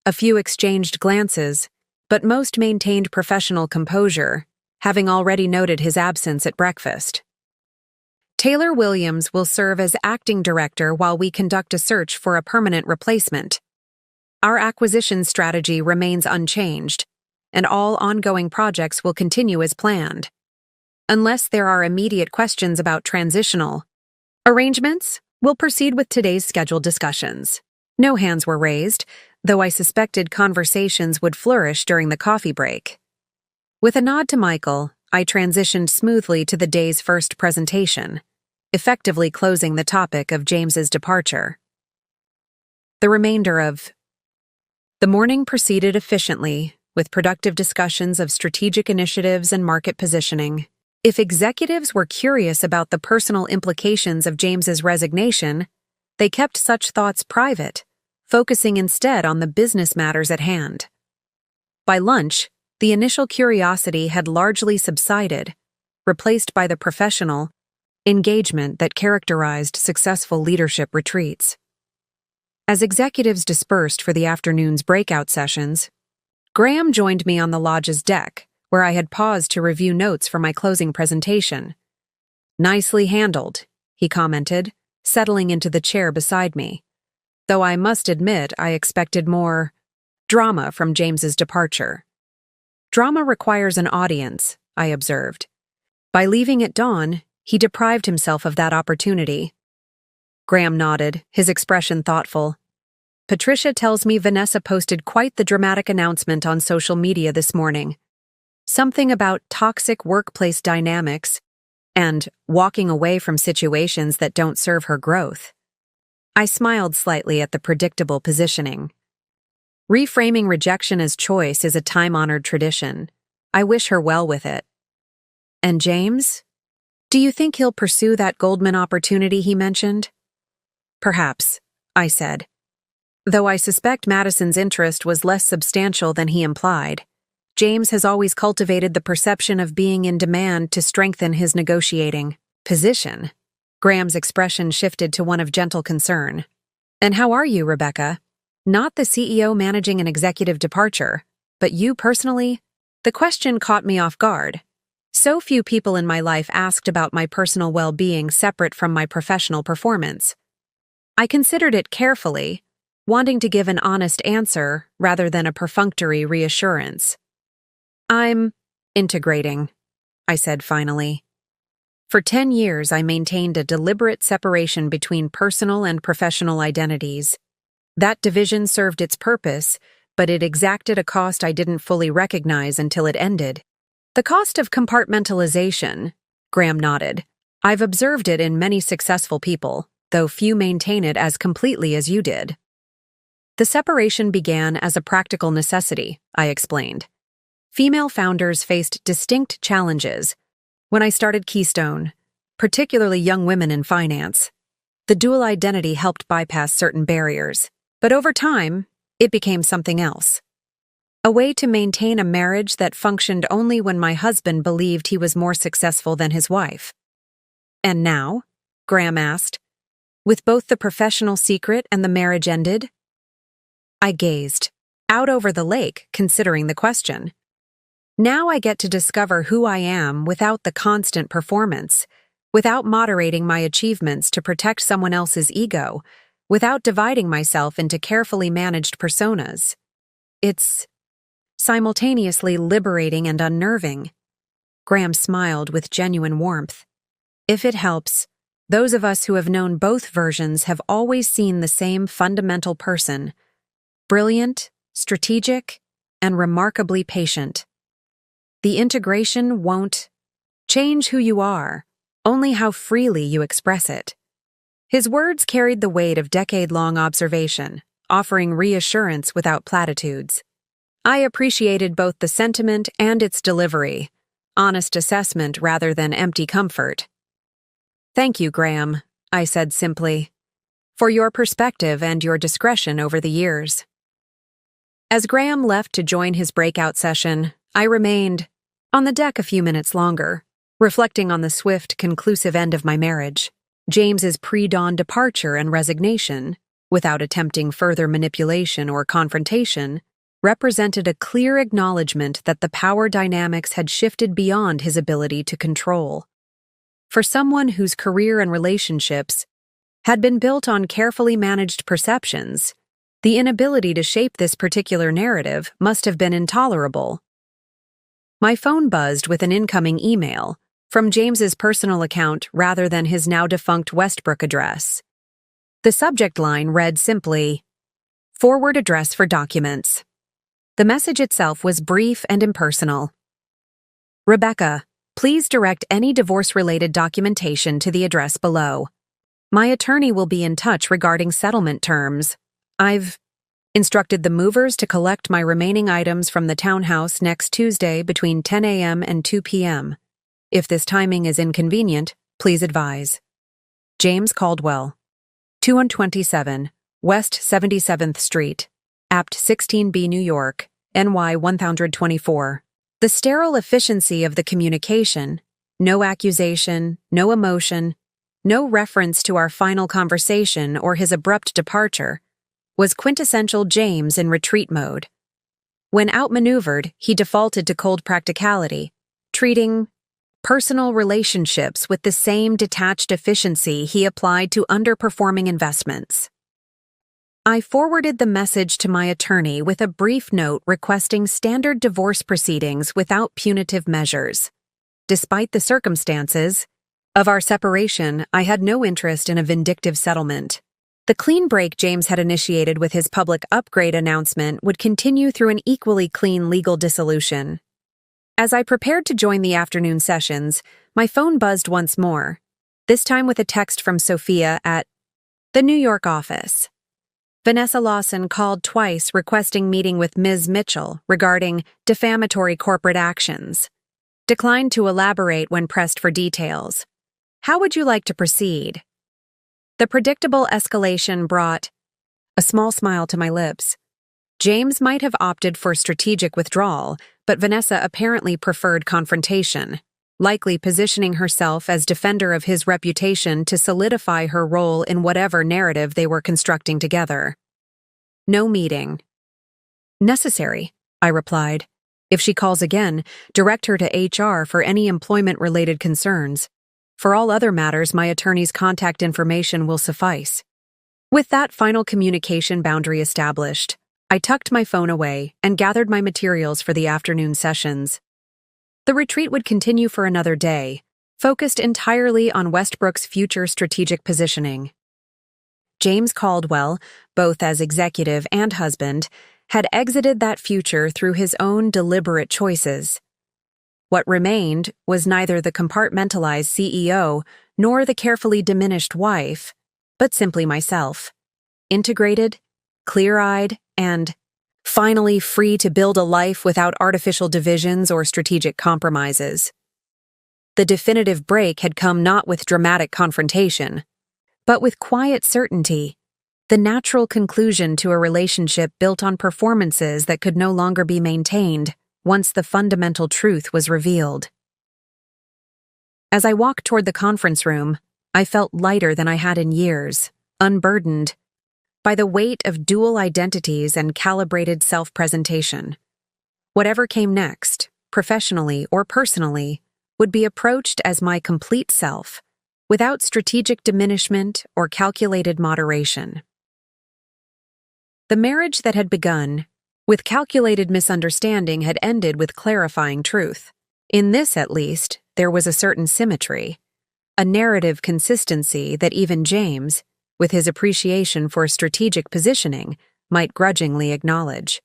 A few exchanged glances, but most maintained professional composure, having already noted his absence at breakfast. Taylor Williams will serve as acting director while we conduct a search for a permanent replacement. Our acquisition strategy remains unchanged. and all ongoing projects will continue as planned. Unless there are immediate questions about transitional arrangements, we'll proceed with today's scheduled discussions. No hands were raised, though I suspected conversations would flourish during the coffee break. With a nod to Michael, I transitioned smoothly to the day's first presentation, effectively closing the topic of James's departure. The remainder of the morning proceeded efficiently, with productive discussions of strategic initiatives and market positioning. If executives were curious about the personal implications of James's resignation, they kept such thoughts private, focusing instead on the business matters at hand. By lunch, the initial curiosity had largely subsided, replaced by the professional engagement that characterized successful leadership retreats. As executives dispersed for the afternoon's breakout sessions, Graham joined me on the lodge's deck, where I had paused to review notes for my closing presentation. "Nicely handled," he commented, settling into the chair beside me, though I must admit I expected more drama from James's departure. "Drama requires an audience," I observed. By leaving at dawn, he deprived himself of that opportunity. Graham nodded, his expression thoughtful. "Patricia tells me Vanessa posted quite the dramatic announcement on social media this morning. Something about toxic workplace dynamics and walking away from situations that don't serve her growth." I smiled slightly at the predictable positioning. Reframing rejection as choice is a time-honored tradition. I wish her well with it. "And James? Do you think he'll pursue that Goldman opportunity he mentioned?" "Perhaps," I said, though I suspect Madison's interest was less substantial than he implied. James has always cultivated the perception of being in demand to strengthen his negotiating position. Graham's expression shifted to one of gentle concern. "And how are you, Rebecca? Not the CEO managing an executive departure, but you personally?" The question caught me off guard. So few people in my life asked about my personal well-being separate from my professional performance. I considered it carefully, wanting to give an honest answer rather than a perfunctory reassurance. "I'm integrating," I said finally. For 10 years, I maintained a deliberate separation between personal and professional identities. That division served its purpose, but it exacted a cost I didn't fully recognize until it ended. "The cost of compartmentalization," Graham nodded. "I've observed it in many successful people, though few maintain it as completely as you did." "The separation began as a practical necessity," I explained. "Female founders faced distinct challenges when I started Keystone, particularly young women in finance. The dual identity helped bypass certain barriers, but over time, it became something else. A way to maintain a marriage that functioned only when my husband believed he was more successful than his wife." "And now?" Graham asked. "With both the professional secret and the marriage ended?" I gazed out over the lake, considering the question. "Now I get to discover who I am without the constant performance, without moderating my achievements to protect someone else's ego, without dividing myself into carefully managed personas. It's simultaneously liberating and unnerving." Graham smiled with genuine warmth. "If it helps, those of us who have known both versions have always seen the same fundamental person: brilliant, strategic, and remarkably patient. The integration won't change who you are, only how freely you express it." His words carried the weight of decade-long observation, offering reassurance without platitudes. I appreciated both the sentiment and its delivery, honest assessment rather than empty comfort. "Thank you, Graham," I said simply, "for your perspective and your discretion over the years." As Graham left to join his breakout session, I remained on the deck a few minutes longer, reflecting on the swift, conclusive end of my marriage. James's pre-dawn departure and resignation, without attempting further manipulation or confrontation, represented a clear acknowledgement that the power dynamics had shifted beyond his ability to control. For someone whose career and relationships had been built on carefully managed perceptions, the inability to shape this particular narrative must have been intolerable. My phone buzzed with an incoming email from James's personal account rather than his now-defunct Westbrook address. The subject line read simply, "Forward address for documents." The message itself was brief and impersonal. "Rebecca, please direct any divorce-related documentation to the address below. My attorney will be in touch regarding settlement terms. I've instructed the movers to collect my remaining items from the townhouse next Tuesday between 10 a.m. and 2 p.m. If this timing is inconvenient, please advise. James Caldwell, 227 West 77th Street, Apt 16B, New York, NY 1024. The sterile efficiency of the communication, no accusation, no emotion, no reference to our final conversation or his abrupt departure, was quintessential James in retreat mode. When outmaneuvered, he defaulted to cold practicality, treating personal relationships with the same detached efficiency he applied to underperforming investments. I forwarded the message to my attorney with a brief note requesting standard divorce proceedings without punitive measures. Despite the circumstances of our separation, I had no interest in a vindictive settlement. The clean break James had initiated with his public upgrade announcement would continue through an equally clean legal dissolution. As I prepared to join the afternoon sessions, my phone buzzed once more, this time with a text from Sophia at the New York office. Vanessa Lawson called twice requesting meeting with Ms. Mitchell regarding defamatory corporate actions. Declined to elaborate when pressed for details. How would you like to proceed? The predictable escalation brought a small smile to my lips. James might have opted for strategic withdrawal, but Vanessa apparently preferred confrontation, likely positioning herself as defender of his reputation to solidify her role in whatever narrative they were constructing together. No meeting. Necessary, I replied. If she calls again, direct her to HR for any employment-related concerns. For all other matters, my attorney's contact information will suffice. With that final communication boundary established, I tucked my phone away and gathered my materials for the afternoon sessions. The retreat would continue for another day, focused entirely on Westbrook's future strategic positioning. James Caldwell, both as executive and husband, had exited that future through his own deliberate choices. What remained was neither the compartmentalized CEO nor the carefully diminished wife, but simply myself, integrated, clear-eyed, and finally free to build a life without artificial divisions or strategic compromises. The definitive break had come not with dramatic confrontation, but with quiet certainty, the natural conclusion to a relationship built on performances that could no longer be maintained once the fundamental truth was revealed. As I walked toward the conference room, I felt lighter than I had in years, unburdened by the weight of dual identities and calibrated self-presentation. Whatever came next, professionally or personally, would be approached as my complete self, without strategic diminishment or calculated moderation. The marriage that had begun with calculated misunderstanding had ended with clarifying truth. In this, at least, there was a certain symmetry, a narrative consistency that even James, with his appreciation for strategic positioning, might grudgingly acknowledge.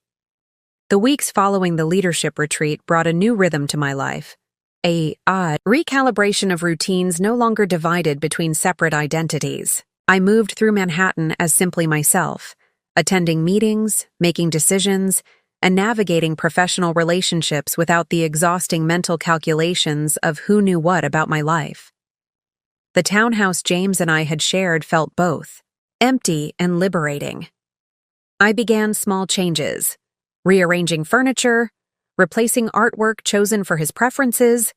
The weeks following the leadership retreat brought a new rhythm to my life, a recalibration of routines no longer divided between separate identities. I moved through Manhattan as simply myself, attending meetings, making decisions, and navigating professional relationships without the exhausting mental calculations of who knew what about my life. The townhouse James and I had shared felt both empty and liberating. I began small changes, rearranging furniture, replacing artwork chosen for his preferences,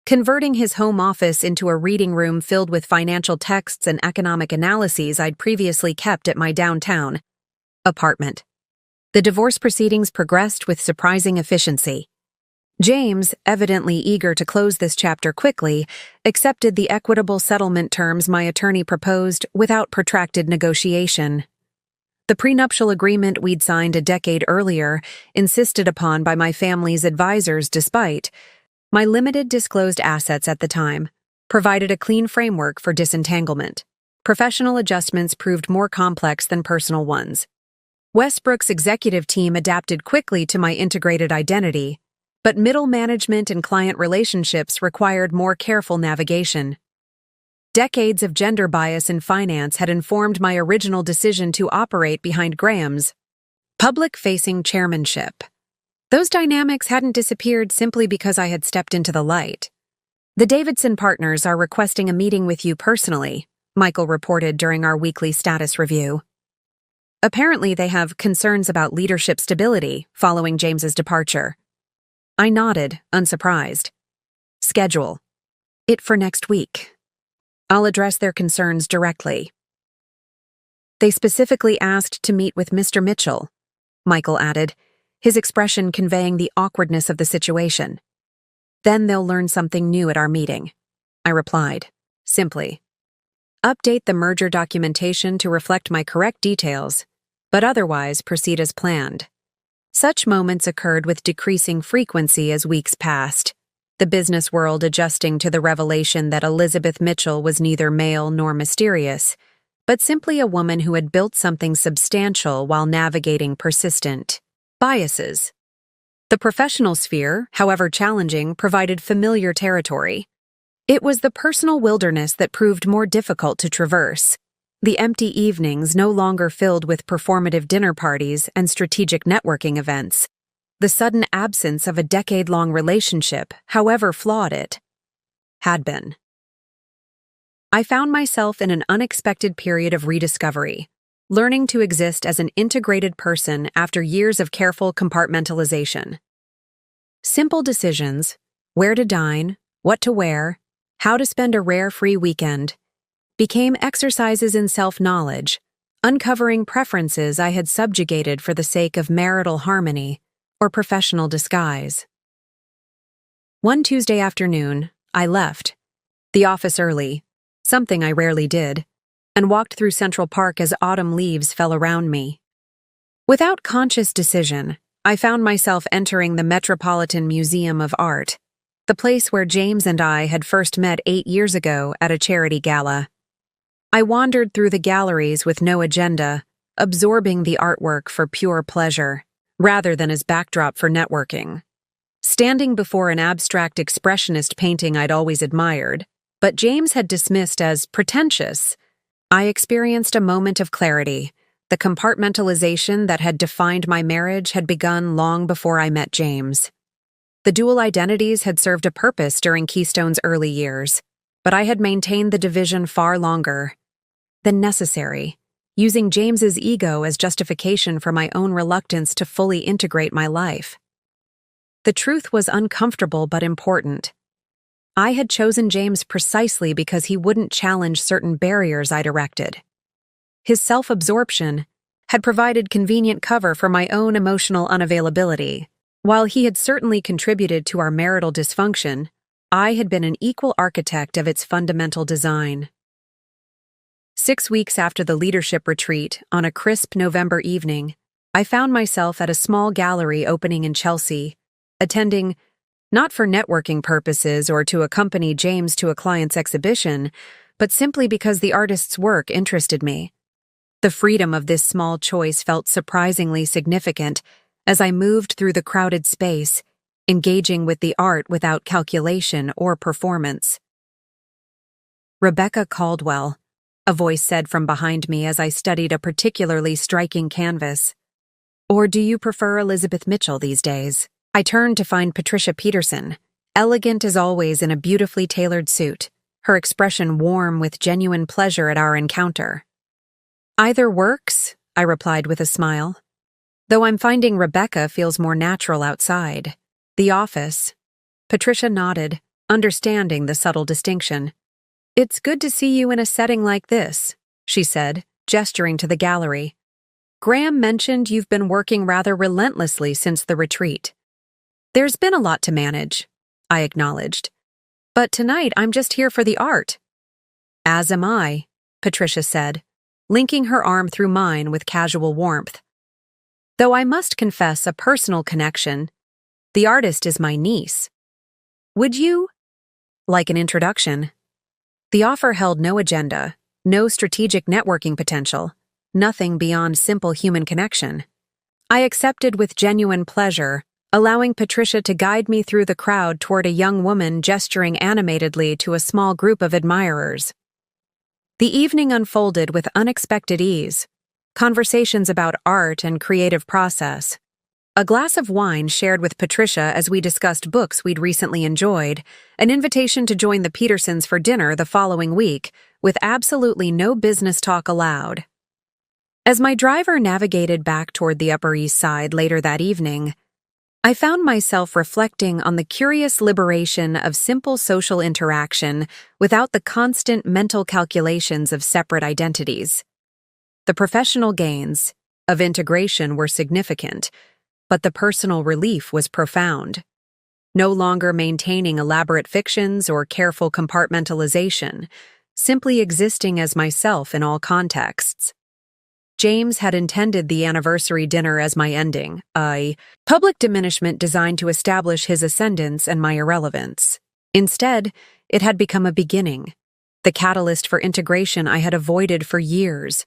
converting his home office into a reading room filled with financial texts and economic analyses I'd previously kept at my downtown apartment. The divorce proceedings progressed with surprising efficiency. James, evidently eager to close this chapter quickly, accepted the equitable settlement terms my attorney proposed without protracted negotiation. The prenuptial agreement we'd signed a decade earlier, insisted upon by my family's advisors despite my limited disclosed assets at the time, provided a clean framework for disentanglement. Professional adjustments proved more complex than personal ones. Westbrook's executive team adapted quickly to my integrated identity, but middle management and client relationships required more careful navigation. Decades of gender bias in finance had informed my original decision to operate behind Graham's public-facing chairmanship. Those dynamics hadn't disappeared simply because I had stepped into the light. "The Davidson partners are requesting a meeting with you personally," Michael reported during our weekly status review. Apparently, they have concerns about leadership stability following James's departure. I nodded, unsurprised. "Schedule it for next week. I'll address their concerns directly." "They specifically asked to meet with Mr. Mitchell," Michael added, his expression conveying the awkwardness of the situation. "Then they'll learn something new at our meeting," I replied, simply. "Update the merger documentation to reflect my correct details, but otherwise proceed as planned." Such moments occurred with decreasing frequency as weeks passed, the business world adjusting to the revelation that Elizabeth Mitchell was neither male nor mysterious, but simply a woman who had built something substantial while navigating persistent biases. The professional sphere, however challenging, provided familiar territory. It was the personal wilderness that proved more difficult to traverse. The empty evenings no longer filled with performative dinner parties and strategic networking events. The sudden absence of a decade-long relationship, however flawed it had been. I found myself in an unexpected period of rediscovery, learning to exist as an integrated person after years of careful compartmentalization. Simple decisions, where to dine, what to wear, how to spend a rare free weekend, became exercises in self-knowledge, uncovering preferences I had subjugated for the sake of marital harmony or professional disguise. One Tuesday afternoon, I left the office early, something I rarely did, and walked through Central Park as autumn leaves fell around me. Without conscious decision, I found myself entering the Metropolitan Museum of Art, the place where James and I had first met 8 years ago at a charity gala. I wandered through the galleries with no agenda, absorbing the artwork for pure pleasure, rather than as backdrop for networking. Standing before an abstract expressionist painting I'd always admired, but James had dismissed as pretentious, I experienced a moment of clarity. The compartmentalization that had defined my marriage had begun long before I met James. The dual identities had served a purpose during Keystone's early years, but I had maintained the division far longer than necessary, using James's ego as justification for my own reluctance to fully integrate my life. The truth was uncomfortable but important. I had chosen James precisely because he wouldn't challenge certain barriers I'd erected. His self-absorption had provided convenient cover for my own emotional unavailability. While he had certainly contributed to our marital dysfunction, I had been an equal architect of its fundamental design. 6 weeks after the leadership retreat, on a crisp November evening, I found myself at a small gallery opening in Chelsea, attending not for networking purposes or to accompany James to a client's exhibition, but simply because the artist's work interested me. The freedom of this small choice felt surprisingly significant as I moved through the crowded space, engaging with the art without calculation or performance. "Rebecca Caldwell," a voice said from behind me as I studied a particularly striking canvas. "Or do you prefer Elizabeth Mitchell these days?" I turned to find Patricia Peterson, elegant as always in a beautifully tailored suit, her expression warm with genuine pleasure at our encounter. "Either works," I replied with a smile. "Though I'm finding Rebecca feels more natural outside. The office." Patricia nodded, understanding the subtle distinction. "It's good to see you in a setting like this," she said, gesturing to the gallery. "Graham mentioned you've been working rather relentlessly since the retreat." "There's been a lot to manage," I acknowledged. "But tonight I'm just here for the art." "As am I," Patricia said, linking her arm through mine with casual warmth. Though I must confess a personal connection, the artist is my niece. Would you like an introduction? The offer held no agenda, no strategic networking potential, nothing beyond simple human connection. I accepted with genuine pleasure, allowing Patricia to guide me through the crowd toward a young woman gesturing animatedly to a small group of admirers. The evening unfolded with unexpected ease, conversations about art and creative process, a glass of wine shared with Patricia as we discussed books we'd recently enjoyed, an invitation to join the Petersons for dinner the following week, with absolutely no business talk allowed. As my driver navigated back toward the Upper East Side later that evening, I found myself reflecting on the curious liberation of simple social interaction without the constant mental calculations of separate identities. The professional gains of integration were significant, but the personal relief was profound. No longer maintaining elaborate fictions or careful compartmentalization, simply existing as myself in all contexts. James had intended the anniversary dinner as my ending, a public diminishment designed to establish his ascendance and my irrelevance. Instead, it had become a beginning, the catalyst for integration I had avoided for years.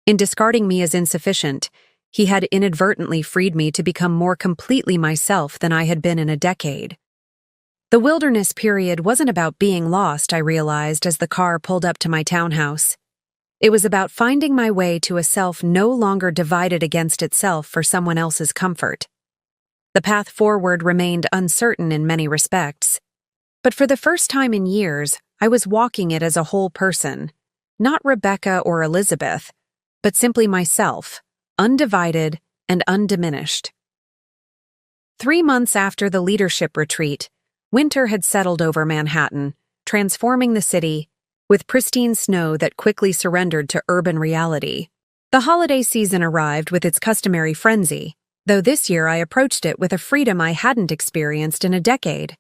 In discarding me as insufficient, he had inadvertently freed me to become more completely myself than I had been in a decade. The wilderness period wasn't about being lost, I realized as the car pulled up to my townhouse. It was about finding my way to a self no longer divided against itself for someone else's comfort. The path forward remained uncertain in many respects, but for the first time in years, I was walking it as a whole person, not Rebecca or Elizabeth, but simply myself, undivided and undiminished. 3 months after the leadership retreat, winter had settled over Manhattan, transforming the city, with pristine snow that quickly surrendered to urban reality. The holiday season arrived with its customary frenzy, though this year I approached it with a freedom I hadn't experienced in a decade.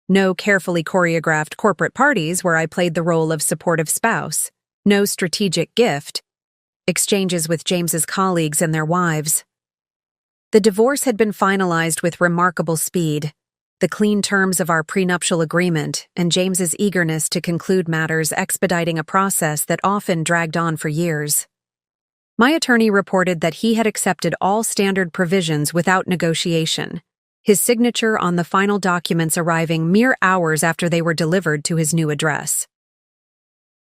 No carefully choreographed corporate parties where I played the role of supportive spouse, no strategic gift, exchanges with James's colleagues and their wives. The divorce had been finalized with remarkable speed. The clean terms of our prenuptial agreement and James's eagerness to conclude matters expediting a process that often dragged on for years. My attorney reported that he had accepted all standard provisions without negotiation, his signature on the final documents arriving mere hours after they were delivered to his new address.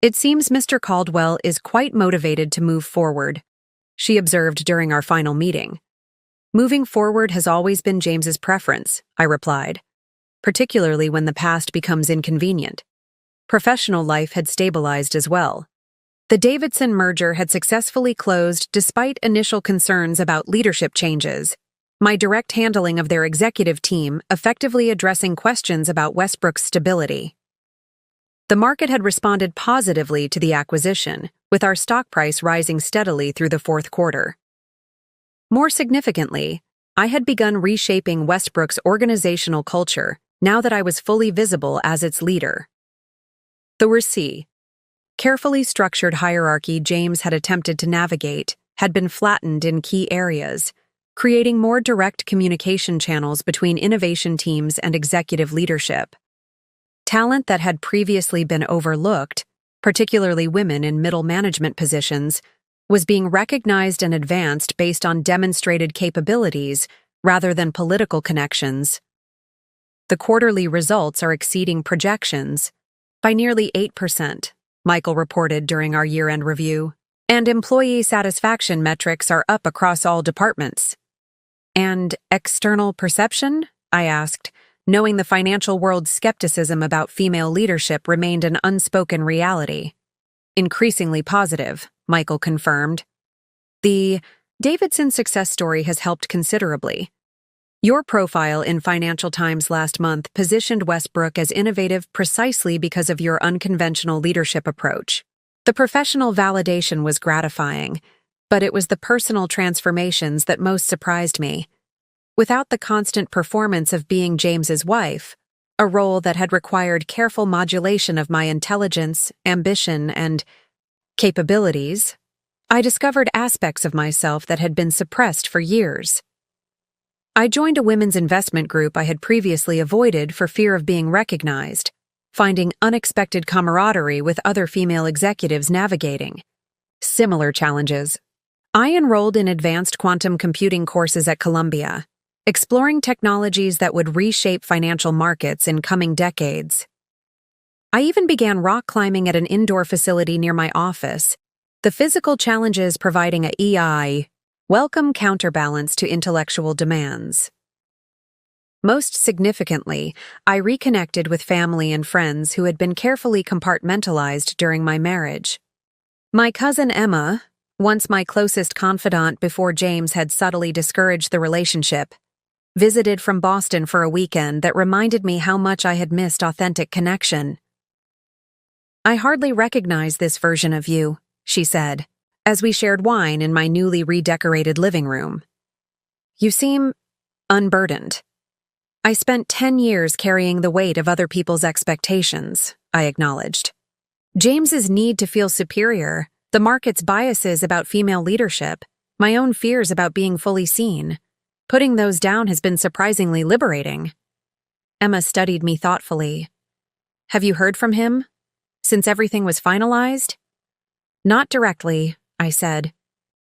"It seems Mr. Caldwell is quite motivated to move forward," she observed during our final meeting. "Moving forward has always been James's preference," I replied, "particularly when the past becomes inconvenient." Professional life had stabilized as well. The Davidson merger had successfully closed despite initial concerns about leadership changes, my direct handling of their executive team effectively addressing questions about Westbrook's stability. The market had responded positively to the acquisition, with our stock price rising steadily through the fourth quarter. More significantly, I had begun reshaping Westbrook's organizational culture now that I was fully visible as its leader. The RC, carefully structured hierarchy James had attempted to navigate, had been flattened in key areas, creating more direct communication channels between innovation teams and executive leadership. Talent that had previously been overlooked, particularly women in middle management positions, was being recognized and advanced based on demonstrated capabilities rather than political connections. The quarterly results are exceeding projections by nearly 8%, Michael reported during our year-end review, and employee satisfaction metrics are up across all departments. "And external perception?" I asked, knowing the financial world's skepticism about female leadership remained an unspoken reality. "Increasingly positive," Michael confirmed. "The Davidson success story has helped considerably. Your profile in Financial Times last month positioned Westbrook as innovative precisely because of your unconventional leadership approach. The professional validation was gratifying, but it was the personal transformations that most surprised me. Without the constant performance of being James's wife, a role that had required careful modulation of my intelligence, ambition, and capabilities, I discovered aspects of myself that had been suppressed for years. I joined a women's investment group I had previously avoided for fear of being recognized, finding unexpected camaraderie with other female executives navigating similar challenges. I enrolled in advanced quantum computing courses at Columbia, exploring technologies that would reshape financial markets in coming decades. I even began rock climbing at an indoor facility near my office, the physical challenges providing a welcome counterbalance to intellectual demands. Most significantly, I reconnected with family and friends who had been carefully compartmentalized during my marriage. My cousin Emma, once my closest confidant before James had subtly discouraged the relationship, visited from Boston for a weekend that reminded me how much I had missed authentic connection. "I hardly recognize this version of you," she said, as we shared wine in my newly redecorated living room. "You seem unburdened." "I spent 10 years carrying the weight of other people's expectations," I acknowledged. James's need to feel superior, the market's biases about female leadership, my own fears about being fully seen. Putting those down has been surprisingly liberating. Emma studied me thoughtfully. "Have you heard from him? Since everything was finalized?" "Not directly," I said,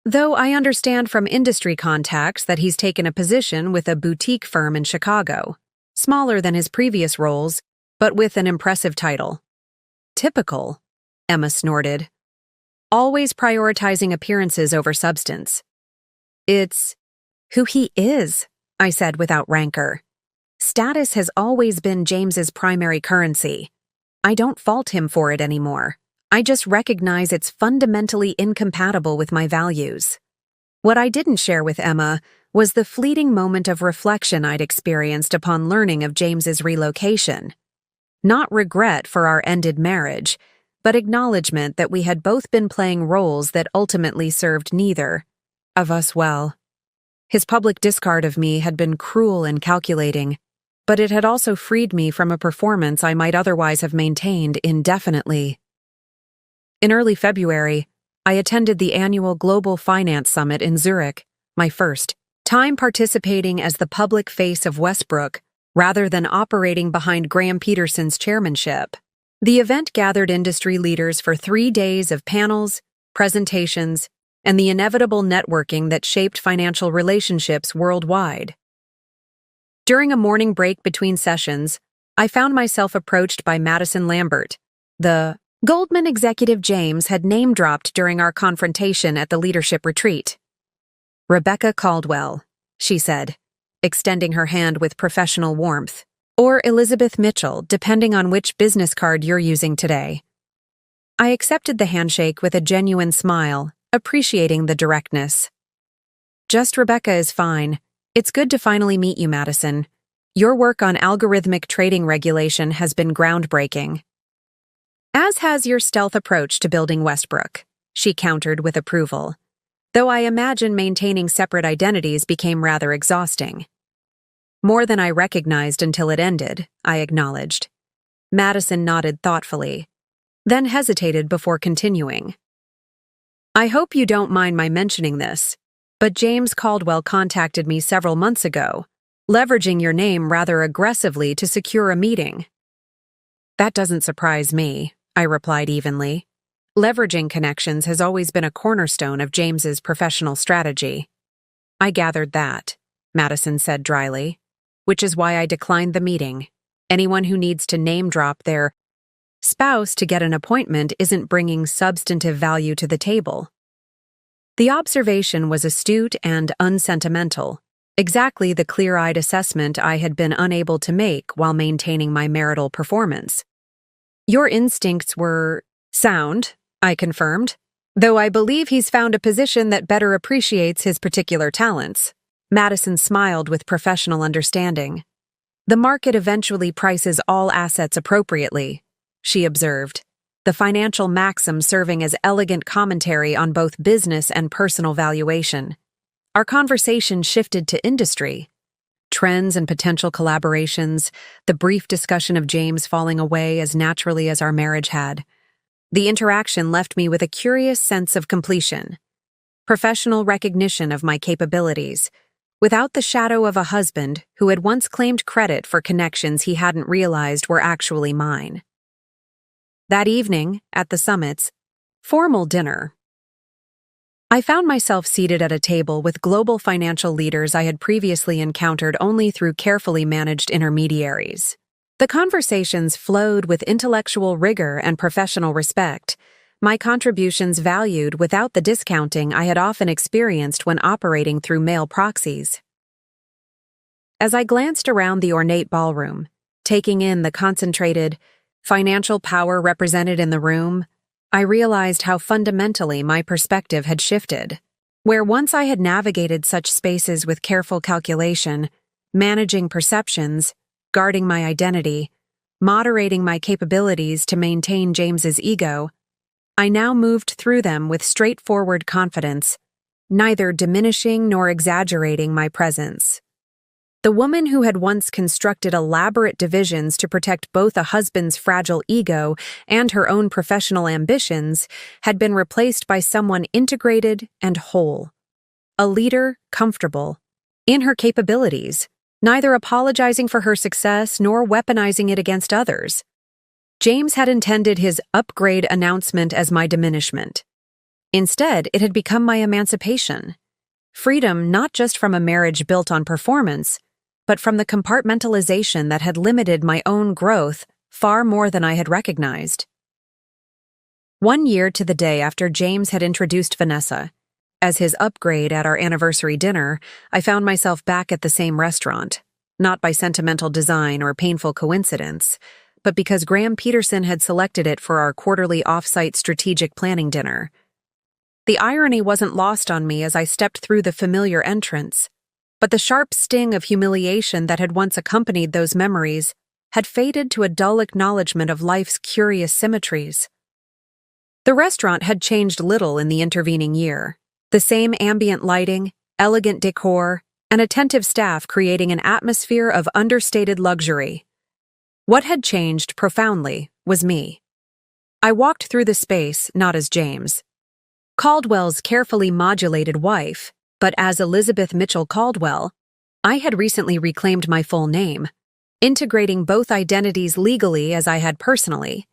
"though I understand from industry contacts that he's taken a position with a boutique firm in Chicago, smaller than his previous roles, but with an impressive title." "Typical," Emma snorted. "Always prioritizing appearances over substance." "It's who he is," I said without rancor. "Status has always been James's primary currency. I don't fault him for it anymore. I just recognize it's fundamentally incompatible with my values." What I didn't share with Emma was the fleeting moment of reflection I'd experienced upon learning of James's relocation. Not regret for our ended marriage, but acknowledgement that we had both been playing roles that ultimately served neither of us well. His public discard of me had been cruel and calculating, but it had also freed me from a performance I might otherwise have maintained indefinitely. In early February, I attended the annual Global Finance Summit in Zurich, my first time participating as the public face of Westbrook rather than operating behind Graham Peterson's chairmanship. The event gathered industry leaders for 3 days of panels, presentations, and the inevitable networking that shaped financial relationships worldwide. During a morning break between sessions, I found myself approached by Madison Lambert, the Goldman executive James had name-dropped during our confrontation at the leadership retreat. "Rebecca Caldwell," she said, extending her hand with professional warmth, "or Elizabeth Mitchell, depending on which business card you're using today." I accepted the handshake with a genuine smile, appreciating the directness. "Just Rebecca is fine. It's good to finally meet you, Madison. Your work on algorithmic trading regulation has been groundbreaking." "As has your stealth approach to building Westbrook," she countered with approval, though I imagine maintaining separate identities became rather exhausting. "More than I recognized until it ended," I acknowledged. Madison nodded thoughtfully, then hesitated before continuing. "I hope you don't mind my mentioning this, but James Caldwell contacted me several months ago, leveraging your name rather aggressively to secure a meeting." "That doesn't surprise me," I replied evenly. "Leveraging connections has always been a cornerstone of James's professional strategy." "I gathered that," Madison said dryly, "which is why I declined the meeting. Anyone who needs to name-drop their spouse to get an appointment isn't bringing substantive value to the table." The observation was astute and unsentimental, exactly the clear-eyed assessment I had been unable to make while maintaining my marital performance. "Your instincts were sound," I confirmed, "though I believe he's found a position that better appreciates his particular talents." Madison smiled with professional understanding. "The market eventually prices all assets appropriately," she observed, the financial maxim serving as elegant commentary on both business and personal valuation. Our conversation shifted to industry. Trends and potential collaborations, the brief discussion of James falling away as naturally as our marriage had. The interaction left me with a curious sense of completion. professional recognition of my capabilities, without the shadow of a husband who had once claimed credit for connections he hadn't realized were actually mine. That evening, at the summit's formal dinner, I found myself seated at a table with global financial leaders I had previously encountered only through carefully managed intermediaries. The conversations flowed with intellectual rigor and professional respect, my contributions valued without the discounting I had often experienced when operating through male proxies. As I glanced around the ornate ballroom, taking in the concentrated, financial power represented in the room, I realized how fundamentally my perspective had shifted. Where once I had navigated such spaces with careful calculation, managing perceptions, guarding my identity, moderating my capabilities to maintain James's ego, I now moved through them with straightforward confidence, neither diminishing nor exaggerating my presence. The woman who had once constructed elaborate divisions to protect both a husband's fragile ego and her own professional ambitions had been replaced by someone integrated and whole. A leader comfortable in her capabilities, neither apologizing for her success nor weaponizing it against others. James had intended his upgrade announcement as my diminishment. Instead, it had become my emancipation. Freedom not just from a marriage built on performance, but from the compartmentalization that had limited my own growth far more than I had recognized. 1 year to the day after James had introduced Vanessa, as his upgrade at our anniversary dinner, I found myself back at the same restaurant, not by sentimental design or painful coincidence, but because Graham Peterson had selected it for our quarterly off-site strategic planning dinner. The irony wasn't lost on me as I stepped through the familiar entrance, but the sharp sting of humiliation that had once accompanied those memories had faded to a dull acknowledgement of life's curious symmetries. The restaurant had changed little in the intervening year. The same ambient lighting, elegant decor, and attentive staff creating an atmosphere of understated luxury. What had changed profoundly was me. I walked through the space not as James, Caldwell's carefully modulated wife, but as Elizabeth Mitchell Caldwell. I had recently reclaimed my full name, integrating both identities legally as I had personally,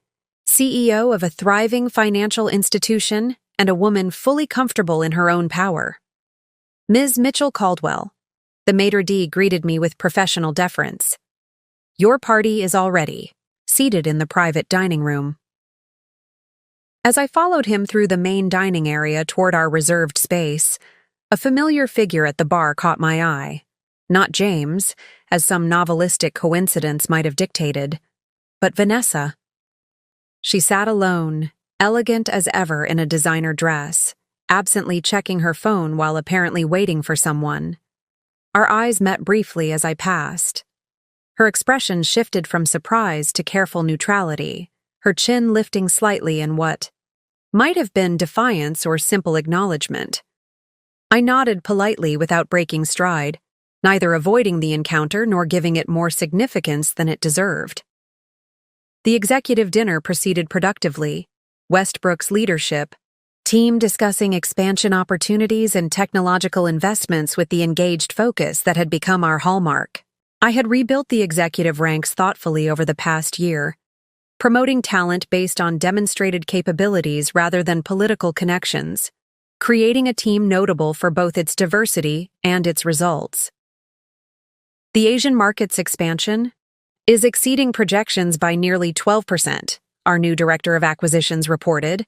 CEO of a thriving financial institution and a woman fully comfortable in her own power. Ms. Mitchell Caldwell, the maitre d' greeted me with professional deference. Your party is all ready, seated in the private dining room. As I followed him through the main dining area toward our reserved space, a familiar figure at the bar caught my eye. Not James, as some novelistic coincidence might have dictated, but Vanessa. She sat alone, elegant as ever in a designer dress, absently checking her phone while apparently waiting for someone. Our eyes met briefly as I passed. Her expression shifted from surprise to careful neutrality, her chin lifting slightly in what might have been defiance or simple acknowledgement. I nodded politely without breaking stride, neither avoiding the encounter nor giving it more significance than it deserved. The executive dinner proceeded productively, Westbrook's leadership, team discussing expansion opportunities and technological investments with the engaged focus that had become our hallmark. I had rebuilt the executive ranks thoughtfully over the past year, promoting talent based on demonstrated capabilities rather than political connections, creating a team notable for both its diversity and its results. The Asian market's expansion is exceeding projections by nearly 12%, our new director of acquisitions reported,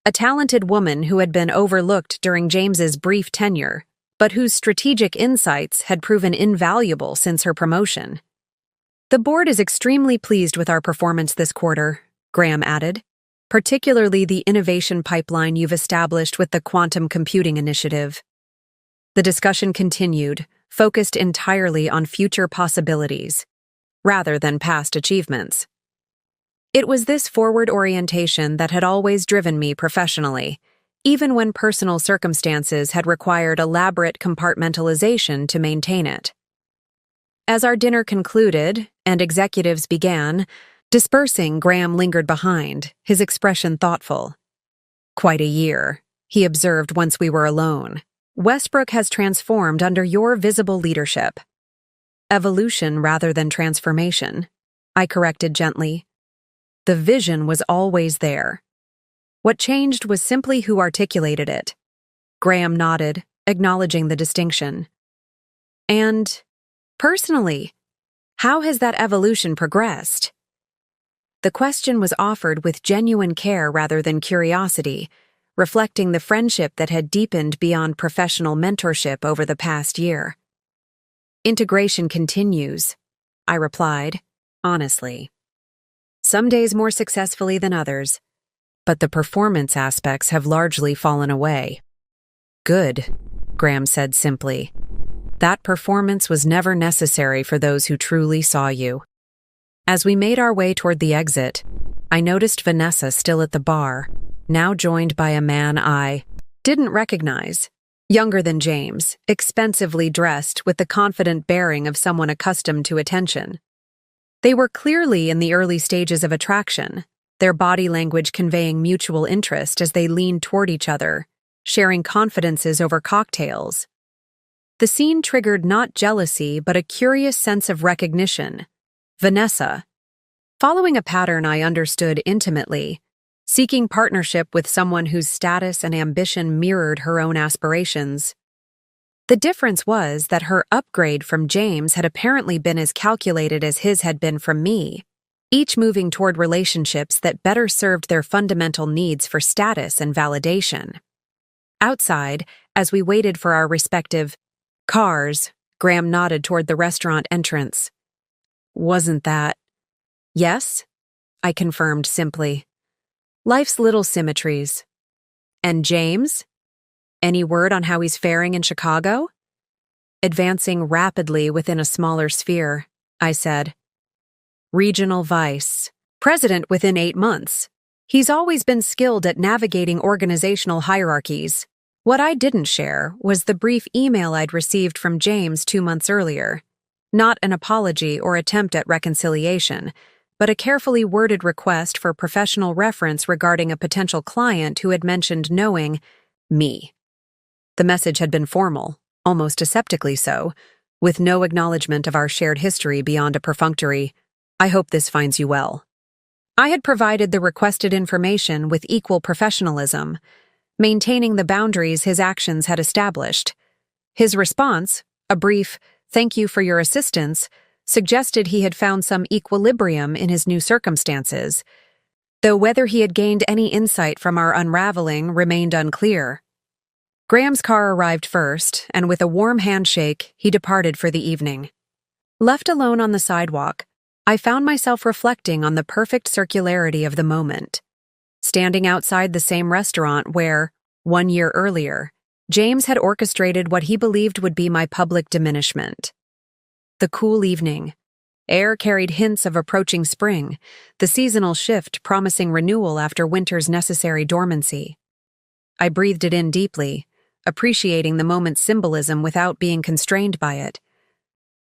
a talented woman who had been overlooked during James's brief tenure, but whose strategic insights had proven invaluable since her promotion. The board is extremely pleased with our performance this quarter, Graham added, particularly the innovation pipeline you've established with the quantum computing initiative. The discussion continued, focused entirely on future possibilities, rather than past achievements. It was this forward orientation that had always driven me professionally, even when personal circumstances had required elaborate compartmentalization to maintain it. As our dinner concluded and executives began dispersing, Graham lingered behind, his expression thoughtful. Quite a year, he observed once we were alone. "Westbrook has transformed under your visible leadership." "Evolution rather than transformation," I corrected gently. "The vision was always there. What changed was simply who articulated it." Graham nodded, acknowledging the distinction. "And, personally, how has that evolution progressed?" The question was offered with genuine care rather than curiosity, reflecting the friendship that had deepened beyond professional mentorship over the past year. "Integration continues," I replied, honestly. "Some days more successfully than others, but the performance aspects have largely fallen away." "Good," Graham said simply. "That performance was never necessary for those who truly saw you." As we made our way toward the exit, I noticed Vanessa still at the bar, now joined by a man I didn't recognize. Younger than James, expensively dressed with the confident bearing of someone accustomed to attention. They were clearly in the early stages of attraction, their body language conveying mutual interest as they leaned toward each other, sharing confidences over cocktails. The scene triggered not jealousy but a curious sense of recognition. Vanessa, following a pattern I understood intimately, seeking partnership with someone whose status and ambition mirrored her own aspirations. The difference was that her upgrade from James had apparently been as calculated as his had been from me, each moving toward relationships that better served their fundamental needs for status and validation. Outside, as we waited for our respective cars, Graham nodded toward the restaurant entrance. "Wasn't that?" "Yes," I confirmed simply. "Life's little symmetries." "And James? Any word on how he's faring in Chicago?" "Advancing rapidly within a smaller sphere," I said. "Regional vice. President within 8 months. He's always been skilled at navigating organizational hierarchies." What I didn't share was the brief email I'd received from James 2 months earlier. Not an apology or attempt at reconciliation, but a carefully worded request for professional reference regarding a potential client who had mentioned knowing me. The message had been formal, almost aseptically so, with no acknowledgement of our shared history beyond a perfunctory, "I hope this finds you well." I had provided the requested information with equal professionalism, maintaining the boundaries his actions had established. His response, a brief, "Thank you for your assistance," suggested he had found some equilibrium in his new circumstances, though whether he had gained any insight from our unraveling remained unclear. Graham's car arrived first, and with a warm handshake, he departed for the evening. Left alone on the sidewalk, I found myself reflecting on the perfect circularity of the moment. Standing outside the same restaurant where, 1 year earlier, James had orchestrated what he believed would be my public diminishment. The cool evening. Air carried hints of approaching spring, the seasonal shift promising renewal after winter's necessary dormancy. I breathed it in deeply, appreciating the moment's symbolism without being constrained by it.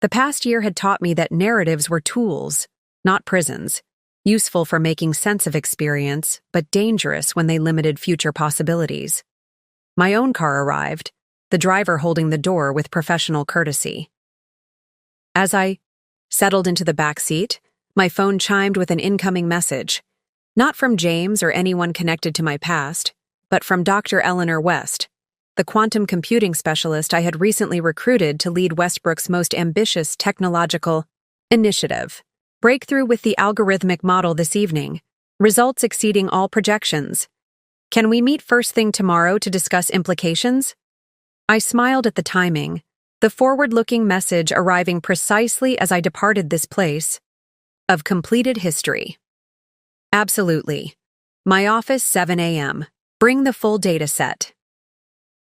The past year had taught me that narratives were tools, not prisons, useful for making sense of experience, but dangerous when they limited future possibilities. My own car arrived, the driver holding the door with professional courtesy. As I settled into the back seat, my phone chimed with an incoming message. Not from James or anyone connected to my past, but from Dr. Eleanor West, the quantum computing specialist I had recently recruited to lead Westbrook's most ambitious technological initiative. Breakthrough with the algorithmic model this evening. Results exceeding all projections. Can we meet first thing tomorrow to discuss implications? I smiled at the timing, the forward-looking message arriving precisely as I departed this place of completed history. Absolutely. My office, 7 a.m. Bring the full data set.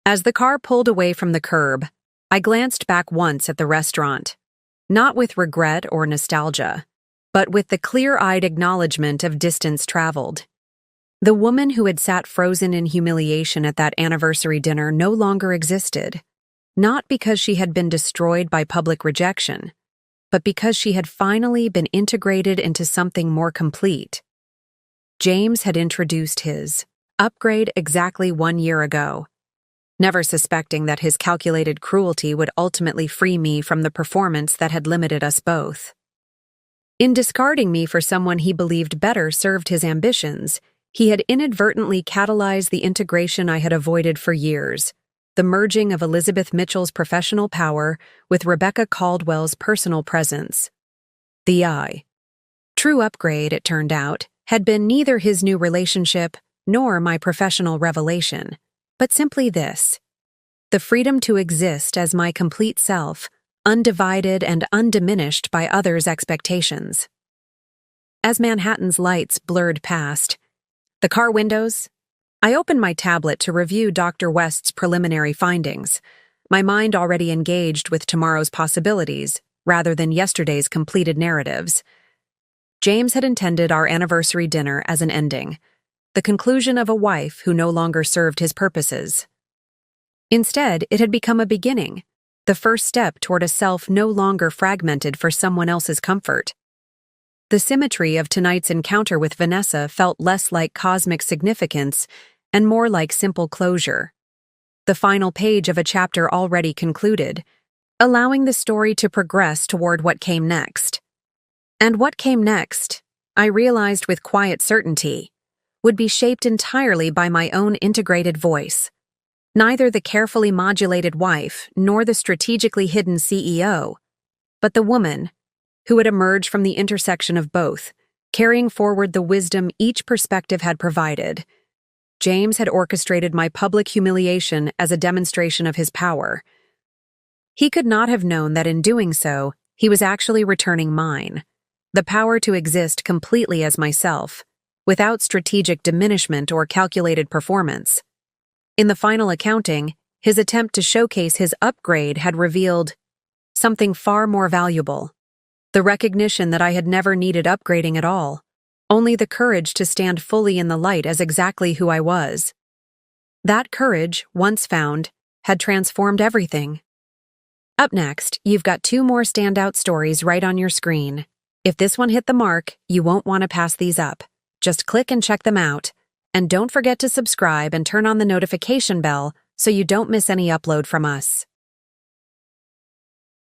As the car pulled away from the curb, I glanced back once at the restaurant, not with regret or nostalgia, but with the clear-eyed acknowledgement of distance traveled. The woman who had sat frozen in humiliation at that anniversary dinner no longer existed, not because she had been destroyed by public rejection, but because she had finally been integrated into something more complete. James had introduced his Upgrade exactly 1 year ago, never suspecting that his calculated cruelty would ultimately free me from the performance that had limited us both. In discarding me for someone he believed better served his ambitions, he had inadvertently catalyzed the integration I had avoided for years, the merging of Elizabeth Mitchell's professional power with Rebecca Caldwell's personal presence. True upgrade, it turned out, had been neither his new relationship nor my professional revelation, but simply this: the freedom to exist as my complete self, undivided and undiminished by others' expectations. As Manhattan's lights blurred past the car windows, I opened my tablet to review Dr. West's preliminary findings, my mind already engaged with tomorrow's possibilities rather than yesterday's completed narratives. James had intended our anniversary dinner as an ending, the conclusion of a wife who no longer served his purposes. Instead, it had become a beginning, the first step toward a self no longer fragmented for someone else's comfort. The symmetry of tonight's encounter with Vanessa felt less like cosmic significance and more like simple closure. The final page of a chapter already concluded, allowing the story to progress toward what came next. And what came next, I realized with quiet certainty, would be shaped entirely by my own integrated voice. Neither the carefully modulated wife nor the strategically hidden CEO, but the woman who would emerge from the intersection of both, carrying forward the wisdom each perspective had provided. James had orchestrated my public humiliation as a demonstration of his power. He could not have known that in doing so, he was actually returning mine, the power to exist completely as myself, without strategic diminishment or calculated performance. In the final accounting, his attempt to showcase his upgrade had revealed something far more valuable: the recognition that I had never needed upgrading at all, only the courage to stand fully in the light as exactly who I was. That courage, once found, had transformed everything. Up next, you've got 2 more standout stories right on your screen. If this one hit the mark, you won't want to pass these up. Just click and check them out. And don't forget to subscribe and turn on the notification bell so you don't miss any upload from us.